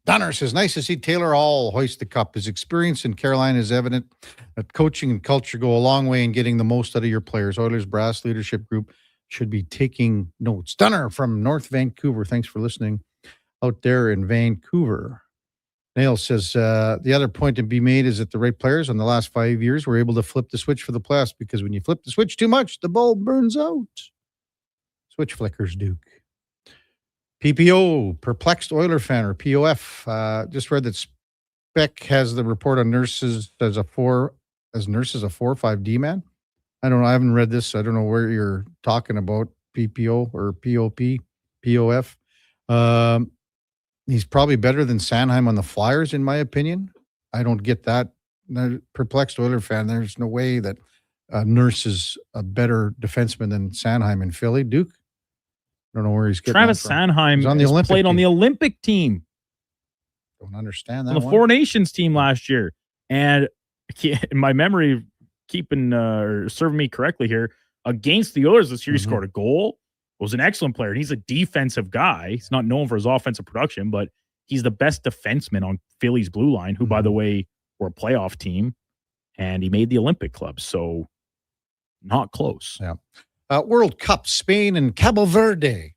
Donner says, nice to see Taylor Hall hoist the cup. His experience in Carolina is evident that coaching and culture go a long way in getting the most out of your players. Oilers brass leadership group should be taking notes. Dunner from North Vancouver. Thanks for listening out there in Vancouver. Nail says, the other point to be made is that the right players in the last 5 years were able to flip the switch for the playoffs, because when you flip the switch too much, the bulb burns out. Switch flickers, Duke. PPO, perplexed Oiler fan, or POF, just read that Beck has the report on nurses as nurses a 4-5 D man. I don't know. I haven't read this. So I don't know where you're talking about PPO or POP, POF. He's probably better than Sanheim on the Flyers, in my opinion. I don't get that. Perplexed Oiler fan. There's no way that Nurse is a better defenseman than Sanheim in Philly. Duke, I don't know where he's getting Travis that from. Sanheim He's on the Olympic played on team. the Olympic team. Don't understand that On the one. Four Nations team last year. And in my memory, serving me correctly here, against the Oilers this year, he scored a goal, was an excellent player. And he's a defensive guy. He's not known for his offensive production, but he's the best defenseman on Philly's blue line, who, by the way, were a playoff team. And he made the Olympic club. So not close. Yeah. World Cup, Spain and Cabo Verde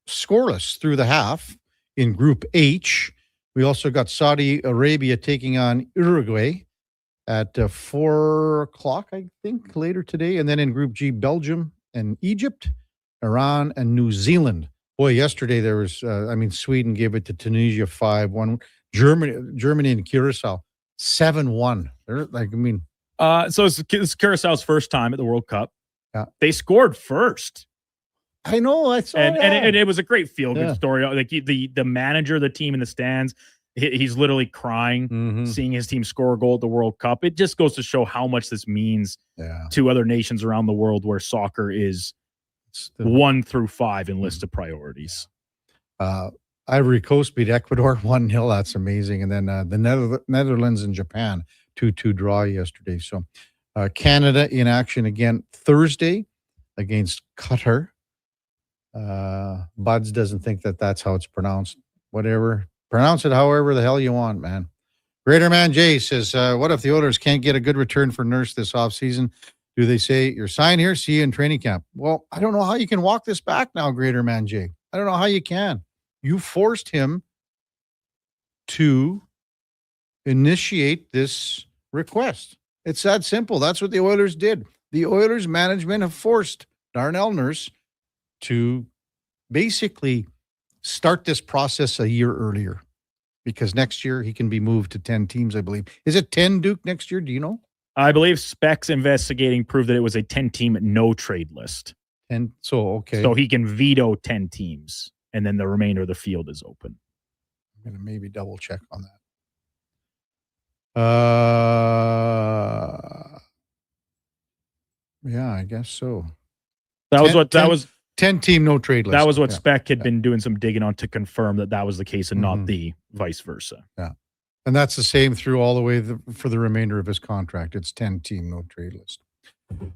scoreless through the half in Group H. We also got Saudi Arabia taking on Uruguay at 4 o'clock, I think, later today. And then in Group G, Belgium and Egypt, Iran and New Zealand. Boy, yesterday there was, Sweden gave it to Tunisia 5-1. Germany and Curacao 7-1. So it's Curaçao's first time at the World Cup. Yeah. They scored first. I know. I saw that. And it was a great feel-good story. Like the manager of the team in the stands, he's literally crying, seeing his team score a goal at the World Cup. It just goes to show how much this means to other nations around the world where soccer is 1 through 5 in list of priorities. Ivory Coast beat Ecuador 1-0. That's amazing. And then the Netherlands and Japan 2-2 draw yesterday. So Canada in action again Thursday against Qatar. Buds doesn't think that's how it's pronounced. Whatever. Pronounce it however the hell you want, man. Greater Man Jay says, what if the Oilers can't get a good return for Nurse this offseason? Do they say, you're signed here, see you in training camp? Well, I don't know how you can walk this back now, Greater Man Jay. I don't know how you can. You forced him to initiate this request. It's that simple. That's what the Oilers did. The Oilers management have forced Darnell Nurse to basically start this process a year earlier, because next year he can be moved to 10 teams, I believe. Is it 10, Duke, next year? Do you know? I believe Specs investigating proved that it was a 10-team no-trade list. And so, okay. So he can veto 10 teams, and then the remainder of the field is open. I'm going to maybe double check on that. Yeah, I guess so. That was 10-team no trade list. That was what Spec had been doing some digging on to confirm that was the case and not the vice versa. Yeah. And that's the same through all the way for the remainder of his contract. It's 10-team no trade list.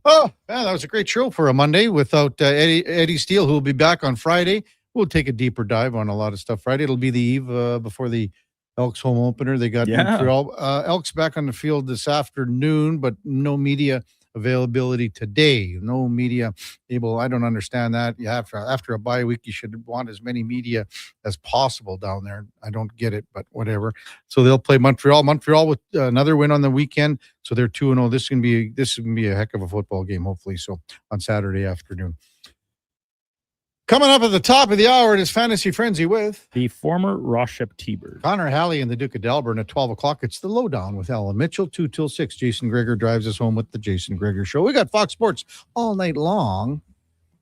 Oh, man, that was a great show for a Monday without Eddie Steele, who will be back on Friday. We'll take a deeper dive on a lot of stuff Friday. It'll be the eve before the Elks home opener. They got Montreal. Elks back on the field this afternoon, but no media availability today. No media able. I don't understand that. You have after a bye week, you should want as many media as possible down there. I don't get it, but whatever. So they'll play Montreal. Montreal with another win on the weekend, so they're 2-0. This can be a heck of a football game, hopefully. So on Saturday afternoon. Coming up at the top of the hour, it is Fantasy Frenzy with the former Roshep T-Bird. Connor Halley and the Duke of Delburne at 12 o'clock. It's the Lowdown with Alan Mitchell, 2 till 6. Jason Greger drives us home with the Jason Greger Show. We got Fox Sports all night long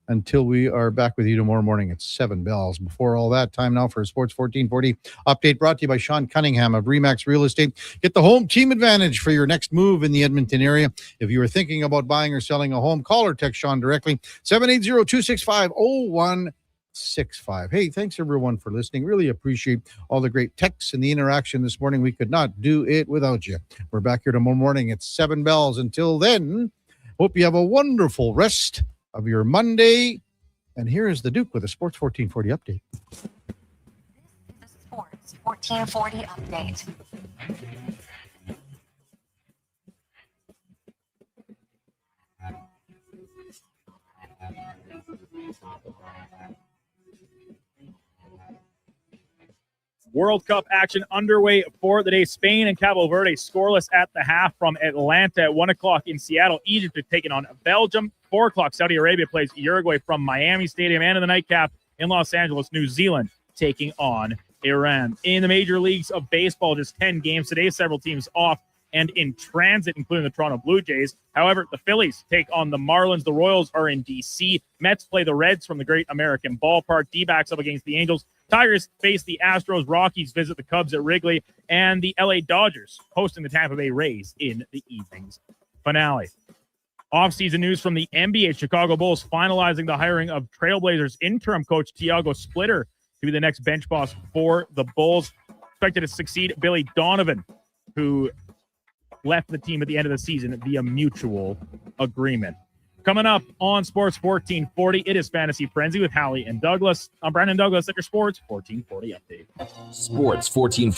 until we are back with you tomorrow morning at 7 bells. Before all that, time now for a Sports 1440 update brought to you by Sean Cunningham of Remax Real Estate. Get the home team advantage for your next move in the Edmonton area. If you are thinking about buying or selling a home, call or text Sean directly, 780-265-0165. Hey, thanks everyone for listening. Really appreciate all the great texts and the interaction this morning. We could not do it without you. We're back here tomorrow morning at 7 bells. Until then, hope you have a wonderful rest of your Monday. And here is the Duke with a Sports 1440 update. Sports 1440 update. World Cup action underway for the day. Spain and Cabo Verde scoreless at the half from Atlanta at 1 o'clock in Seattle. Egypt is taking on Belgium. 4 o'clock, Saudi Arabia plays Uruguay from Miami Stadium. And in the nightcap in Los Angeles, New Zealand taking on Iran. In the major leagues of baseball, just 10 games today, several teams off and in transit, including the Toronto Blue Jays. However, the Phillies take on the Marlins. The Royals are in D.C. Mets play the Reds from the Great American Ballpark. D-backs up against the Angels. Tigers face the Astros. Rockies visit the Cubs at Wrigley. And the L.A. Dodgers hosting the Tampa Bay Rays in the evening's finale. Offseason news from the NBA. Chicago Bulls finalizing the hiring of Trailblazers interim coach Tiago Splitter to be the next bench boss for the Bulls. Expected to succeed Billy Donovan, who left the team at the end of the season via mutual agreement. Coming up on Sports 1440, it is Fantasy Frenzy with Hallie and Douglas. I'm Brandon Douglas at your Sports 1440 update. Sports 1440.